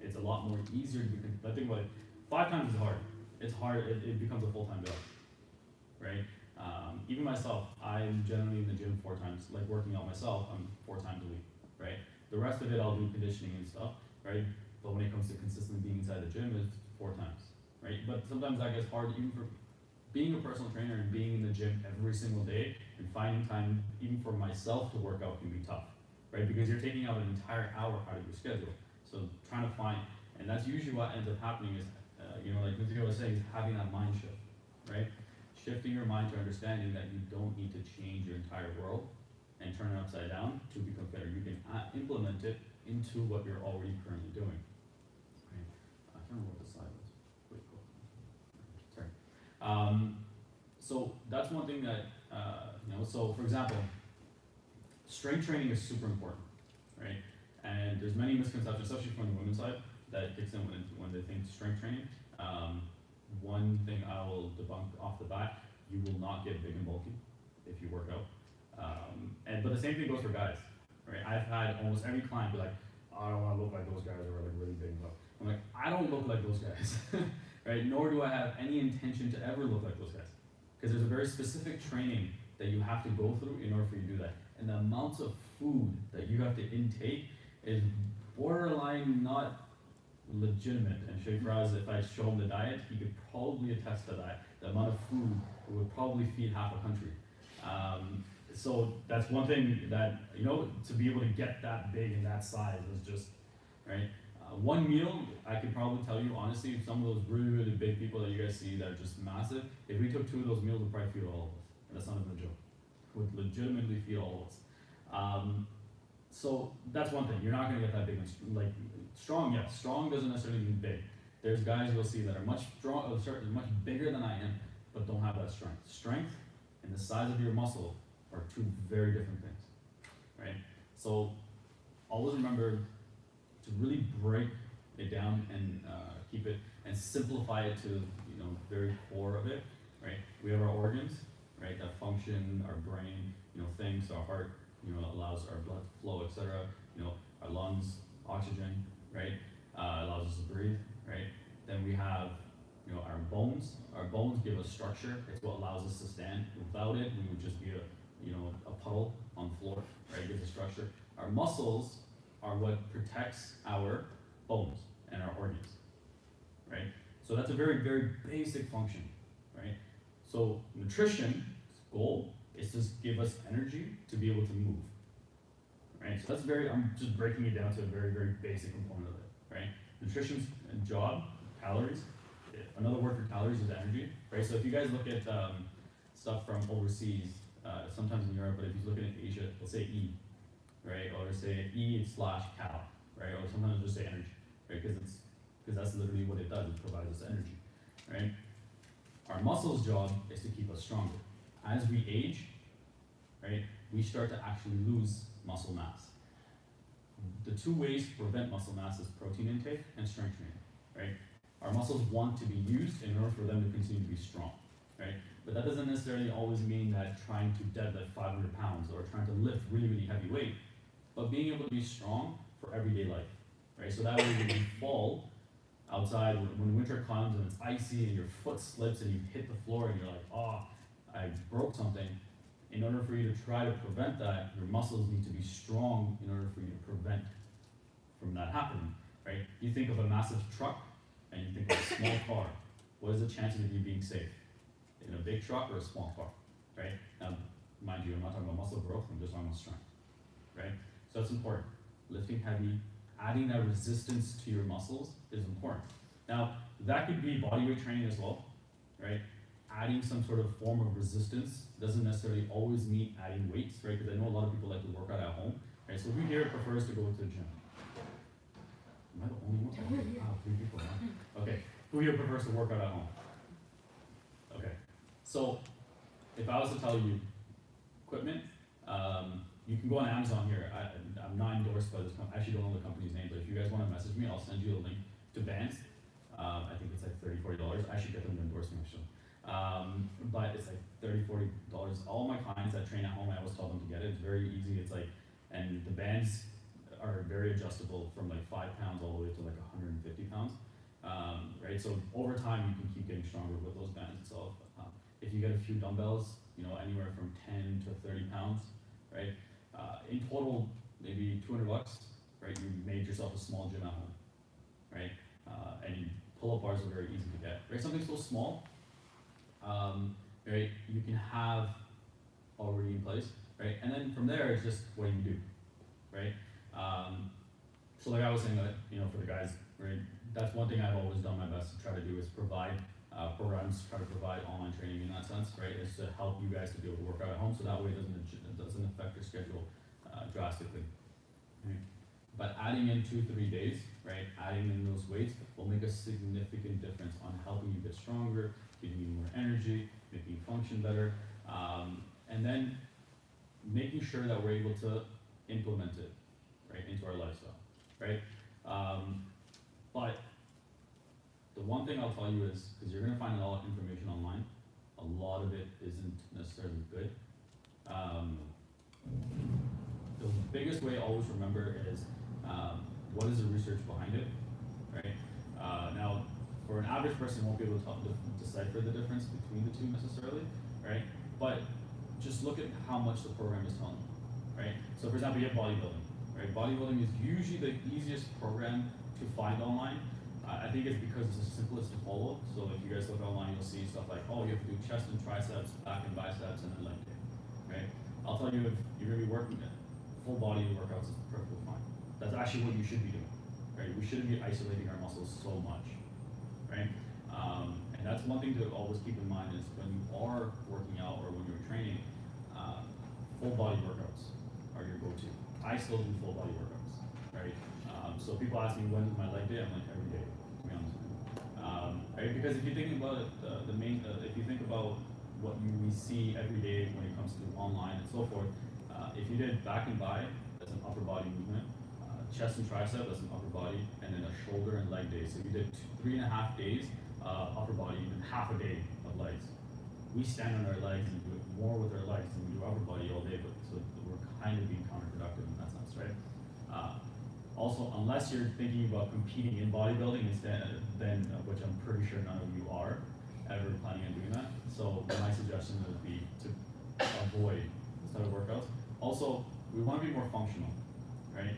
it's a lot more easier to be, but think about it, 5 times is hard. It's hard, it becomes a full-time job, right? Even myself, I'm generally in the gym 4 times, like working out myself, I'm 4 times a week, right? The rest of it, I'll do conditioning and stuff, right? But when it comes to consistently being inside the gym, it's 4 times, right? But sometimes that gets hard, even for being a personal trainer and being in the gym every single day and finding time, even for myself, to work out can be tough, right? Because you're taking out an entire hour out of your schedule. So trying to find, and that's usually what ends up happening is, like Mr. was saying, is having that mind shift, right? Shifting your mind to understanding that you don't need to change your entire world and turn it upside down to become better. You can implement it into what you're already currently doing. Right? I can't remember what the slide was. Wait, cool. Sorry. So that's one thing that, so for example, strength training is super important, right? And there's many misconceptions, especially from the women's side, that kicks in when they think strength training. One thing I will debunk off the bat, you will not get big and bulky if you work out. But the same thing goes for guys, right? I've had almost every client be like, oh, I don't want to look like those guys who are like really big and buff. I'm like, I don't look like those guys, right? Nor do I have any intention to ever look like those guys. Because there's a very specific training that you have to go through in order for you to do that. And the amounts of food that you have to intake is borderline not legitimate. And Faraz, if I show him the diet, he could probably attest to that. The amount of food would probably feed half a country. So that's one thing that, to be able to get that big and that size is just, right? One meal, I could probably tell you, honestly, some of those really, really big people that you guys see that are just massive, if we took 2 of those meals, we'd probably feed all of us. And that's not even a joke. Would legitimately feed all of us. So that's one thing. You're not going to get that big. Like strong, yes. Strong doesn't necessarily mean big. There's guys you'll see that are much much bigger than I am, but don't have that strength. Strength and the size of your muscle are 2 very different things, right? So always remember to really break it down and keep it and simplify it to very core of it, right? We have our organs, right, that function, our brain, things, our heart, allows our blood to flow, etc. Our lungs, oxygen, right, allows us to breathe, right? Then we have, our bones. Our bones give us structure. It's what allows us to stand. Without it, we would just be a puddle on the floor, right? It gives us structure. Our muscles are what protects our bones and our organs, right? So that's a very, very basic function, right? So nutrition's goal is to give us energy to be able to move, right? So that's I'm just breaking it down to a very, very basic component of it, right? Nutrition's job, calories. Another word for calories is energy, right? So if you guys look at stuff from overseas, sometimes in Europe, but if you look at Asia, it'll say E, right? Or say E/cal, right? Or sometimes it'll just say energy, right? Because that's literally what it does. It provides us energy, right? Our muscles' job is to keep us stronger. As we age, right, we start to actually lose muscle mass. The 2 ways to prevent muscle mass is protein intake and strength training, right? Our muscles want to be used in order for them to continue to be strong, right? But that doesn't necessarily always mean that trying to deadlift 500 pounds or trying to lift really, really heavy weight, but being able to be strong for everyday life, right? So that way when you fall outside, when winter comes and it's icy and your foot slips and you hit the floor and you're like, oh, I broke something. In order for you to try to prevent that, your muscles need to be strong in order for you to prevent from that happening, right? You think of a massive truck and you think of a small car. What is the chances of you being safe? In a big truck or a small car, right? Now, mind you, I'm not talking about muscle growth, I'm just talking about strength, right? So that's important. Lifting heavy, adding that resistance to your muscles is important. Now, that could be bodyweight training as well, right? Adding some sort of form of resistance doesn't necessarily always mean adding weights, right? Because I know a lot of people like to work out at home, right? So who here prefers to go to the gym? Am I the only one? Wow, 3 people, huh? Okay, who here prefers to work out at home? Okay, so if I was to tell you equipment, you can go on Amazon here. I'm not endorsed by this company. I actually don't know the company's name, but if you guys want to message me, I'll send you a link to bands. I think it's like $30-40. I should get them to endorse me actually. But it's like $30-40. All my clients that train at home, I always tell them to get it. It's very easy. It's like, and the bands are very adjustable from like 5 pounds all the way to like 150 pounds. Right? So over time, you can keep getting stronger with those bands itself. If you get a few dumbbells, you know, anywhere from 10 to 30 pounds, right? In total, maybe $200, right? You made yourself a small gym at home, right? And pull-up bars are very easy to get, right? Something so small, right? You can have already in place, right? And then from there, it's just what do you do, right? So like I was saying, you know, for the guys, right? That's one thing I've always done my best to try to do is provide programs, try to provide online training in that sense, right? Is to help you guys to be able to work out at home, so that way it doesn't affect your schedule drastically. Right? But adding in 2-3 days, right? Adding in those weights will make a significant difference on helping you get stronger, giving you more energy, making you function better, and then making sure that we're able to implement it, right, into our lifestyle, right? But the one thing I'll tell you is, because you're going to find a lot of information online, a lot of it isn't necessarily good. The biggest way to always remember is what is the research behind it, right? Now, for an average person, won't be able to decipher the difference between the two necessarily, right? But just look at how much the program is telling you, right? So, for example, you have bodybuilding, right? Bodybuilding is usually the easiest program to find online. I think it's because it's the simplest to follow. So if you guys look online, you'll see stuff like, oh, you have to do chest and triceps, back and biceps, and then leg day, right? I'll tell you, if you're gonna be working full body workouts, is perfectly fine. That's actually what you should be doing, right? We shouldn't be isolating our muscles so much, right? And that's one thing to always keep in mind is when you are working out or when you're training, full body workouts are your go-to. I still do full body workouts, right? So people ask me, when is my leg day? I'm like, every day, to be honest with you. Right? Because if you think about it, if you think about what we see every day when it comes to online and so forth, if you did back and bi, that's an upper body movement, chest and tricep, that's an upper body, and then a shoulder and leg day. So you did 3.5 days upper body, and half a day of legs. We stand on our legs and do it more with our legs than we do upper body all day, but so we're kind of being counterproductive in that sense, right? Also, unless you're thinking about competing in bodybuilding instead, then which I'm pretty sure none of you are ever planning on doing that. So my suggestion would be to avoid this type of workouts. Also, we want to be more functional, right?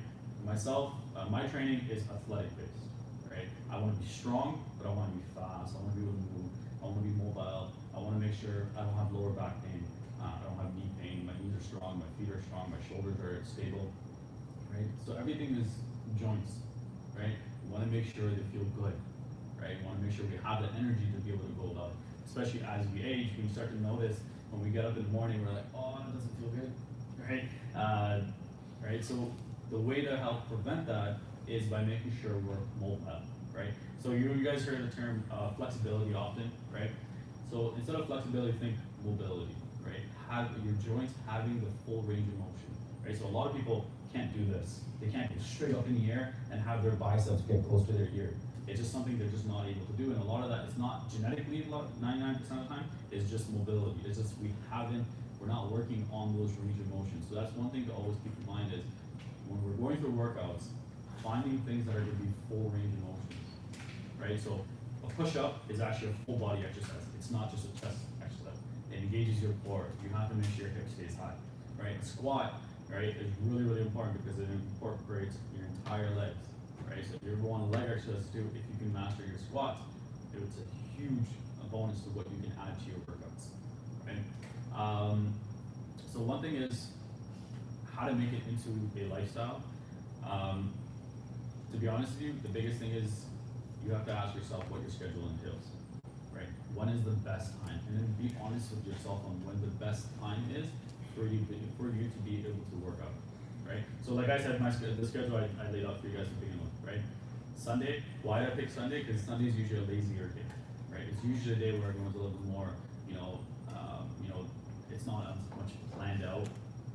Myself, my training is athletic based, right? I want to be strong, but I want to be fast. I want to be able to move. I want to be mobile. I want to make sure I don't have lower back pain. I don't have knee pain. My knees are strong. My feet are strong. My shoulders are stable, right? So everything is joints, right? We want to make sure they feel good, right? We want to make sure we have the energy to be able to go about it. Especially as we age, we start to notice when we get up in the morning, we're like, oh, it doesn't feel good, right? Right? So the way to help prevent that is by making sure we're mobile, right? So you guys heard the term flexibility often, right? So instead of flexibility, think mobility, right? Have your joints having the full range of motion, right? So a lot of people can't do this. They can't go straight up in the air and have their biceps get close to their ear. It's just something they're just not able to do. And a lot of that is not genetically, 99% of the time, it's just mobility. It's just we're not working on those range of motion. So that's one thing to always keep in mind is when we're going through workouts, finding things that are going to be full range of motions, right? So a push-up is actually a full body exercise. It's not just a chest exercise. It engages your core. You have to make sure your hip stays high, right? A squat, right, is really, really important because it incorporates your entire legs, right? So if you ever want a leg exercise too, if you can master your squats, it's a huge bonus to what you can add to your workouts, right? So one thing is how to make it into a lifestyle. To be honest with you, the biggest thing is you have to ask yourself what your schedule entails, right? When is the best time? And then be honest with yourself on when the best time is for you to be able to work out, right? So like I said, the schedule I laid out for you guys to begin with, right? Sunday, why did I pick Sunday? Because Sunday is usually a lazier day, right? It's usually a day where everyone's a little bit more, it's not as much planned out,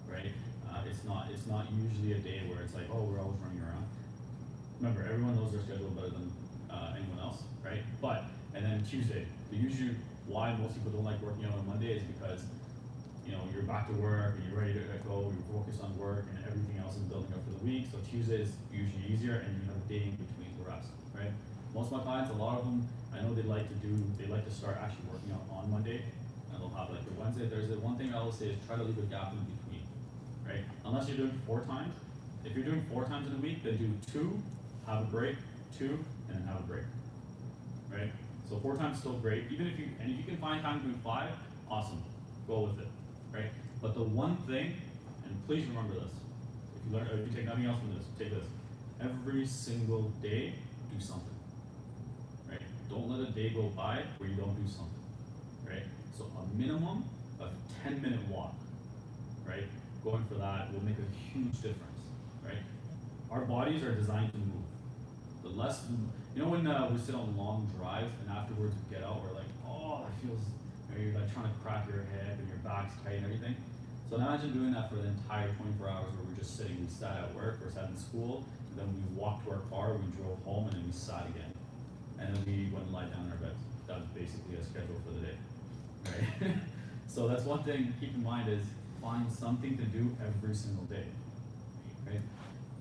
right? It's not usually a day where it's like, oh, we're always running around. Remember, everyone knows their schedule better than But, and then Tuesday, why most people don't like working out on Monday is because, you know, you're back to work and you're ready to go, you're focused on work and everything else is building up for the week. So Tuesday is usually easier and you have a day in between the reps, right? Most of my clients, a lot of them, I know they like to start actually working out on Monday, and they'll have like the Wednesday, Thursday. One thing I will say is try to leave a gap in between, right? Unless you're doing 4 times. If you're doing 4 times in a week, then do 2, have a break, 2, and then have a break, right? So 4 times is still great. If you can find time to do 5, awesome, go with it, right? But the one thing, and please remember this, if you take nothing else from this, take this. Every single day, do something, right? Don't let a day go by where you don't do something, right? So a minimum of 10-minute walk, right? Going for that will make a huge difference, right? Our bodies are designed to move. The less, you know, when we sit on long drives and afterwards we get out, we're like, oh, that feels, you're like trying to crack your hip and your back's tight and everything. So imagine doing that for the entire 24 hours where we're just sitting, we sat at work, or sat in school, and then we walked to our car, we drove home, and then we sat again. And then we went and lied down in our beds. That was basically a schedule for the day, right? So that's one thing to keep in mind is find something to do every single day, right?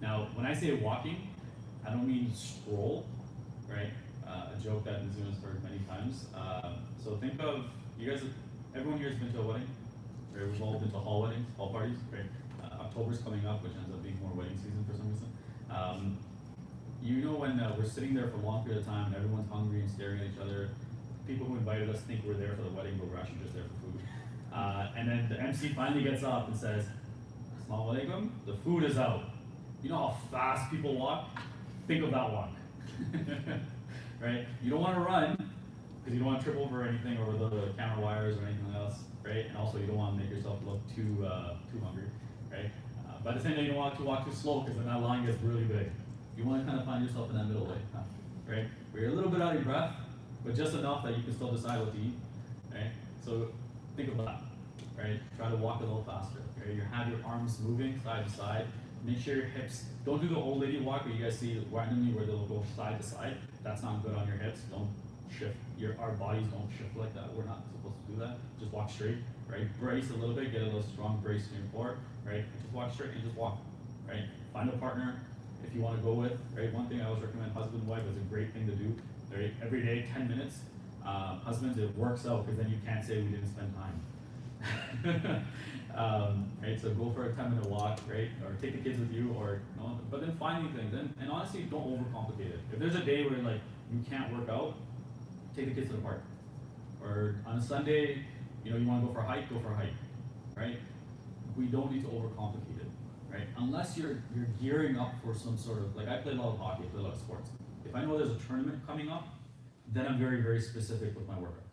Now, when I say walking, I don't mean stroll, right? A joke that Mizuno has heard many times. So think of, everyone here has been to a wedding? Right, we've all been to hall weddings, hall parties, right? October's coming up, which ends up being more wedding season for some reason. You know when we're sitting there for a long period of time and everyone's hungry and staring at each other, people who invited us think we're there for the wedding, but we're actually just there for food. And then the MC finally gets up and says, Assalamu alaikum, the food is out. You know how fast people walk? Think of that walk, right? You don't want to run, because you don't want to trip over anything, over the camera wires or anything else, right? And also you don't want to make yourself look too hungry, right? But at the same time, you don't want to walk too slow, because then that line gets really big. You want to kind of find yourself in that middle way, right? Where you're a little bit out of your breath, but just enough that you can still decide what to eat, right? So think of that, right? Try to walk a little faster, right? You have your arms moving side to side. Make sure your hips, don't do the old lady walk where you guys see randomly where they'll go side to side. That's not good on your hips. Don't shift. Our bodies don't shift like that. We're not supposed to do that. Just walk straight, right? Brace a little bit, get a little strong brace in your core, right? And just walk straight and just walk, right? Find a partner if you want to go with, right? One thing I always recommend, husband and wife, is a great thing to do, right? Every day, 10 minutes. Husbands, it works out because then you can't say we didn't spend time. Right, so go for a 10-minute walk, right, or take the kids with you, or but then finding things, and honestly, don't overcomplicate it. If there's a day where like you can't work out, take the kids to the park, or on a Sunday, you want to go for a hike, right? We don't need to overcomplicate it, right? Unless you're gearing up for some sort of, like, I play a lot of hockey, I play a lot of sports. If I know there's a tournament coming up, then I'm very, very specific with my workouts.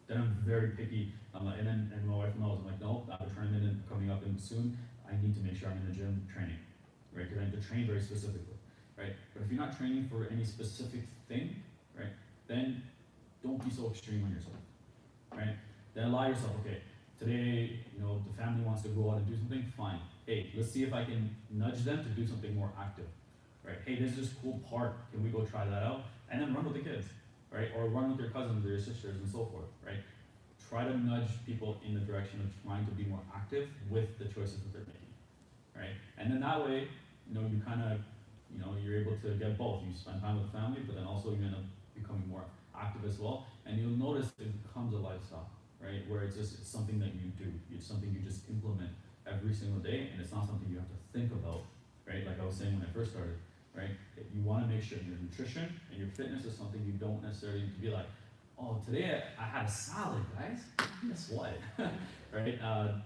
Then I'm very picky. And my wife knows, I'm like, no, I have a tournament coming up soon. I need to make sure I'm in the gym training, right? Because I need to train very specifically, right? But if you're not training for any specific thing, right, then don't be so extreme on yourself, right? Then allow yourself, okay, today, the family wants to go out and do something, fine. Hey, let's see if I can nudge them to do something more active, right? Hey, there's this cool park, can we go try that out? And then run with the kids, right? Or run with your cousins or your sisters and so forth, right? Try to nudge people in the direction of trying to be more active with the choices that they're making, right? And then that way, you kind of, you're able to get both. You spend time with the family, but then also you end up becoming more active as well. And you'll notice it becomes a lifestyle, right? Where it's something that you do. It's something you just implement every single day, and it's not something you have to think about, right? Like I was saying when I first started, right? You want to make sure your nutrition and your fitness is something you don't necessarily need to be like, oh, today I had a salad, guys. Guess what? Right?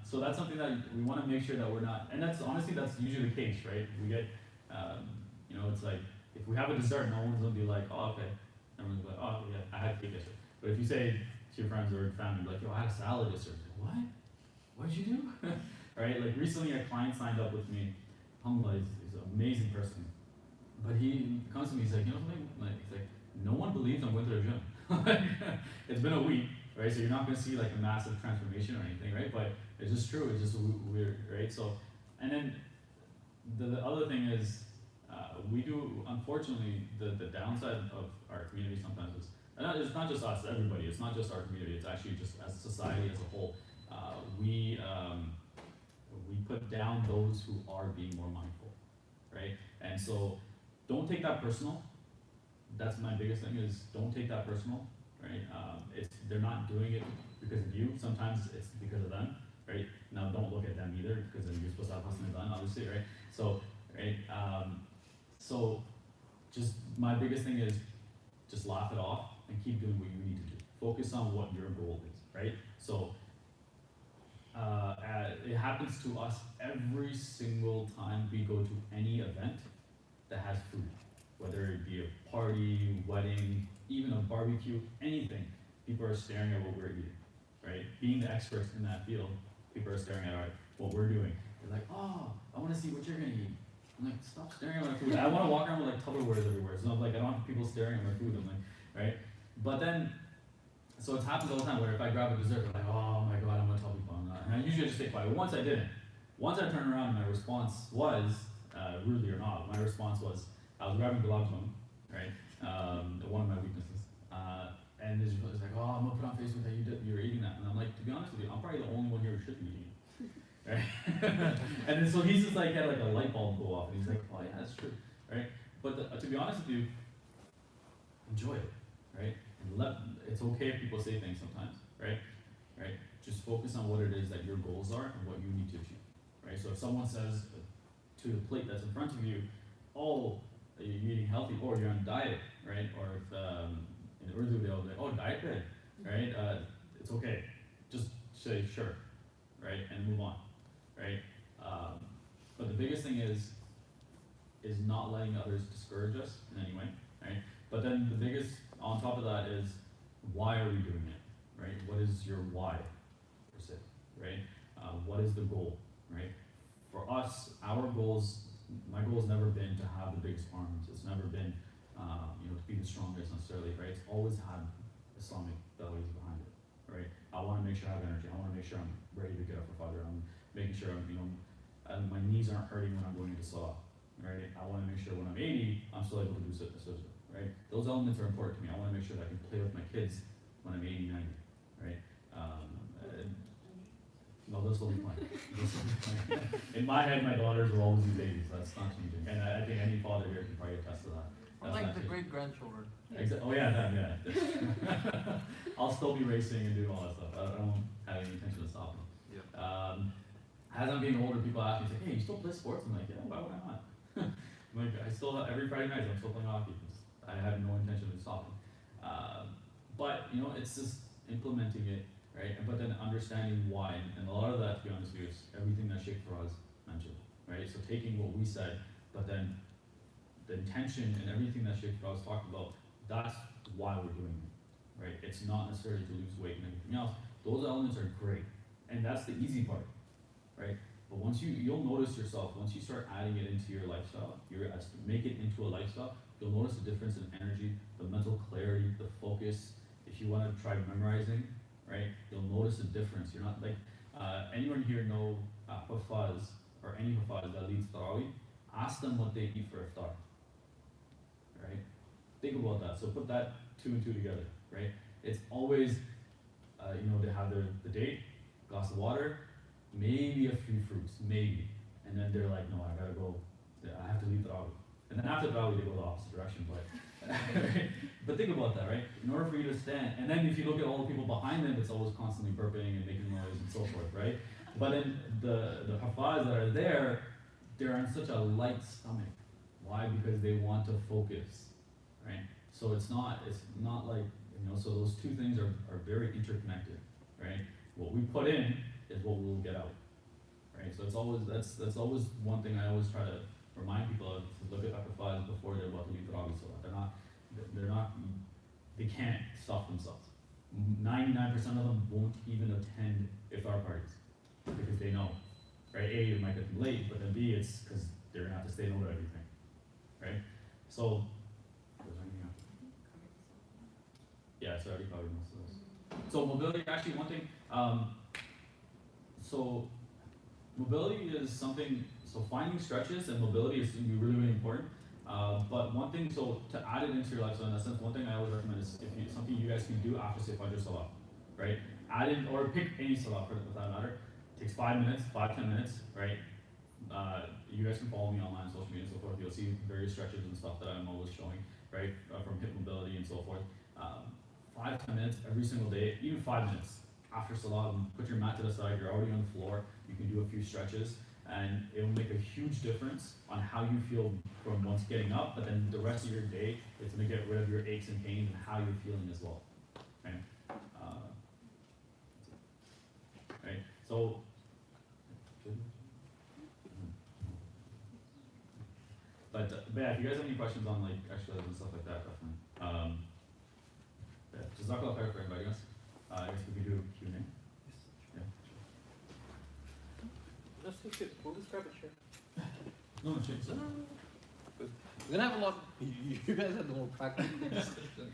So that's something that we want to make sure that we're not, and that's usually the case, right? We get, it's like, if we have a dessert, no one's going to be like, oh, okay. Everyone's like, oh, yeah, I had cake yesterday. But if you say to your friends or family, like, yo, I had a salad yesterday. Like, what? What did you do? Right? Like, recently a client signed up with me. Humla is an amazing person. But he comes to me, he's like, something? He's like, no one believes I'm going to the gym. It's been a week, right? So you're not going to see like a massive transformation or anything, right? But it's just true. It's just weird, right? So, and then the other thing is, we do, unfortunately, the downside of our community sometimes is it's not just us, everybody. It's not just our community. It's actually just as a society as a whole. We put down those who are being more mindful, right? And so, don't take that personal. That's my biggest thing is don't take that personal, right? They're not doing it because of you. Sometimes it's because of them, right? Now don't look at them either because then you're supposed to have something done, obviously, right? So, right? So, just my biggest thing is just laugh it off and keep doing what you need to do. Focus on what your goal is, right? So, it happens to us every single time we go to any event that has food, whether it be a party, wedding, even a barbecue, anything. People are staring at what we're eating, right? Being the experts in that field, people are staring at what we're doing. They're like, oh, I want to see what you're gonna eat. I'm like, stop staring at my food. I want to walk around with like Tupperwares everywhere. So I'm like, I don't want people staring at my food. I'm like, right? But then, so it happens all the time where if I grab a dessert, I'm like, oh my god, I'm gonna tell people I'm not. And I usually just stay quiet. But once I didn't. Once I turned around and my response was, rudely or not, my response was, I was grabbing gulab jamun, right? One of my weaknesses. And it's like, oh, I'm gonna put on Facebook that you're eating that. And I'm like, to be honest with you, I'm probably the only one here who should be eating it. Right? And then so he's just like, had like a light bulb go off. And he's like, oh yeah, that's true. Right? But to be honest with you, enjoy it. Right? And it's okay if people say things sometimes. Right? Right? Just focus on what it is that your goals are and what you need to achieve. Right? So if someone says to the plate that's in front of you, oh, you're eating healthy, or you're on diet, right? Or if in Urdu they'll be like, oh, diet bread, right? It's okay. Just say sure, right, and move on, right? But the biggest thing is not letting others discourage us in any way, right? But then the biggest on top of that is why are we doing it, right? What is your why, per se, right? What is the goal, right? For us, our goals. My goal has never been to have the biggest arms. It's never been, to be the strongest necessarily, right? It's always had Islamic values behind it, right? I want to make sure I have energy. I want to make sure I'm ready to get up for Fajr. I'm making sure my knees aren't hurting when I'm going into Salah, right? I want to make sure when I'm 80, I'm still able to do Sajda, right? Those elements are important to me. I want to make sure that I can play with my kids when I'm 80, 90, right? No, those will be fine. In my head, my daughters will always be babies. That's not changing. And I think any father here can probably attest to that. I like the great grandchildren. Oh yeah, that, yeah. I'll still be racing and doing all that stuff. I don't have any intention of stopping. Yeah. As I'm getting older, people ask me, like, hey, you still play sports? I'm like, yeah, why would I not? I'm like, I still have, every Friday night, I'm still playing hockey. I have no intention of stopping. But, it's just implementing it. Right, but then understanding why, and a lot of that, to be honest with you, is everything that Sheikh Faraz mentioned, right? So taking what we said, but then the intention and everything that Sheikh Faraz talked about, that's why we're doing it, right? It's not necessarily to lose weight and everything else. Those elements are great, and that's the easy part, right? But once you'll notice yourself, once you start adding it into your lifestyle, make it into a lifestyle, you'll notice a difference in energy, the mental clarity, the focus. If you want to try memorizing, right, you'll notice a difference. You're not like, anyone here know Hafaz or any Hafaz that leads Tarawih? Ask them what they eat for iftar, right? Think about that. So put that 2 and 2 together, right? It's always, they have the date, glass of water, maybe a few fruits, maybe. And then they're like, no, I gotta go, I have to leave Tarawih. And then after Tarawih, they go the opposite direction, but but think about that, right? In order for you to stand, and then if you look at all the people behind them, it's always constantly burping and making noise and so forth, right? But then the hafaz that are there, they're on such a light stomach. Why? Because they want to focus, right? So it's not like, so those two things are very interconnected, right? What we put in is what we'll get out, right? So it's always, that's always one thing I always try to remind people of, to look at hafaz before they're about to leave Tarawih Salah. They can't stop themselves. 99% of them won't even attend iftar parties because they know, right? A, it might get them late, but then B, it's because they're gonna have to say no to everything, right? So, was there anything else? Yeah, it's already covered most of those. So mobility, actually one thing, so mobility is something, so finding stretches and mobility is going to be really, really important. But one thing, so to add it into your life, so in a sense, one thing I always recommend is if you, something you guys can do after say Fajr Salah, right? Add in, or pick any Salah for that matter. It takes 5 minutes, 5-10 minutes, right? You guys can follow me online, social media, and so forth. You'll see various stretches and stuff that I'm always showing, right? From hip mobility and so forth. 5-10 minutes every single day, even 5 minutes after Salah. Put your mat to the side. You're already on the floor. You can do a few stretches, and it will make a huge difference on how you feel from once getting up. But then the rest of your day, it's going to get rid of your aches and pains and how you're feeling as well. Right? Right. So. But yeah, if you guys have any questions on like exercise and stuff like that, definitely. Yeah, Jazakallah khair for inviting us. I guess we could do Q&A. Yes. Yeah. Let's take it. We'll just grab a chair. No, change. We're gonna have a lot. You guys have the more practical discussion.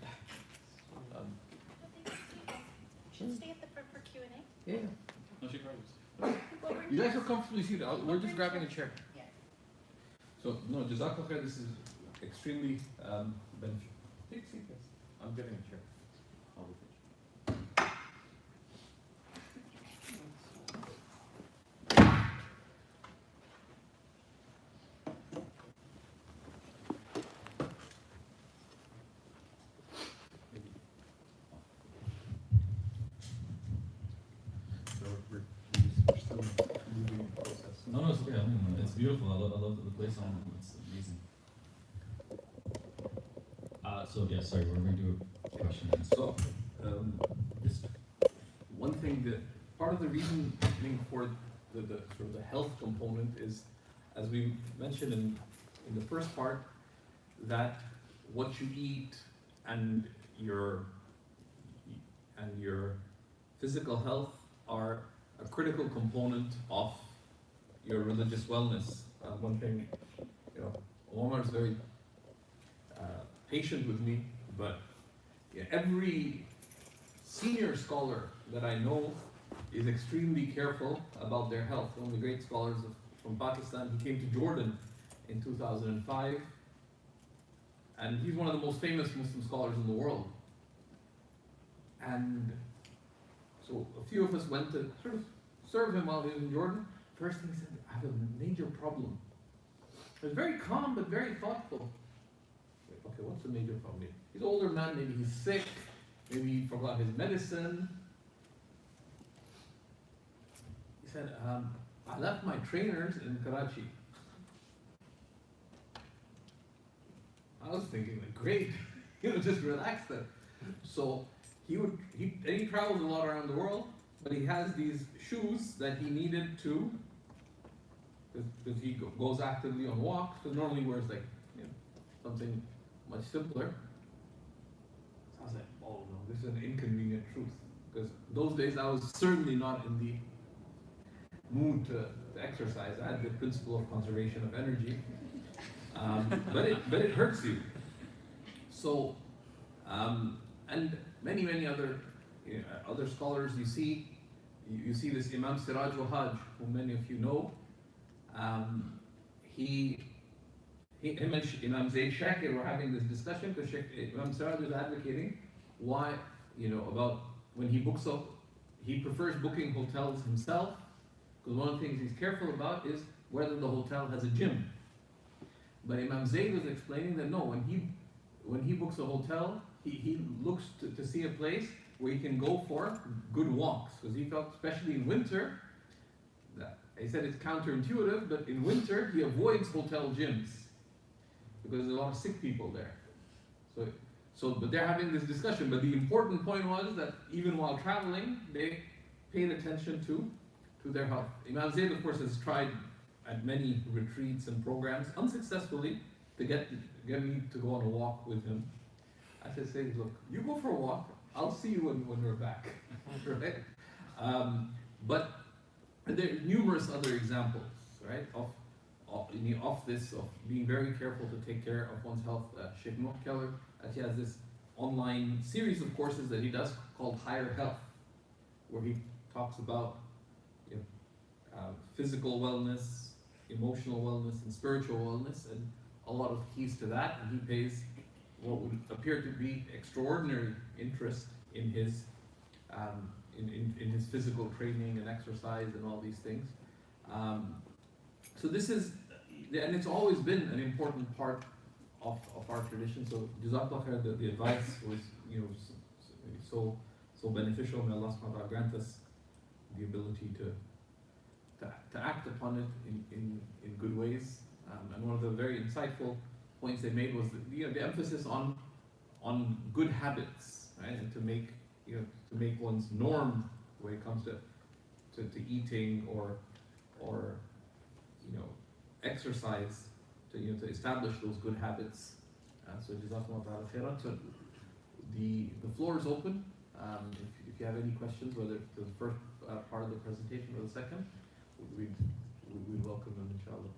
Should stay at the front for Q&A? Yeah. No, she covers. You guys are comfortably seated. We're just grabbing a chair. Yeah. So, no, Jazakallah khair, this is extremely beneficial. Take a seat, guys. I'm getting a chair. I'll be We're still moving in process. No, it's okay. I mean, it's beautiful. I love the place. It's amazing. So yeah, sorry, we're going to do a question. So, just one thing that part of the reasoning for the sort of the health component is, as we mentioned in the first part, that what you eat and your physical health are a critical component of your religious wellness. One thing, Omar is very patient with me, but every senior scholar that I know is extremely careful about their health. One of the great scholars from Pakistan, he came to Jordan in 2005, and he's one of the most famous Muslim scholars in the world. And so a few of us went to sort of serve him while he was in Jordan. First thing he said, I have a major problem. He was very calm but very thoughtful. Okay, what's the major problem? He's an older man, maybe he's sick, maybe he forgot his medicine. He said, I left my trainers in Karachi. I was thinking, like, great, just relax there. So he travels a lot around the world, but he has these shoes that he needed to, because he goes actively on walks, because normally he wears like something much simpler. So I was like, oh no, this is an inconvenient truth, because those days I was certainly not in the mood to exercise. I had the principle of conservation of energy, but it hurts you. So, and many other scholars, you see this Imam Siraj Wahaj, who many of you know. Him and Imam Zayd Shakir were having this discussion because Imam Siraj was advocating why, about when he books up, he prefers booking hotels himself, because one of the things he's careful about is whether the hotel has a gym. But Imam Zayd was explaining that no, when he books a hotel, he looks to see a place where he can go for good walks, because he felt, especially in winter, that he said it's counterintuitive, but in winter he avoids hotel gyms because there's a lot of sick people there. But they're having this discussion. But the important point was that even while traveling, they paid attention to their health. Imam Zayd, of course, has tried at many retreats and programs unsuccessfully to get me to go on a walk with him. I said, say, look, you go for a walk. I'll see you when we're back, right? But there are numerous other examples, right, of this, of being very careful to take care of one's health. Sheikh Noor Keller actually has this online series of courses that he does called Higher Health, where he talks about physical wellness, emotional wellness, and spiritual wellness, and a lot of keys to that, and he pays what would appear to be extraordinary interest in his in his physical training and exercise and all these things. So this is, and it's always been an important part of our tradition. So Jazakallah khair, the advice was, you know, so beneficial. May Allah subhanahu wa ta'ala grant us the ability to act upon it in good ways. And one of the very insightful points they made was that, you know, the emphasis on good habits, right? And to make one's norm when it comes to eating or you know, exercise, to establish those good habits. So Jazakumullah ta'ala khairan. So the floor is open. If you have any questions, whether to the first part of the presentation or the second, we'd welcome them, inshallah.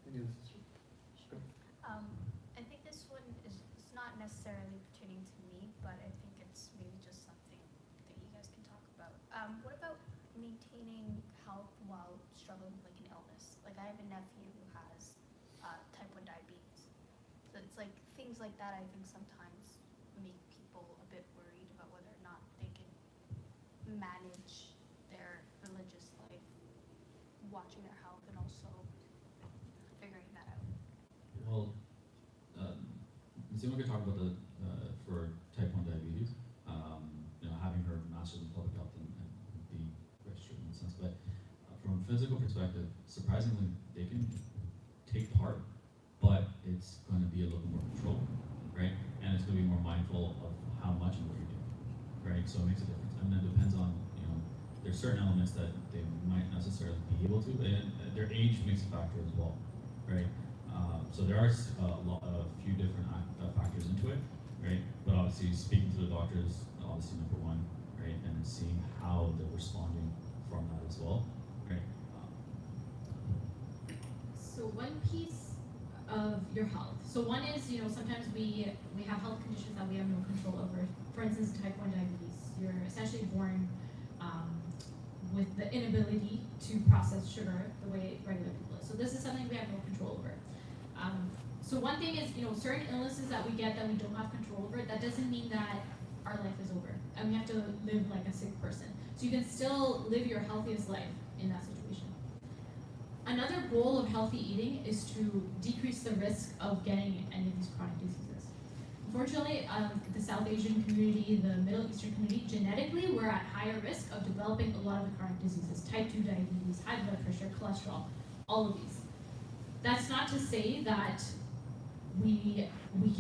Any other sisters? Sure. I think this one is not necessarily pertaining to me, but I think it's maybe just something that you guys can talk about. What about maintaining health while struggling with like an illness? Like I have a nephew who has type 1 diabetes. So it's like things like that I think sometimes make people a bit worried about whether or not they can manage their religious life, watching their health and also figuring that out. Well, Zima could talk about the for type 1 diabetes, you know, having her master's in public health and be registered in a sense, but from a physical perspective, surprisingly, they can take part, but it's going to be a little more controlled, right? And it's going to be more mindful of how much and what you're doing, right? So it makes a difference, and it depends on, you know, there's certain elements that they might necessarily be able to, and their age makes a factor as well, right? So there are a few different factors into it, right? But obviously speaking to the doctors, obviously number one, right? And then seeing how they're responding from that as well, right? So one piece of your health. So one is, you know, sometimes we have health conditions that we have no control over. For instance, type 1 diabetes. You're essentially born with the inability to process sugar the way regular people is. So this is something we have no control over. So one thing is, you know, certain illnesses that we get that we don't have control over, that doesn't mean that our life is over and we have to live like a sick person. So you can still live your healthiest life in that situation. Another goal of healthy eating is to decrease the risk of getting any of these chronic diseases. Unfortunately, the South Asian community, the Middle Eastern community, genetically, we're at higher risk of developing a lot of the chronic diseases, type 2 diabetes, high blood pressure, cholesterol, all of these. That's not to say that we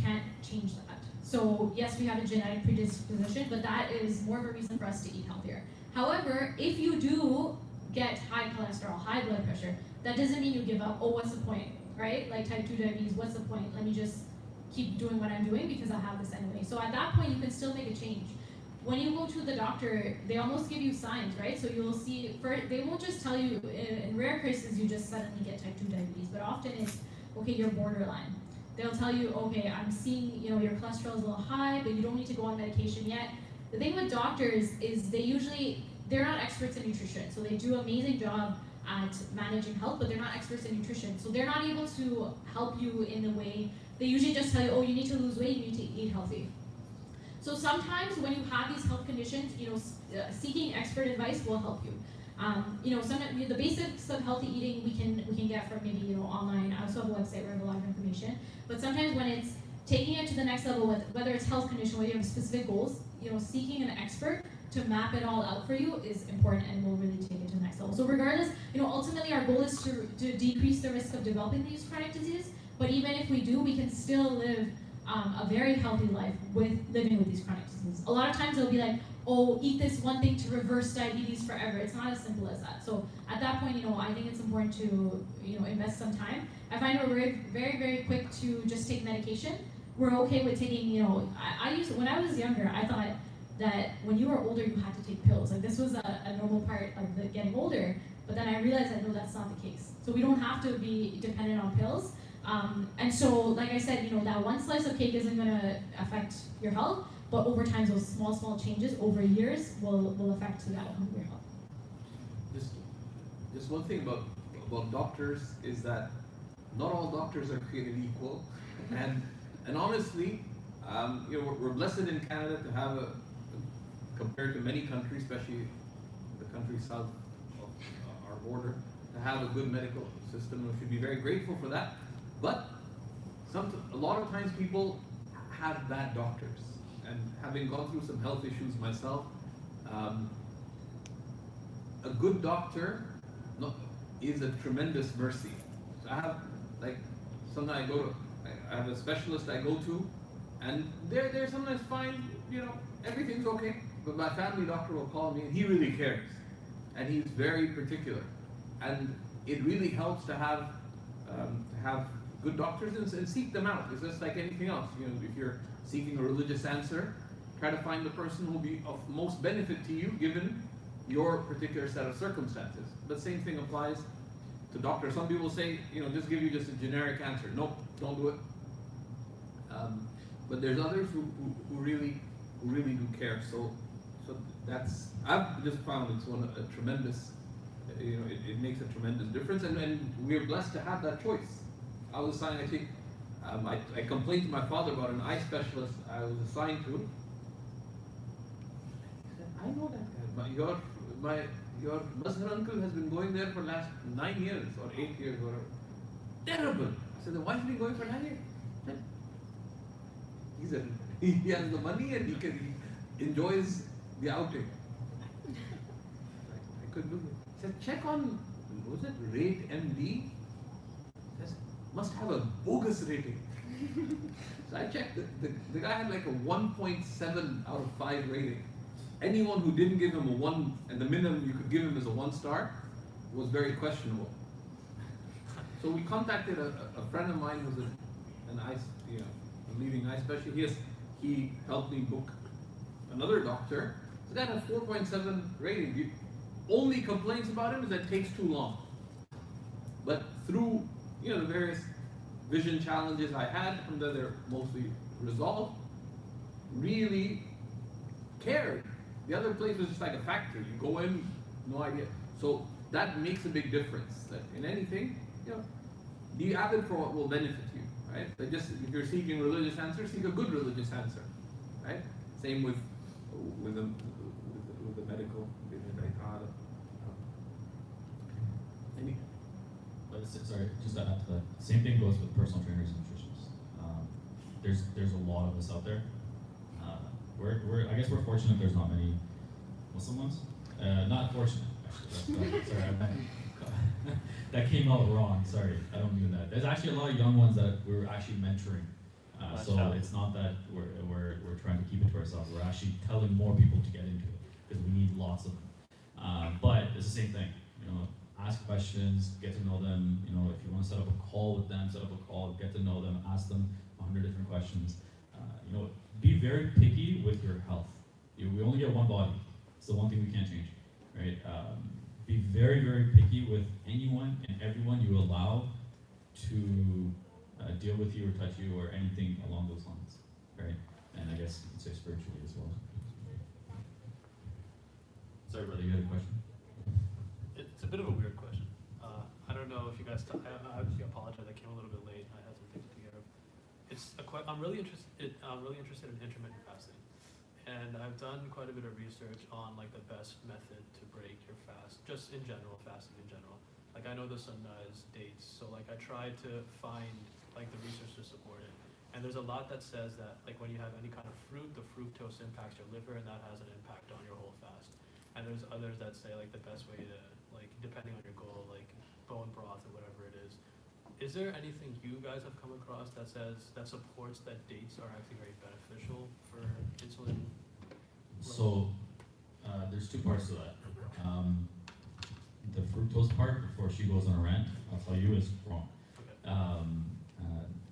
can't change that. So yes, we have a genetic predisposition, but that is more of a reason for us to eat healthier. However, if you do get high cholesterol, high blood pressure, that doesn't mean you give up. Oh, what's the point, right? Like type 2 diabetes, what's the point? Let me just keep doing what I'm doing because I have this anyway. So at that point, you can still make a change. When you go to the doctor, they almost give you signs, right? So you'll see, they won't just tell you, in rare cases, you just suddenly get type 2 diabetes, but often it's, okay, you're borderline. They'll tell you, okay, I'm seeing, you know, your cholesterol is a little high, but you don't need to go on medication yet. The thing with doctors is they're not experts in nutrition, so they do an amazing job at managing health, but they're not experts in nutrition. So they're not able to help you in the way, they usually just tell you, oh, you need to lose weight, you need to eat healthy. So sometimes when you have these health conditions, you know, seeking expert advice will help you. You know, the basics of healthy eating we can get from maybe, you know, online. I also have a website where I have a lot of information. But sometimes when it's taking it to the next level, with whether it's health condition, whether you have specific goals, you know, seeking an expert to map it all out for you is important and will really take it to the next level. So regardless, you know, ultimately our goal is to decrease the risk of developing these chronic diseases. But even if we do, we can still live a very healthy life with living with these chronic diseases. A lot of times it'll be like, oh, eat this one thing to reverse diabetes forever. It's not as simple as that. So at that point, you know, I think it's important to, you know, invest some time. I find we're very, very quick to just take medication. We're okay with taking, you know, when I was younger, I thought that when you were older, you had to take pills. Like this was a normal part of getting older. But then I realized that no, that's not the case. So we don't have to be dependent on pills. And so, like I said, you know, that one slice of cake isn't going to affect your health, but over time, those small changes over years will affect the outcome of your health. Just one thing about about doctors is that not all doctors are created equal, and honestly, we're blessed in Canada to have compared to many countries, especially the countries south of our border, to have a good medical system. We should be very grateful for that. But a lot of times people have bad doctors, and having gone through some health issues myself, a good doctor is a tremendous mercy. So I have, like, sometimes I have a specialist I go to, and they're sometimes fine, everything's okay. But my family doctor will call me, and he really cares, and he's very particular, and it really helps to have good doctors and seek them out. It's just like anything else. If you're seeking a religious answer, try to find the person who will be of most benefit to you given your particular set of circumstances. But same thing applies to doctors. Some people say, just give you just a generic answer. Nope, don't do it. But there's others who really do care. So I've just found it's a tremendous, it makes a tremendous difference, and we're blessed to have that choice. I was assigned, I think, I complained to my father about an eye specialist I was assigned to. He said, I know that guy. Your Muslim uncle has been going there for the last 9 years or 8 years, whatever. Terrible. I said, then why has he been going for 9 years? He has the money and he enjoys the outing. I couldn't do it. He said, check on, was it Rate MD? Must have a bogus rating. So I checked, the guy had like a 1.7 out of 5 rating. Anyone who didn't give him a 1, and the minimum you could give him is a 1 star, was very questionable. So we contacted a friend of mine who's a leading eye specialist. He helped me book another doctor. So that had a 4.7 rating. The only complaints about him is that it takes too long. But through the various vision challenges I had, and that they're mostly resolved, really cared. The other place was just like a factory. You go in, no idea. So that makes a big difference. That in anything, be avid for what will benefit you, right? That just if you're seeking religious answer, seek a good religious answer, right? Same with the medical. Sorry, just to add to that. Same thing goes with personal trainers and nutritionists. There's a lot of us out there. I guess we're fortunate there's not many Muslim ones. Not fortunate, actually. Sorry, that came out wrong. Sorry, I don't mean that. There's actually a lot of young ones that we're actually mentoring. So it's not that we're trying to keep it to ourselves. We're actually telling more people to get into it because we need lots of them. But it's the same thing. Ask questions, get to know them. If you want to set up a call with them, set up a call, get to know them, ask them 100 different questions. Be very picky with your health. We only get one body. It's the one thing we can't change, right? Be very, very picky with anyone and everyone you allow to deal with you or touch you or anything along those lines, right? And I guess you could say spiritually as well. Sorry, brother, you had a question? It's a bit of a weird question. I don't know if you guys. I obviously apologize. I came a little bit late. I had some things to take care of. I'm really interested in intermittent fasting, and I've done quite a bit of research on like the best method to break your fast, just in general, fasting in general. Like I know the sunrise dates, so like I tried to find like the research to support it. And there's a lot that says that like when you have any kind of fruit, the fructose impacts your liver, and that has an impact on your whole fast. And there's others that say like the best way to, like depending on your goal, like bone broth or whatever it is. Is there anything you guys have come across that supports that dates are actually very beneficial for insulin? So there's two parts to that. The fructose part, before she goes on a rant, I'll tell you is wrong. Okay.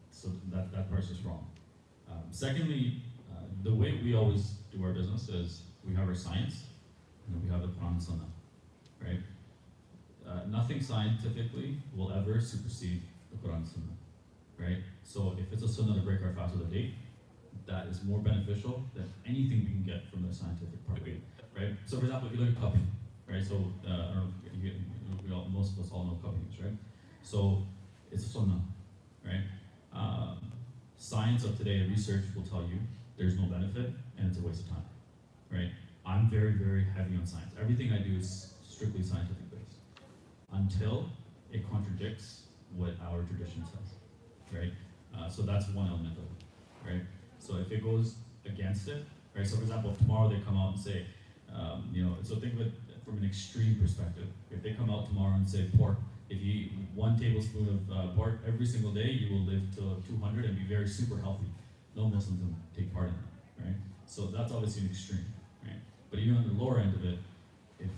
So that part's just wrong. Secondly, the way we always do our business is we have our science and then we have the Quran and Sunnah, right? Nothing scientifically will ever supersede the Quran and Sunnah, right? So if it's a Sunnah to break our fast with a date, that is more beneficial than anything we can get from the scientific part, right? So for example, if you look at cupping, right? So I don't know if most of us all know cooking, right? So it's sunnah, right? Science of today, research will tell you there's no benefit and it's a waste of time, right? I'm very, very heavy on science. Everything I do is strictly scientific based until it contradicts what our tradition says, right? So that's one element of it, right? So if it goes against it, right? So for example, if tomorrow they come out and say, so think of it from an extreme perspective. If they come out tomorrow and say pork, if you eat 1 tablespoon of pork every single day, you will live to 200 and be very super healthy. No Muslims will take part in that, right? So that's obviously an extreme, right? But even on the lower end of it, if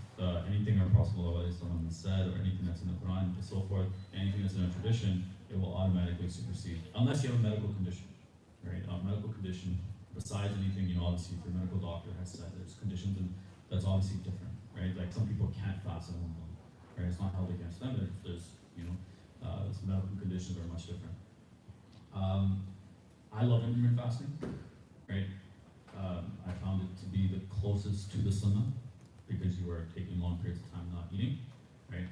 anything our Prophet ﷺ said, or anything that's in the Quran and so forth, anything that's in our tradition, it will automatically supersede, unless you have a medical condition, right? A medical condition, besides anything, obviously if your medical doctor has said there's conditions, and that's obviously different, right? Like some people can't fast on Ramadan, right? It's not held against them. There's some medical conditions are much different. I love intermittent fasting, right? I found it to be the closest to the sunnah because you are taking long periods of time not eating, right?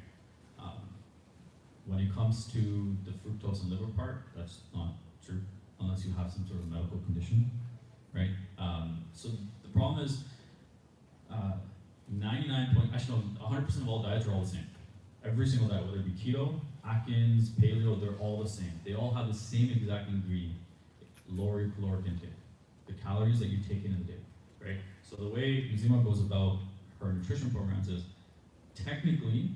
When it comes to the fructose and liver part, that's not true unless you have some sort of medical condition, right? So the problem is 100% of all diets are all the same. Every single diet, whether it be keto, Atkins, paleo, they're all the same. They all have the same exact ingredient, lower your caloric intake, the calories that you take in a day, right? So the way Zima goes about her nutrition programs is technically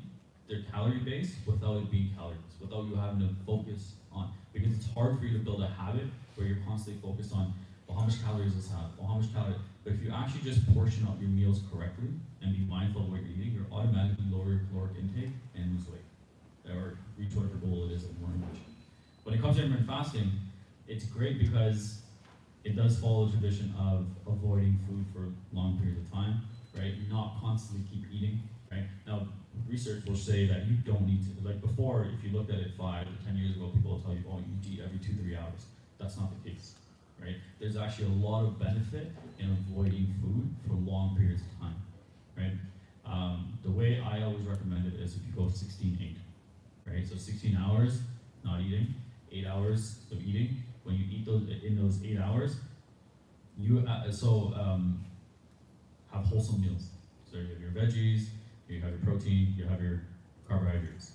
they're calorie based without it being calorie based, without you having to focus on, because it's hard for you to build a habit where you're constantly focused on, well, how much calories does this have? Well, how much calories? But if you actually just portion out your meals correctly and be mindful of what you're eating, you're automatically lower your caloric intake and lose weight, or reach whatever goal it is that you want to reach. When it comes to intermittent fasting, it's great because it does follow the tradition of avoiding food for long periods of time, right? Not constantly keep eating, right? Now, research will say that you don't need to, like before, if you looked at it 5 to 10 years ago, people will tell you, oh, you need to eat every 2-3 hours. That's not the case, right? There's actually a lot of benefit in avoiding food for long periods of time, right? The way I always recommend it is if you go 16-8, right? So 16 hours not eating, 8 hours of eating. When you eat those in those 8 hours, you have wholesome meals. So you have your veggies, you have your protein, you have your carbohydrates,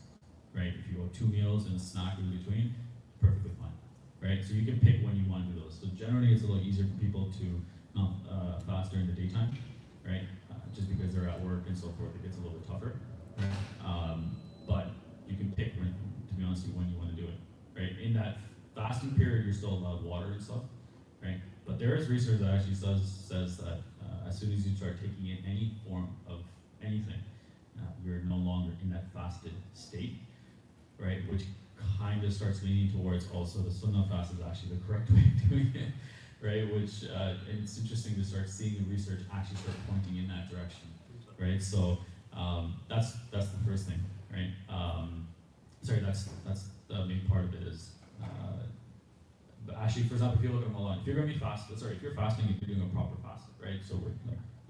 right? If you go 2 meals and a snack in between, perfectly fine, right? So you can pick when you want to do those. So generally, it's a little easier for people to not fast during the daytime, right? Just because they're at work and so forth, it gets a little bit tougher. But you can pick when, to be honest, when you want to do it, right? In that fasting period, you're still allowed water and stuff, right? But there is research that actually says that as soon as you start taking in any form of anything, you're no longer in that fasted state, right? Which kind of starts leaning towards also the sunnah fast is actually the correct way of doing it, right? Which it's interesting to start seeing the research actually start pointing in that direction, right? So that's the first thing, right? That's the main part of it is. But actually, for example, if you look at Ramadan, if you're going to be if you're fasting, if you're doing a proper fast, right? So we're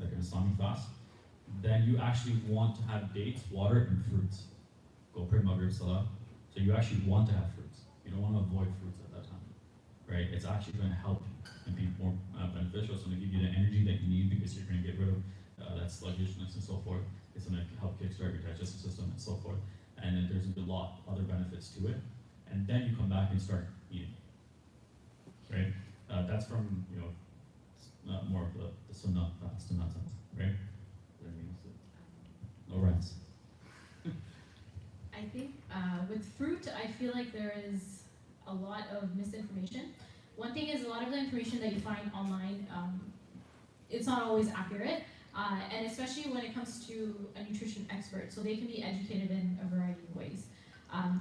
like an Islamic fast, then you actually want to have dates, water, and fruits. Go pray Maghrib Salah. So you actually want to have fruits. You don't want to avoid fruits at that time, right? It's actually going to help you and be more beneficial. It's going to give you the energy that you need because you're going to get rid of that sluggishness and so forth. It's going to help kickstart your digestive system and so forth. And then there's a lot other benefits to it. And then you come back and start eating. Right? That's from, more of the sunnah fast in that sense, right? Lorenz. I think with fruit, I feel like there is a lot of misinformation. One thing is a lot of the information that you find online, it's not always accurate, and especially when it comes to a nutrition expert, so they can be educated in a variety of ways.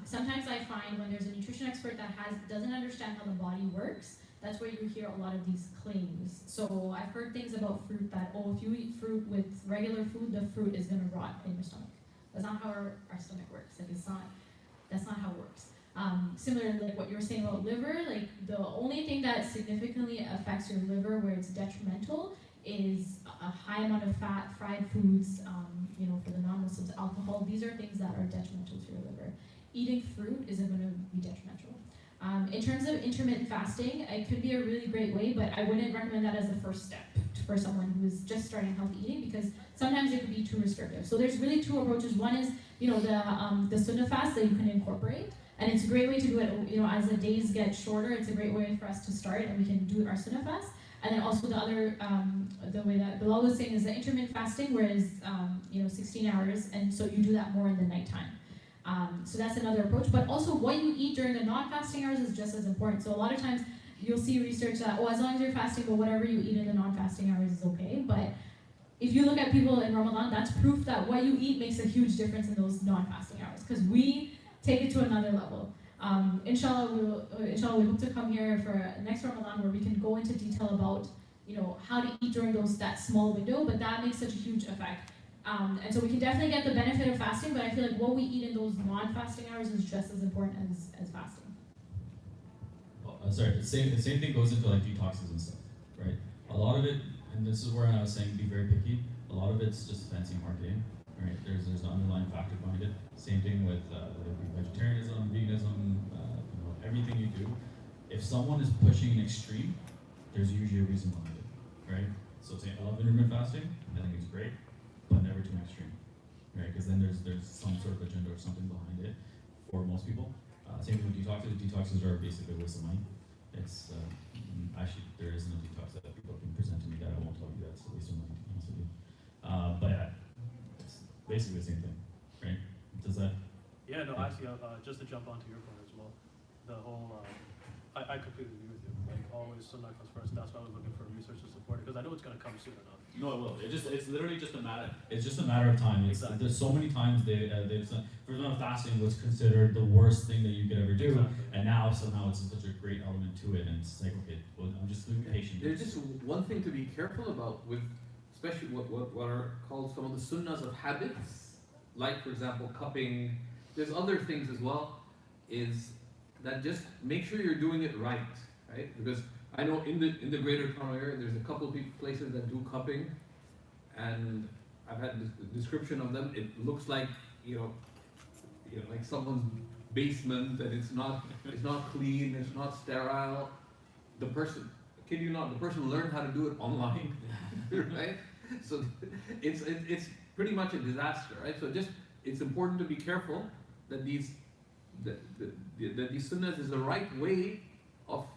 Sometimes I find when there's a nutrition expert that doesn't understand how the body works, that's where you hear a lot of these claims. So I've heard things about fruit that, if you eat fruit with regular food, the fruit is gonna rot in your stomach. That's not how our stomach works. That's not how it works. Similar to like what you were saying about liver, like the only thing that significantly affects your liver where it's detrimental is a high amount of fat, fried foods, for the non-Muslims, alcohol. These are things that are detrimental to your liver. Eating fruit isn't going to be detrimental. In terms of intermittent fasting, it could be a really great way, but I wouldn't recommend that as the first step for someone who is just starting healthy eating, because sometimes it could be too restrictive. So there's really two approaches. One is, the sunnah fast that you can incorporate, and it's a great way to do it. As the days get shorter, it's a great way for us to start, and we can do our sunnah fast. And then also the other, the way that Bilal was saying is the intermittent fasting, whereas 16 hours, and so you do that more in the nighttime. So that's another approach. But also what you eat during the non-fasting hours is just as important. So a lot of times you'll see research that, as long as you're fasting, but whatever you eat in the non-fasting hours is okay. But if you look at people in Ramadan, that's proof that what you eat makes a huge difference in those non-fasting hours, because we take it to another level. Inshallah, we hope to come here for next Ramadan where we can go into detail about how to eat during that small window, but that makes such a huge effect. And so we can definitely get the benefit of fasting, but I feel like what we eat in those non-fasting hours is just as important as fasting. The same thing goes into like detoxes and stuff, right? A lot of it, and this is where I was saying be very picky, a lot of it's just fancy marketing, right? There's an underlying factor behind it. Same thing with vegetarianism, veganism, everything you do. If someone is pushing an extreme, there's usually a reason behind it, right? So say I love intermittent fasting, I think it's great, but never too extreme, right? Because then there's some sort of agenda or something behind it for most people. Same thing with detoxes. Detoxes are basically a waste of money. It's actually there isn't a detox that people can present to me that I won't tell you that's a waste of money, to be honest with you. But yeah, it's basically the same thing, right? Does that? Yeah, no, actually, just to jump onto your point as well, the whole, I completely agree with you. Like always, sunnah comes first. That's why I was looking for research to support it, because I know it's gonna come soon enough. No, it will. It's literally just a matter. It's just a matter of time. Exactly. There's so many times for example, fasting was considered the worst thing that you could ever do, Exactly. and now somehow it's such a great element to it, and it's like, okay, well, I'm just being patient. There's just one thing to be careful about with, especially what are called some of the sunnahs of habits, like for example cupping. There's other things as well, is that just make sure you're doing it right? Because I know in the greater Toronto area, there's a couple of places that do cupping, and I've had the description of them. It looks like like someone's basement, and it's not clean, it's not sterile. The person, kid you not, the person learned how to do it online, right? So it's pretty much a disaster, right? So it's important to be careful that these sunnahs is the right way of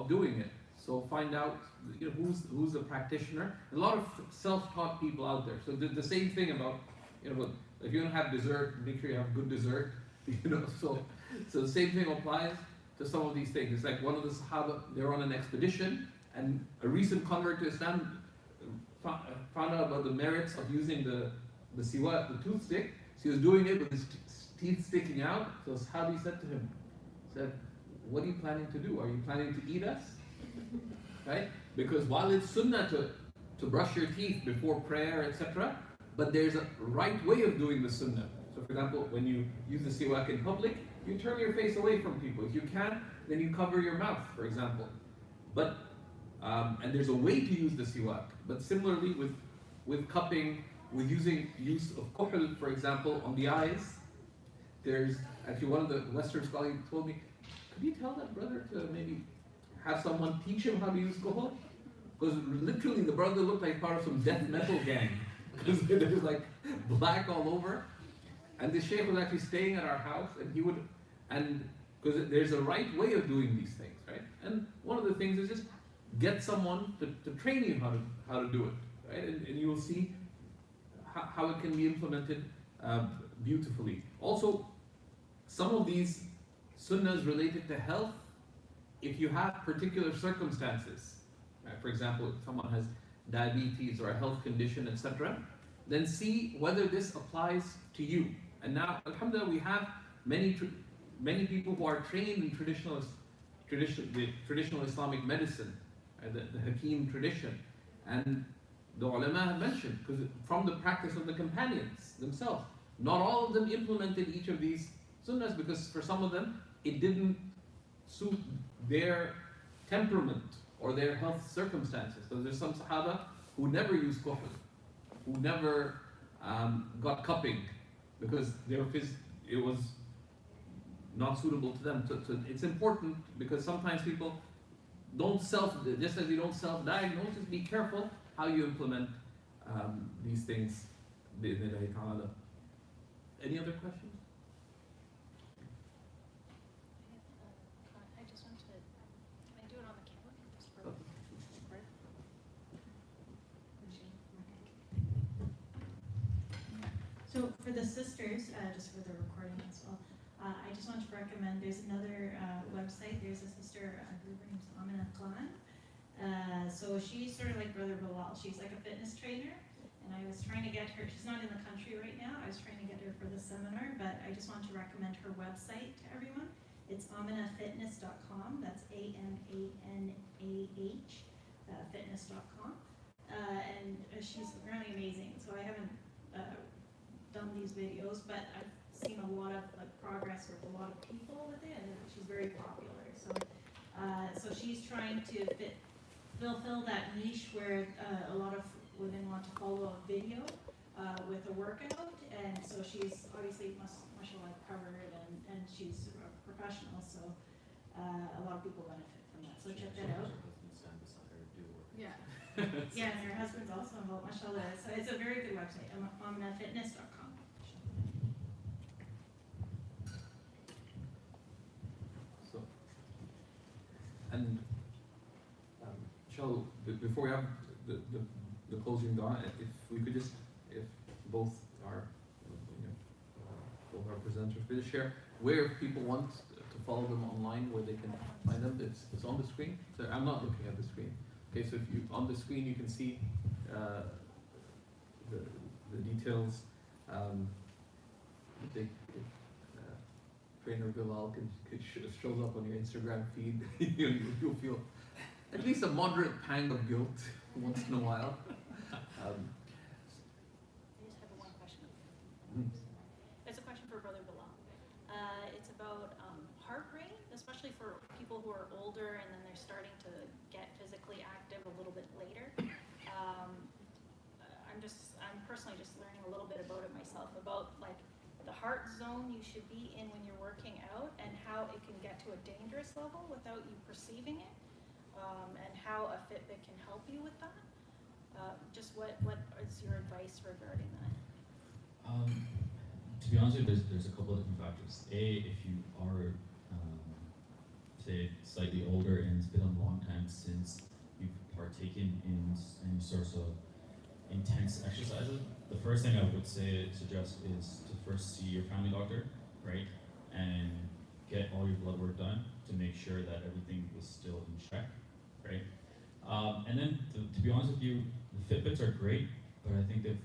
doing it. So find out who's a practitioner. A lot of self-taught people out there. So the same thing about if you don't have dessert, make sure you have good dessert. So the same thing applies to some of these things. It's like one of the Sahaba, they were on an expedition, and a recent convert to Islam found out about the merits of using the siwak, the toothstick. So he was doing it with his teeth sticking out. So Sahabi said to him, what are you planning to do? Are you planning to eat us? Right? Because while it's sunnah to brush your teeth before prayer, etc., but there's a right way of doing the sunnah. So for example, when you use the siwak in public, you turn your face away from people. If you can, then you cover your mouth, for example. But and there's a way to use the siwak. But similarly with cupping, with use of kuhl, for example, on the eyes, there's actually one of the Western scholars told me, could you tell that brother to maybe have someone teach him how to use kuhl? Because literally the brother looked like part of some death metal gang. Because there's like black all over. And the sheikh was actually staying at our house, and because there's a right way of doing these things, right? And one of the things is just get someone to train you how to do it, right? And you will see how it can be implemented beautifully. Also, some of these sunnahs related to health, if you have particular circumstances, right? For example, if someone has diabetes or a health condition, etc., then see whether this applies to you. And now, alhamdulillah, we have many people who are trained in traditional Islamic medicine, the Hakim tradition. And the ulama have mentioned, because from the practice of the companions themselves, not all of them implemented each of these sunnahs, because for some of them, it didn't suit their temperament or their health circumstances. So there's some Sahaba who never used coffee, who never got cupping because it was not suitable to them. So it's important because sometimes people don't just as you don't self-diagnose, just be careful how you implement these things. Any other questions? I just want to, can I do it on the camera? Just for- So for the sisters, just for the recording as well, I just want to recommend, there's another website, there's a sister, I believe her name's Amina Khan. So she's sort of like Brother Bilal, she's like a fitness trainer, and I was trying to get her, she's not in the country right now, I was trying to get her for the seminar, but I just want to recommend her website to everyone. It's aminafitness.com, that's AMANAH, fitness.com. And she's really amazing, so I haven't done these videos, but I've seen a lot of like progress with a lot of people with it, and she's very popular. So, so she's trying to fulfill that niche where a lot of women want to follow a video with a workout, and so she's obviously mashallah covered, and she's a professional, so a lot of people benefit from that. So check that out. Yeah. Yeah, and her husband's also involved, mashallah. So it's a very good website, aminafitness.com. So, and Shall, before we have the closing done, if we could just, if both our presenters could share where if people want to follow them online, where they can find them. It's on the screen. So I'm not looking at the screen. Okay, so if you on the screen you can see the details. Trainer Bilal shows up on your Instagram feed. You'll feel at least a moderate pang of guilt once in a while. I just have one question. It's a question for Brother Bilal. It's about heart rate, especially for people who are older and then they're starting to get physically active a little bit later. I'm personally just learning a little bit about it myself, about like the heart zone you should be in when you're working out and how it can get to a dangerous level without you perceiving it, and how a Fitbit can help you with that. Just what is your advice regarding that? To be honest with you, there's a couple of different factors. If you are, say, slightly older and it's been a long time since you've partaken in any sorts of intense exercises, the first thing I would suggest is to first see your family doctor, right? And get all your blood work done to make sure that everything is still in check, right? And then, to be honest with you, the Fitbits are great, but I think I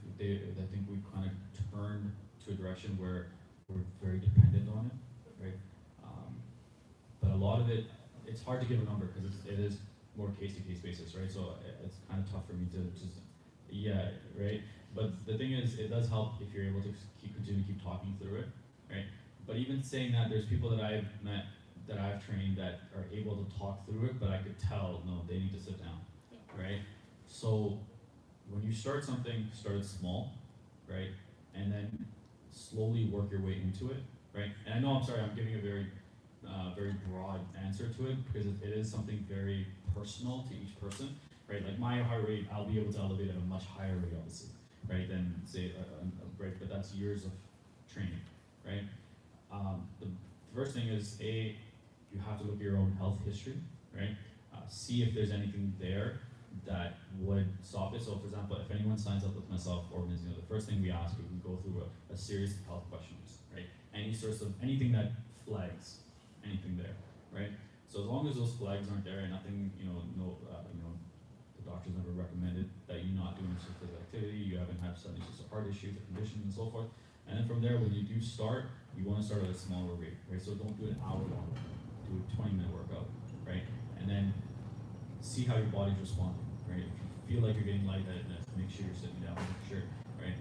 think we've kind of turned to a direction where we're very dependent on it, right? But a lot of it's hard to give a number because it is more case-to-case basis, right? So it's kind of tough for me to just, yeah, right? But the thing is, it does help if you're able to continue to keep talking through it, right? But even saying that, there's people that I've met, that I've trained that are able to talk through it, but I could tell, no, they need to sit down, right? So when you start something, start it small, right? And then slowly work your way into it, right? And I know, I'm sorry, I'm giving a very broad answer to it because it is something very personal to each person, right? Like my heart rate, I'll be able to elevate at a much higher rate, obviously, right? Than say a break, but that's years of training, right? The first thing is you have to look at your own health history, right? See if there's anything there that would stop it. So, for example, if anyone signs up with myself or the first thing we ask is we go through a series of health questions, right? Anything that flags anything there, right? So as long as those flags aren't there and nothing, the doctor's never recommended that you not doing some physical activity, you haven't had any sorts of heart issues or conditions and so forth. And then from there, when you do start, you want to start at a smaller rate, right? So don't do an hour long, do a 20-minute workout, right? And then see how your body's responding, right? If you feel like you're getting lightheadedness, make sure you're sitting down, make sure, right?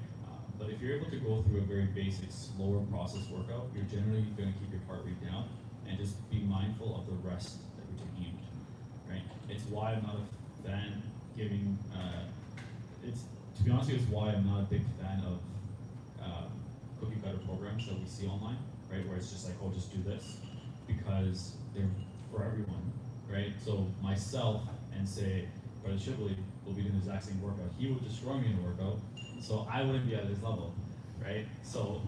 But if you're able to go through a very basic, slower process workout, you're generally going to keep your heart rate down and just be mindful of the rest that you're taking in between, right? It's why I'm not a fan giving it's, to be honest with you, it's why I'm not a big fan of cookie cutter programs that we see online, right? Where it's just like, oh, just do this, because they're for everyone, right? So myself and say, Brother Shibli will be doing the exact same workout. He would destroy me in a workout, so I wouldn't be at his level, right? So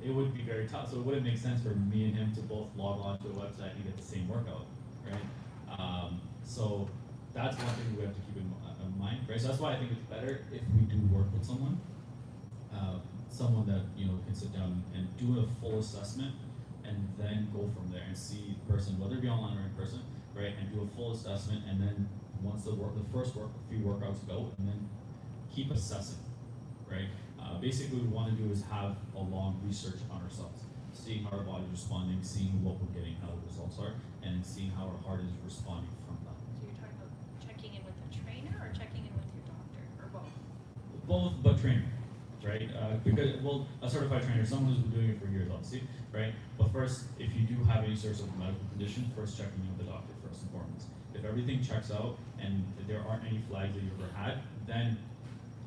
it would be very tough. So it wouldn't make sense for me and him to both log on to a website and get the same workout, right? So that's one thing we have to keep in mind, right? So that's why I think it's better if we do work with someone, someone that can sit down and do a full assessment, and then go from there and see the person, whether it be online or in person, right? And do a full assessment, and then once the few workouts go, and then keep assessing, right? Basically, what we want to do is have a long research on ourselves, seeing how our body's responding, seeing what we're getting, how the results are, and seeing how our heart is responding from that. So you're talking about checking in with a trainer or checking in with your doctor, or both? Both, but trainer, right? Because, well, a certified trainer, someone who's been doing it for years, obviously, right? But first, if you do have any sort of medical condition, first checking in with the doctor first and foremost. If everything checks out and there aren't any flags that you've ever had, then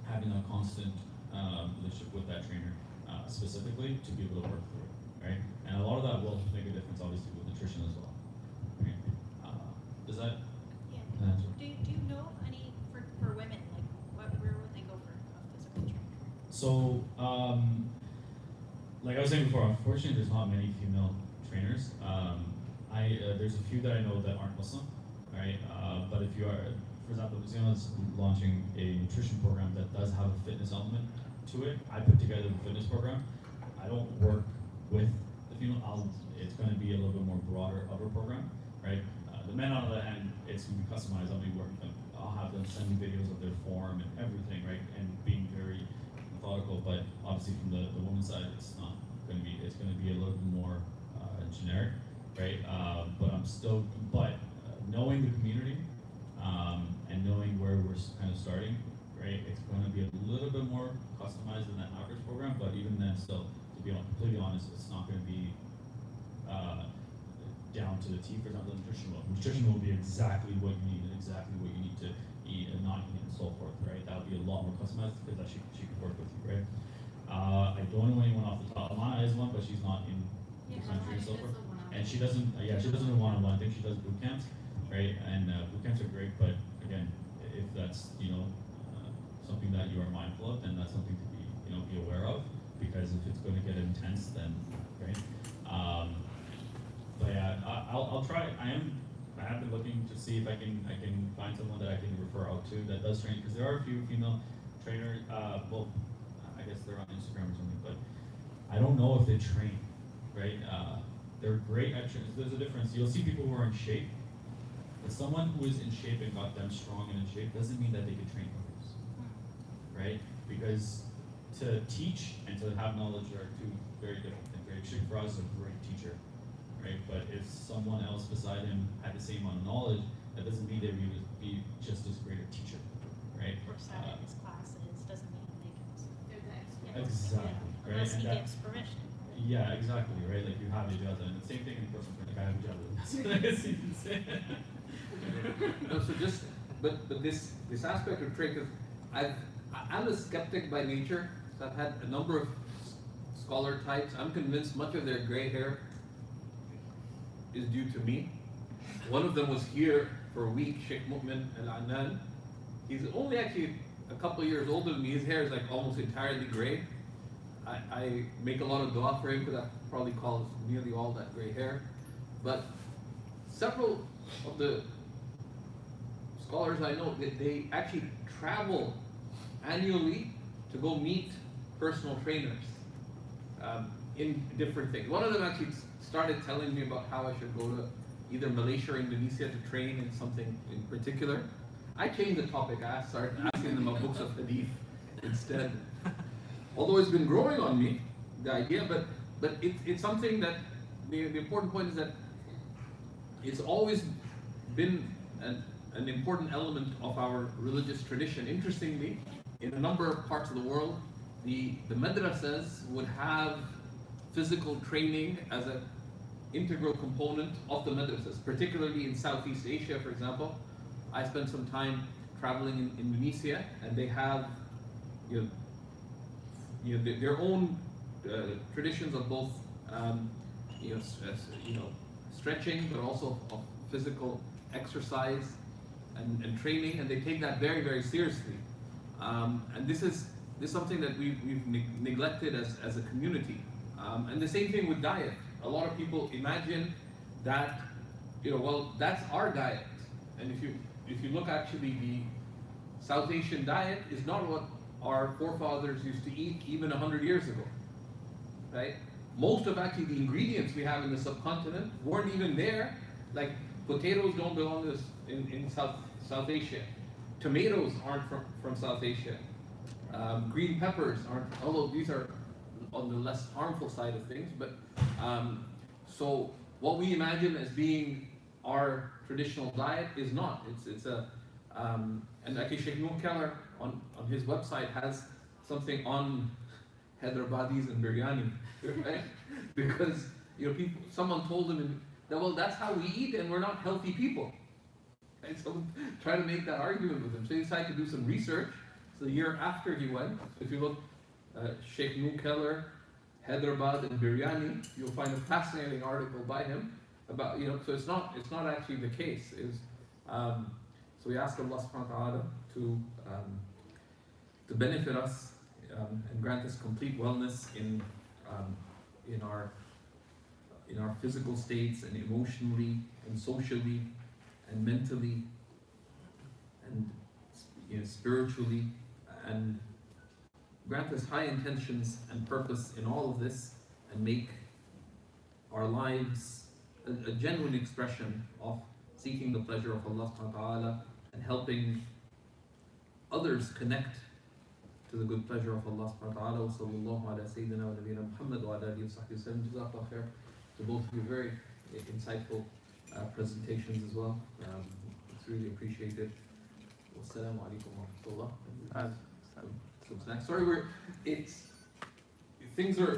having a constant relationship with that trainer specifically to be able to work through it, right? And a lot of that will make a difference, obviously, with nutrition as well. Right? Does that answer? Do you know any for women, like where would they go for a physical trainer? So, like I was saying before, unfortunately, there's not many female trainers. There's a few that I know that aren't Muslim, right? But if you are, for example, New Zealand's launching a nutrition program that does have a fitness element to it. I put together the fitness program. I don't work with the female. It's going to be a little bit more broader of a program, right? The men, on the other hand, it's going to be customized. I'll be working with them. I'll have them send me videos of their form and everything, right? And being very methodical. But obviously, from the woman's side, it's not going to be. It's going to be a little bit more generic, right? But knowing the community and knowing where we're kind of starting, right? It's going to be a little bit more customized than that average program. But even then, still, to be completely honest, it's not going to be down to the T. For example, nutrition will be exactly what you need and exactly what you need to eat and not eat and so forth, right? That would be a lot more customized because that she could work with you, right? I don't know anyone off the top. Amana is one, but she's not in the country and so forth. And she doesn't do one-on-one. I think she does boot camps, right? And boot camps are great, but again, if that's something that you are mindful of, then that's something to be aware of, because if it's going to get intense, then right. But yeah, I'll try. I have been looking to see if I can find someone that I can refer out to that does train, because there are a few female trainers. Well, I guess they're on Instagram or something, but I don't know if they train, right? They're great at training. There's a difference. You'll see people who are in shape, but someone who is in shape and got them strong and in shape doesn't mean that they can train others, right? Because to teach and to have knowledge are two very different things, right? Sheikh Faraz is a great teacher, right? But if someone else beside him had the same amount of knowledge, that doesn't mean they would be just as great a teacher, right? Or sat in his classes doesn't mean they can. Exactly, right? Unless he And gives permission. Yeah, exactly, right? Like you have ijaza, and the same thing in person. Like I have ijaza. That's what I guess you can say. No, so but this aspect of trade, because I'm a skeptic by nature. So I've had a number of scholar types. I'm convinced much of their gray hair is due to me. One of them was here for a week, Sheikh Mu'min Al-Annan. He's only actually a couple of years older than me. His hair is like almost entirely gray. I make a lot of dua for him because that probably caused nearly all that gray hair. But several of the scholars I know, they actually travel annually to go meet personal trainers in different things. One of them actually started telling me about how I should go to either Malaysia or Indonesia to train in something in particular. I changed the topic. I started asking them about books of hadith instead. Although it's been growing on me, the idea, but it's something that the important point is that it's always been an important element of our religious tradition. Interestingly, in a number of parts of the world, the madrasas would have physical training as an integral component of the madrasas, particularly in Southeast Asia, for example. I spent some time traveling in Indonesia, and they have their own traditions of both stretching, but also of physical exercise and training, and they take that very, very seriously. And this is something that we've neglected as a community. And the same thing with diet. A lot of people imagine that, well, that's our diet. And if you look, actually, the South Asian diet is not what our forefathers used to eat even 100 years ago, right? Most of actually the ingredients we have in the subcontinent weren't even there. Like potatoes don't belong to in South Asia. Tomatoes aren't from South Asia. Green peppers aren't, although these are on the less harmful side of things. But so what we imagine as being our traditional diet is not. It's a and actually Sheikh Noor Keller on his website has something on Hyderabadis and biryani, right? Because someone told him that, well, that's how we eat and we're not healthy people. And so try to make that argument with him. So he decided to do some research. So the year after he went, if you look Sheikh Noor Keller, Hyderabad and biryani, you'll find a fascinating article by him about, so it's not actually the case. So we ask Allah subhanahu wa ta'ala to benefit us and grant us complete wellness in our physical states, and emotionally and socially and mentally and spiritually, and grant us high intentions and purpose in all of this, and make our lives a genuine expression of seeking the pleasure of Allah subhanahu wa ta'ala and helping others connect to the good pleasure of Allah subhanahu wa ta'ala. Wa sallallahu ala sayyidina wa nabiyyina Muhammad wa ala alihi wa sahbihi wa sallam. Jazakallah khair to both of you. Very insightful presentations as well. It's really appreciated. Wassalamu alaikum wa rahmatullah. Some snacks. Sorry, things are